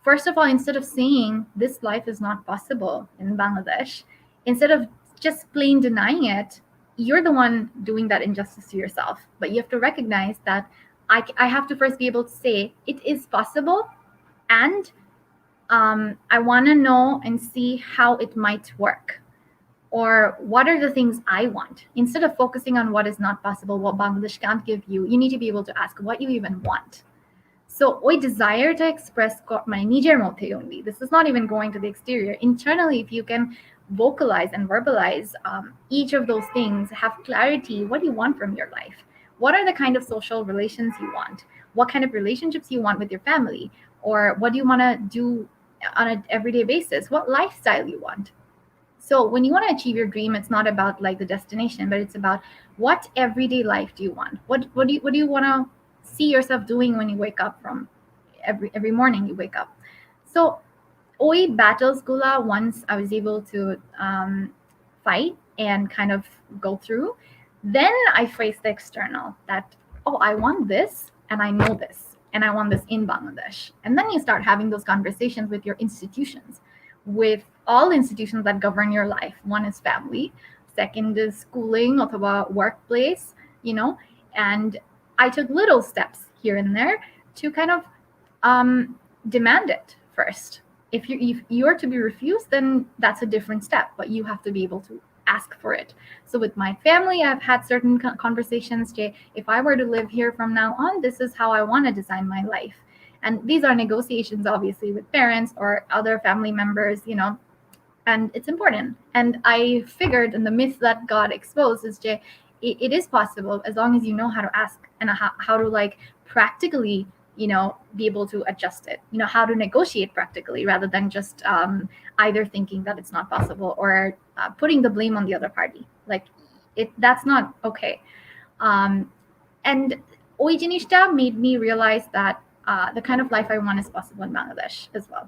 first of all, instead of saying this life is not possible in Bangladesh, instead of just plain denying it, you're the one doing that injustice to yourself. But you have to recognize that I have to first be able to say it is possible, and I want to know and see how it might work, or what are the things I want. Instead of focusing on what is not possible, what Bangladesh can't give you, you need to be able to ask what you even want. So ওই desire to express মানে নিজের মধ্যে only. This is not even going to the exterior. Internally, if you can vocalize and verbalize each of those things, have clarity, what do you want from your life? What are the kind of social relations you want? What kind of relationships you want with your family? Or what do you want to do on an everyday basis? What lifestyle you want? So when you want to achieve your dream, it's not about like the destination, but it's about what everyday life do you want? What do you want to see yourself doing when you wake up from every morning you wake up? So ওই battles gula, once I was able to fight and kind of go through, then I faced the external that, oh, I want this and I know this and I want this in Bangladesh. And then you start having those conversations with your institutions, with all institutions that govern your life. One is family, second is schooling or workplace, you know. And I took little steps here and there to kind of demand it first. If you are to be refused, then that's a different step, but you have to be able to ask for it. So with my family, I've had certain conversations, Jay, if I were to live here from now on, this is how I want to design my life. And these are negotiations, obviously, with parents or other family members, you know, and it's important. And I figured, and the myth that got exposed is, Jay, it is possible as long as you know how to ask and how to like practically, you know, be able to adjust it, you know, how to negotiate practically rather than just either thinking that it's not possible or putting the blame on the other party. Like that's not okay. And ওই জিনিসটা made me realize that the kind of life I want is possible in Bangladesh as well.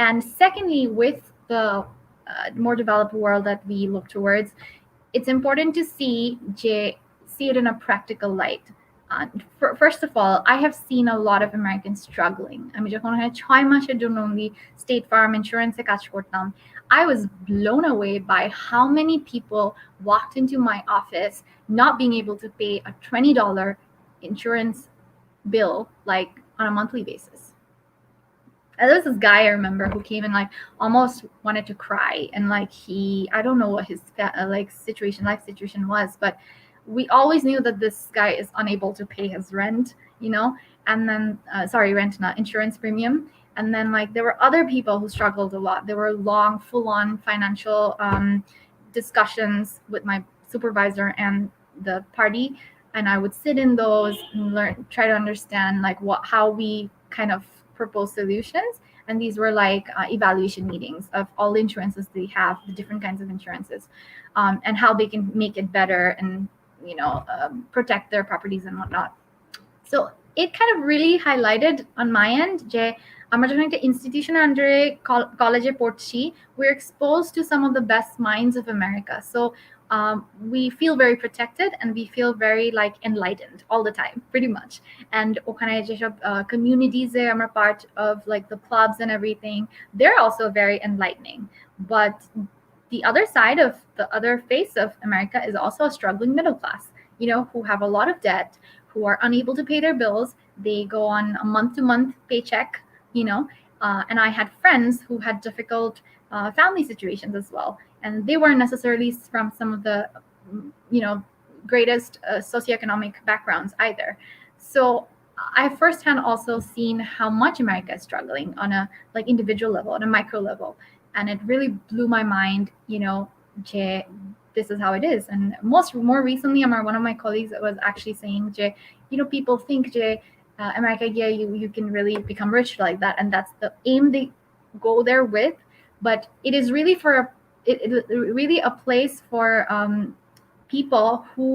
And secondly, with the more developed world that we look towards, it's important to see it in a practical light. First of all, I have seen a lot of Americans struggling. আমি যখন ওখানে 6 মাসের জন্য only State Farm Insurance কাজ করতাম, I was blown away by how many people walked into my office not being able to pay a $20 insurance bill like on a monthly basis. And there was this guy I remember who came and like almost wanted to cry, and like I don't know what his life situation was, but we always knew that this guy is unable to pay his rent, you know, and then rent, not insurance premium. And then like there were other people who struggled a lot. There were long, full-on financial discussions with my supervisor and the party, and I would sit in those and try to understand like how we kind of propose solutions. And these were like evaluation meetings of all the insurances they have, the different kinds of insurances, and how they can make it better and, you know, protect their properties and whatnot. So it kind of really highlighted on my end, যে আমরা যখন একটা institution আন্ডারে কলেজে পড়ছি, we're exposed to some of the best minds of America. So we feel very protected and we feel very like enlightened all the time, pretty much. And ওখানে যেসব communities এ আমরা part of like the clubs and everything, they're also very enlightening. But the other side of the other face of America is also a struggling middle class, you know, who have a lot of debt, who are unable to pay their bills. They go on a month-to-month paycheck, you know. And I had friends who had difficult family situations as well, and they weren't necessarily from some of the, you know, greatest socioeconomic backgrounds either. So I firsthand also seen how much America is struggling on a like individual level, on a micro level, and it really blew my mind, you know, this is how it is. And more recently, one of my colleagues was actually saying, you know, people think America, yeah, you can really become rich like that, and that's the aim they go there with. But it is really really a place for people who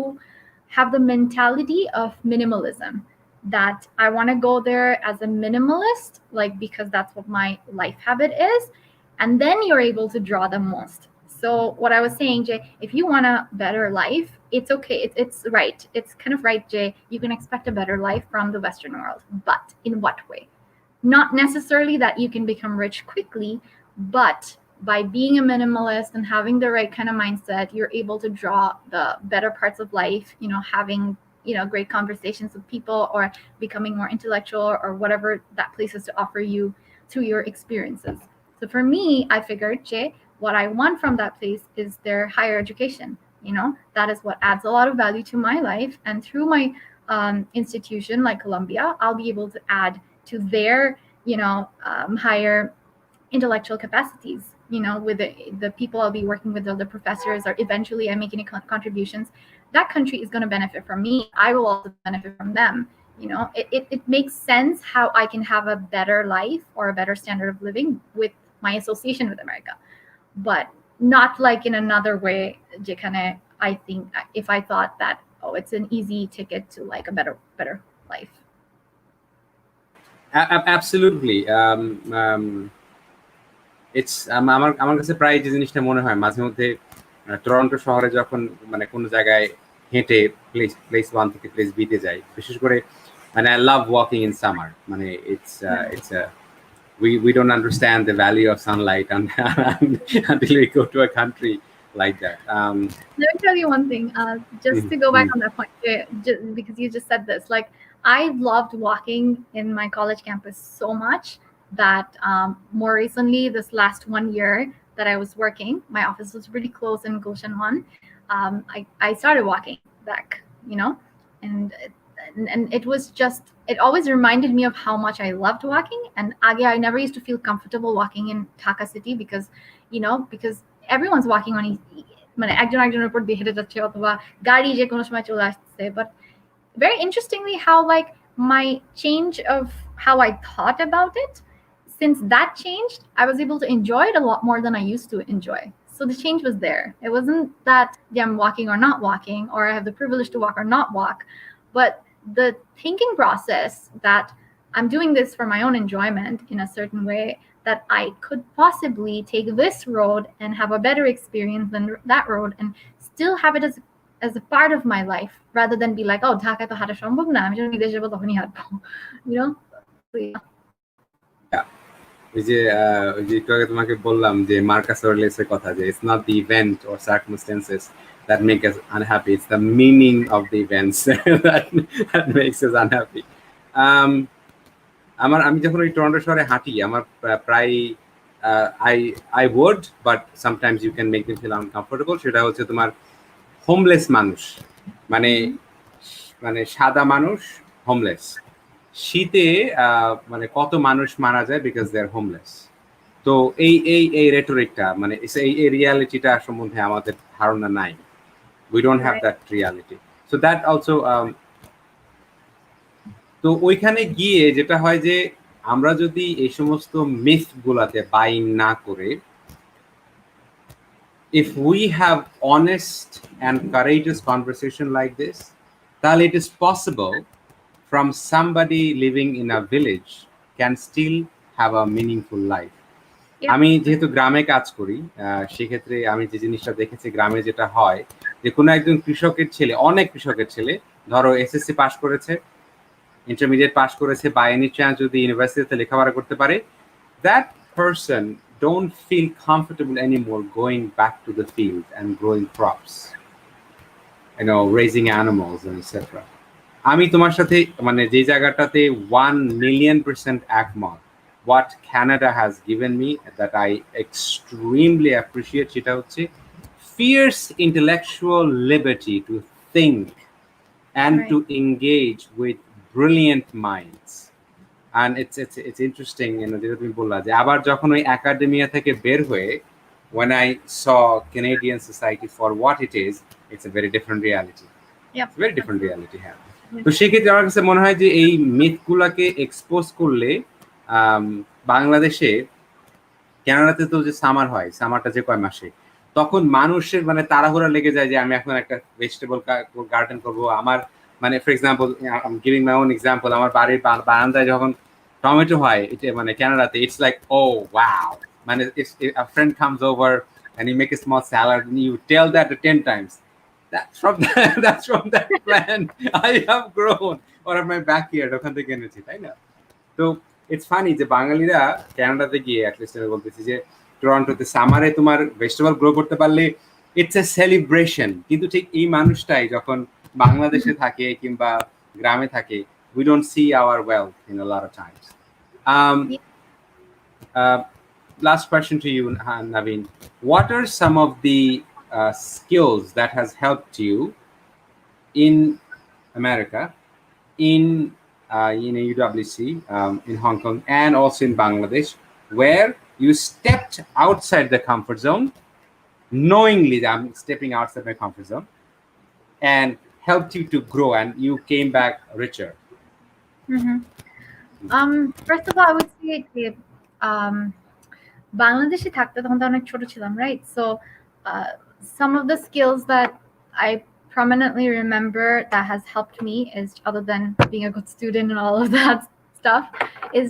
have the mentality of minimalism, that I want to go there as a minimalist, like because that's what my life habit is, and then you're able to draw the most. So what I was saying, Jay, if you want a better life, it's okay. It's right. It's kind of right, Jay. You can expect a better life from the Western world, but in what way? Not necessarily that you can become rich quickly, but by being a minimalist and having the right kind of mindset, you're able to draw the better parts of life, you know, having, you know, great conversations with people, or becoming more intellectual, or whatever that place has to offer you through your experiences. So for me, I figured, Jay, what I want from that place is their higher education. You know, that is what adds a lot of value to my life. And through my institution like Columbia, I'll be able to add to their, you know, higher intellectual capacities, you know, with the people I'll be working with, the professors, or eventually I make any contributions. That country is going to benefit from me. I will also benefit from them. You know, it makes sense how I can have a better life or a better standard of living with my association with America, but not like in another way. I think if I thought that, oh, it's an easy ticket to like a better life. Absolutely. It's আমার কাছে প্রায় যে জিনিসটা মনে হয় মাঝে মধ্যে Toronto শহরে যখন মানে কোনো জায়গায় হেঁটে প্লেস 1 থেকে প্লেস বি তে যাই, বিশেষ করে মানে I love walking in summer. মানে it's we don't understand the value of sunlight until we go to a country like that. Let me tell you one thing, just to go back on that point, because you just said this, like I loved walking in my college campus so much that more recently, this last 1 year that I was working, my office was really close in Gulshan 1. I started walking back, you know, and it was just, it always reminded me of how much I loved walking. And again, I never used to feel comfortable walking in Dhaka city because, you know, because everyone's walking on মানে একজন একজনের উপর দিয়ে হেঁটে যাচ্ছে অথবা গাড়ি যে কোনো সময় চলে আসছে. But very interestingly, how like my change of how I thought about it, since that changed, I was able to enjoy it a lot more than I used to enjoy. So the change was there. It wasn't that I'm walking or not walking, or I have the privilege to walk or not walk, but the thinking process that I'm doing this for my own enjoyment in a certain way, that I could possibly take this road and have a better experience than that road and still have it as a part of my life, rather than be like, oh, Dhaka to হাঁটা সম্ভব না, আমি যখন বিদেশ যাবো তখনই হাঁটবো, you know. So, yeah. ওই যে একটু আগে তোমাকে বললাম যে মার্কাস অরেলিয়াসের কথা, যে it's not the event or circumstances that make us unhappy, it's the meaning of the events that makes us unhappy. আমি যখন ওই টরন্টো শহরে হাঁটি, আমার প্রায় I would, but sometimes you can make them feel uncomfortable. সেটা হচ্ছে তোমার হোমলেস মানুষ, মানে সাদা মানুষ হোমলেস। শীতে মানে কত মানুষ মারা যায় বিকজ দে আর হোমলেস। তো এই রেটরিকটা মানে এই রিয়ালিটিটা সম্বন্ধে আমাদের ধারণা নাই। We don't have that reality. So that also তো ওইখানে গিয়ে যেটা হয় যে আমরা যদি এই সমস্ত মিথ গুলাতে বাইন না করে, if we have honest and courageous conversation like this, then it is possible from somebody living in a village can still have a meaningful life. আমি যেহেতু গ্রামে কাজ করি সেক্ষেত্রে আমি যে জিনিসটা দেখেছি গ্রামে যেটা হয় যে কোনো একজন কৃষকের ছেলে, অনেক কৃষকের ছেলে ধরো এসএসসি পাস করেছে, ইন্টারমিডিয়েট পাস করেছে, বা এনি চান্স যদি ইউনিভার্সিটিতে লেখাপড়া করতে পারে, that person don't feel comfortable anymore going back to the field and growing crops, raising animals and etc. আমি তোমার সাথে মানে যে জায়গাটাতে 1,000,000% একমত, what Canada has given me that I extremely appreciate, সেটা হচ্ছে fierce intellectual liberty to think and to engage with brilliant minds. And it's interesting, যেটা তুমি বললা যে আবার যখন ওই একাডেমিয়া থেকে বের হয়ে when I saw Canadian society for what it is, it's a very different reality. It's a very different reality. হ্যাঁ, তো সেক্ষেত্রে আমার কাছে মনে হয় যে এই মিথগুলাকে এক্সপোজ করলে বাংলাদেশে, কানাডাতে তো যে সামার হয়, সামারটা যে কয় মাসে, তখন মানুষের মানে তাড়াহুড়া লেগে যায় যে আমি এখন একটা ভেজিটেবল গার্ডেন করবো। আমার মানে for example, giving my own example, আমার বাড়ির বারান্দায় যখন টমেটো হয়, এটা মানে কানাডাতে ইটস লাইক ও ওয়াও, মানে a friend comes over and you make a small salad and you tell that 10 times, that's from that plant I have grown or in my backyard, ওখান থেকে এনেছি, তাই না? তো ইটস ফানি যে বাঙালিরা কানাডাতে গিয়ে অ্যাটলিস্ট আমি বলতেছি যে টরন্টোতে সামারে তোমার ভেজিটেবল গ্রো করতে পারলে ইটস এ সেলিব্রেশন, কিন্তু ঠিক এই মানুষটাই যখন বাংলাদেশে থাকে কিংবা গ্রামে থাকে, we don't see our wealth in a lot of times. Last question to you, Naveen. What are some of the skills that has helped you in America, in UWC, in Hong Kong, and also in Bangladesh, where you stepped outside the comfort zone, knowingly that I'm stepping outside my comfort zone, and helped you to grow, and you came back richer? First of all, I would say Bangladeshi থাকতে তখন তো অনেক ছোট ছিলাম, right? So some of the skills that I prominently remember that has helped me is, other than being a good student and all of that stuff, is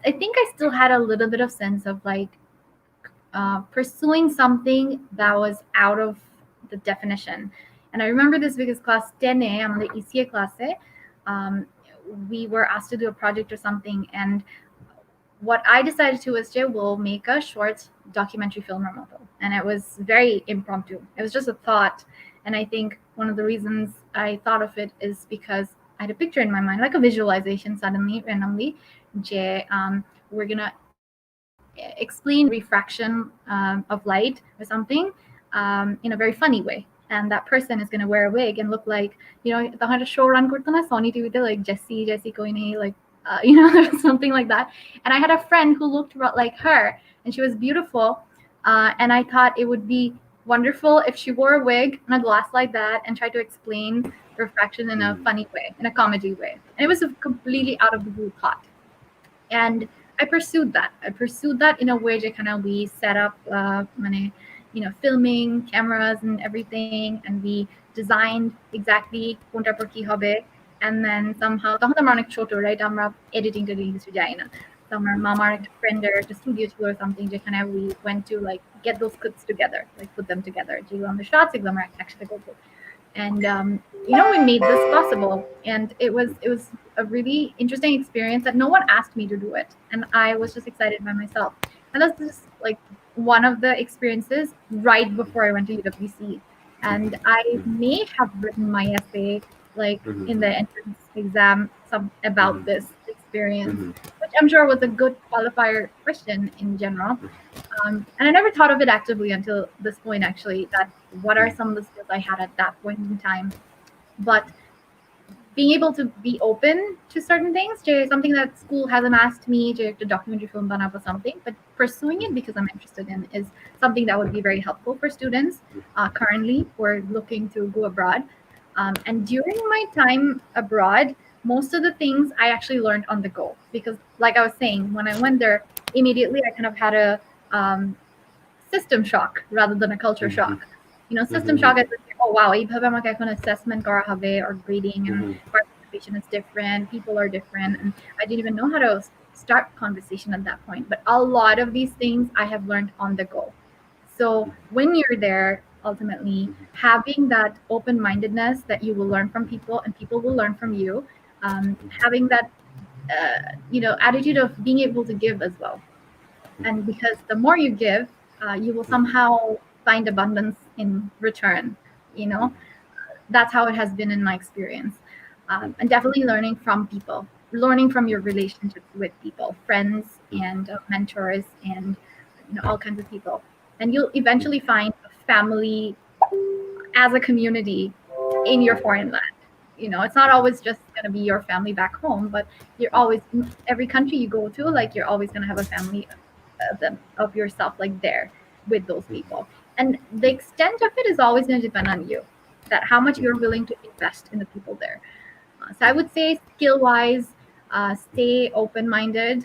I think I still had a little bit of sense of like pursuing something that was out of the definition. And I remember this because class 10 I'm the ECA class, we were asked to do a project or something, and what I decided to was we'll make a short documentary film model, and it was very impromptu. It was just a thought, and I think one of the reasons I thought of it is because I had a picture in my mind, like a visualization suddenly, randomly. We're gonna explain refraction of light or something in a very funny way, and that person is going to wear a wig and look like, the show run korto na Sony TV te, like Jessie Koine, like something like that. And I had a friend who looked like her, and she was beautiful, and I thought it would be wonderful if she wore a wig and a glass like that and tried to explain refraction in a funny way, in a comedy way. And it was a completely out of the blue thought, and I pursued that in a way that kind of we set up filming cameras and everything, and we designed exactly কোনটার পর কি হবে, and then somehow তখন তো আমরা অনেক ছোট, right? আমরা editing কিছু যাই না, তো আমার মামার একটা ফ্রেন্ডের একটা স্টুডিও ছিল or something, যেখানে we went to like get those clips together, like put them together, যেগুলো আমরা shots এগুলো আমরা একসাথে করবো. And we made this possible, and it was a really interesting experience that no one asked me to do it, and I was just excited by myself. And that's just like one of the experiences right before I went to UWC, and I may have written my essay like in the entrance exam about this experience, which I'm sure was a good qualifier question in general. And I never thought of it actively until this point, actually, that what are some of the skills I had at that point in time. But being able to be open to certain things, something that school hasn't asked me to documentary film banab or something, but pursuing it because I'm interested in, is something that would be very helpful for students currently who are looking to go abroad. And during my time abroad, most of the things I actually learned on the go, because like I was saying, when I went there, immediately I kind of had a system shock rather than a culture shock. System shock is like, oh wow, এইভাবে আমাকে এখন assessment করা হবে, or grading and participation is different, people are different, and I didn't even know how to start conversation at that point. But a lot of these things I have learned on the go. So when you're there, ultimately having that open-mindedness that you will learn from people and people will learn from you, having that attitude of being able to give as well. And because the more you give, you will somehow find abundance in return. You know, that's how it has been in my experience. And definitely learning from people, learning from your relationships with people, friends and mentors, and all kinds of people. And you'll eventually find a family as a community in your foreign land. It's not always just going to be your family back home, but you're always, every country you go to, like, you're always going to have a family of yourself, like, there with those people. And the extent of it is always going to depend on you, that how much you're willing to invest in the people there. So I would say, skill wise, stay open minded,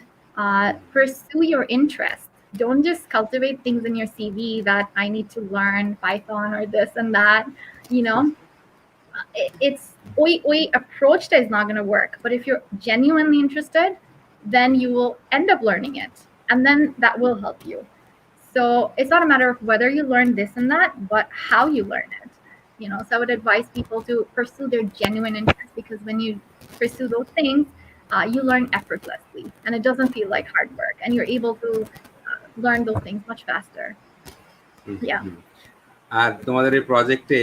pursue your interests. Don't just cultivate things in your CV that I need to learn Python or this and that. It's we approach that is not going to work. But if you're genuinely interested, then you will end up learning it, and then that will help you. So it's not a matter of whether you learn this and that, but how you learn it. So I would advise people to pursue their genuine interests, because when you pursue those things, you learn effortlessly, and it doesn't feel like hard work, and you're able to learn those things much faster. Yeah. আর তোমাদের এই প্রজেক্টে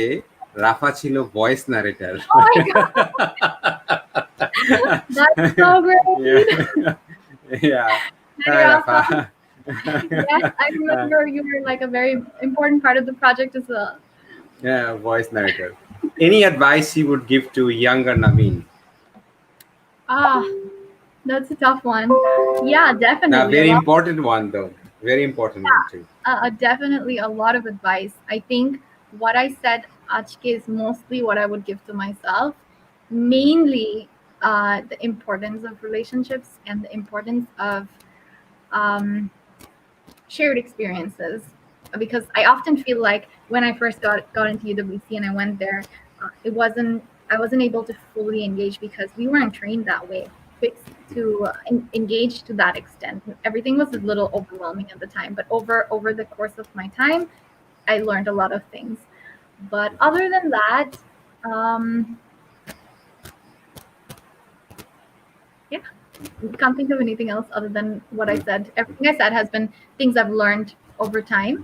রাফা ছিল voice নারেটর। Oh my god, that's so great. Yeah. Hi, Rafa. Yes, I remember you were like a very important part of the project as well. Yeah, voice narrator. Any advice you would give to younger Naveen? That's a tough one. Yeah, definitely. A very important one, though. Very important one too. Definitely a lot of advice. I think what I said, Achke, is mostly what I would give to myself. Mainly the importance of relationships and the importance of shared experiences. Because I often feel like when I first got into UWC and I went there, I wasn't able to fully engage because we weren't trained that way to engage to that extent. Everything was a little overwhelming at the time, but over the course of my time, I learned a lot of things. But other than that, yeah, can't think of anything else other than what I said. Everything I said has been things I've learned over time.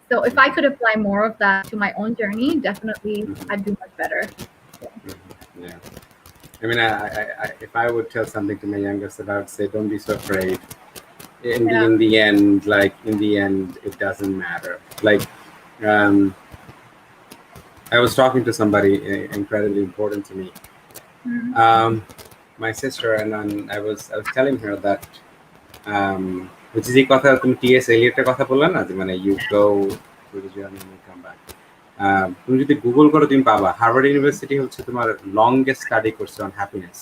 So if I could apply more of that to my own journey, definitely I'd do much better. Yeah. I mean, I if I would tell something to my youngest, I would say, don't be so afraid. In the end, it doesn't matter. Like, I was talking to somebody incredibly important to me. My sister, and then I was telling her that, which is the কথা তুমি T.S. Eliot-এর কথা বললে না, যে মানে you go through the journey and you come back. তুমি যদি Google করো তুমি পাবা হার্ভার্ড ইউনিভার্সিটি হচ্ছে তোমার longest study course on happiness.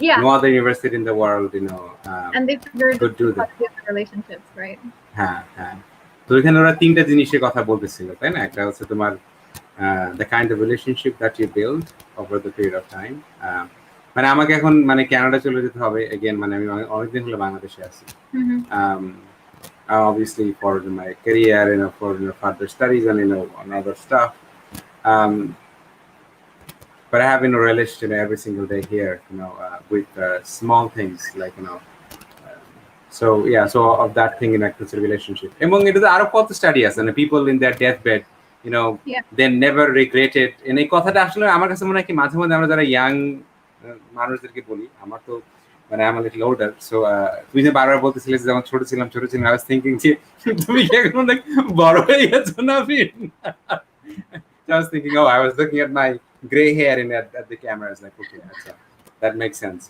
Yeah. No other university in the world, and they figured could do that. Relationships, right? হ্যাঁ। তো এখানে ওরা তিনটা জিনিসের কথা বলতেছিল, তাই না? একটা হচ্ছে তোমার the kind of relationship that you build over the period of time. মানে আমাকে এখন মানে কানাডা চলে যেতে হবে again, মানে আমি অনেকদিন হলো বাংলাদেশে আছি. Obviously for my career, for further studies and on other stuff. But I have relationship every single day here, with small things like so yeah, so of that thing in a relationship. Among it is আরো কত study আছে, and people in their deathbed, they never regretted. And এই কথাটা আসলে আমার কাছে মনে হয় কি মাঝে মাঝে আমরা যারা ইয়াং মানুষদেরকে বলি, আমার তো মানে I'm a little older, so তুই যে বারবার বলতেছিলিস যখন ছোট ছিলাম I was thinking যে তুমি কি এখন বড় হয়ে গেছো না ফির? I was thinking, I was looking at my gray hair at the camera. I was like, okay, that makes sense.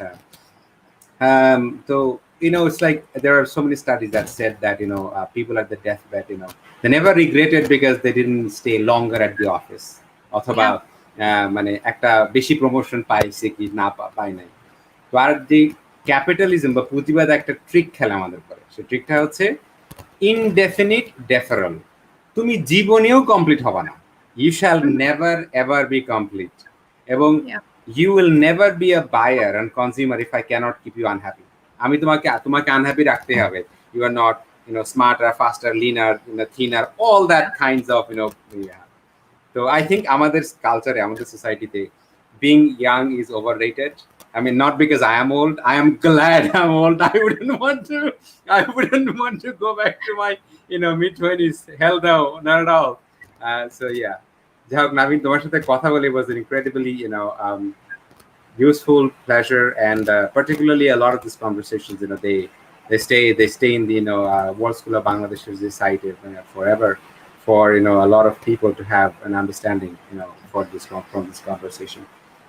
So it's like there are so many studies that said that people at the deathbed, they never regretted because they didn't stay longer at the office. অথবা মানে একটা বেশি promotion পাইছে কি না পাই নাই। তো আর যে ক্যাপিটালিজম বা পুঁজিবাদ একটা ট্রিক খেলা আমাদের করে, সেই ট্রিকটা হচ্ছে ইনডেফিনিট ডেফারাল। তুমি জীবনেও কমপ্লিট হবে না। You shall never ever be complete. Ebong you will never be a buyer and consumer if I cannot keep you unhappy. আমি তোমাকে আনহ্যাপি রাখতে হবে। You are not, smarter, faster, leaner, thinner, all that kinds of, yeah. So I think আমাদের কালচারে, আমাদের সোসাইটিতে being young is overrated. I mean, not because I am old. I am glad I'm old. I wouldn't want to go back to my, mid-20s. Hell no, not at all. So yeah. যাই হোক নাভিন, তোমার সাথে কথা বলে was an incredibly, useful, pleasure, and particularly a lot of these conversations, they stay in the, World School of Bangladesh's site forever, for a lot of people to have an understanding, from this conversation.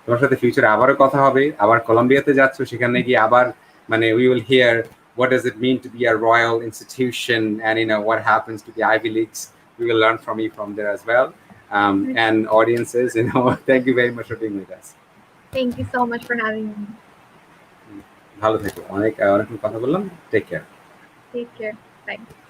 তোমার সাথে ফিউচারে আবারও কথা হবে, আবার কলম্বিয়াতে যাচ্ছ, সেখানে গিয়ে আবার মানে we will hear what does it mean to be a royal institution, and what happens to the Ivy Leagues. We will learn from you from there as well. And audiences, thank you very much for being with us. Thank you so much for having me. ভালো থেকো, অনেকক্ষণ কথা বললাম। Take care. Take care. Bye.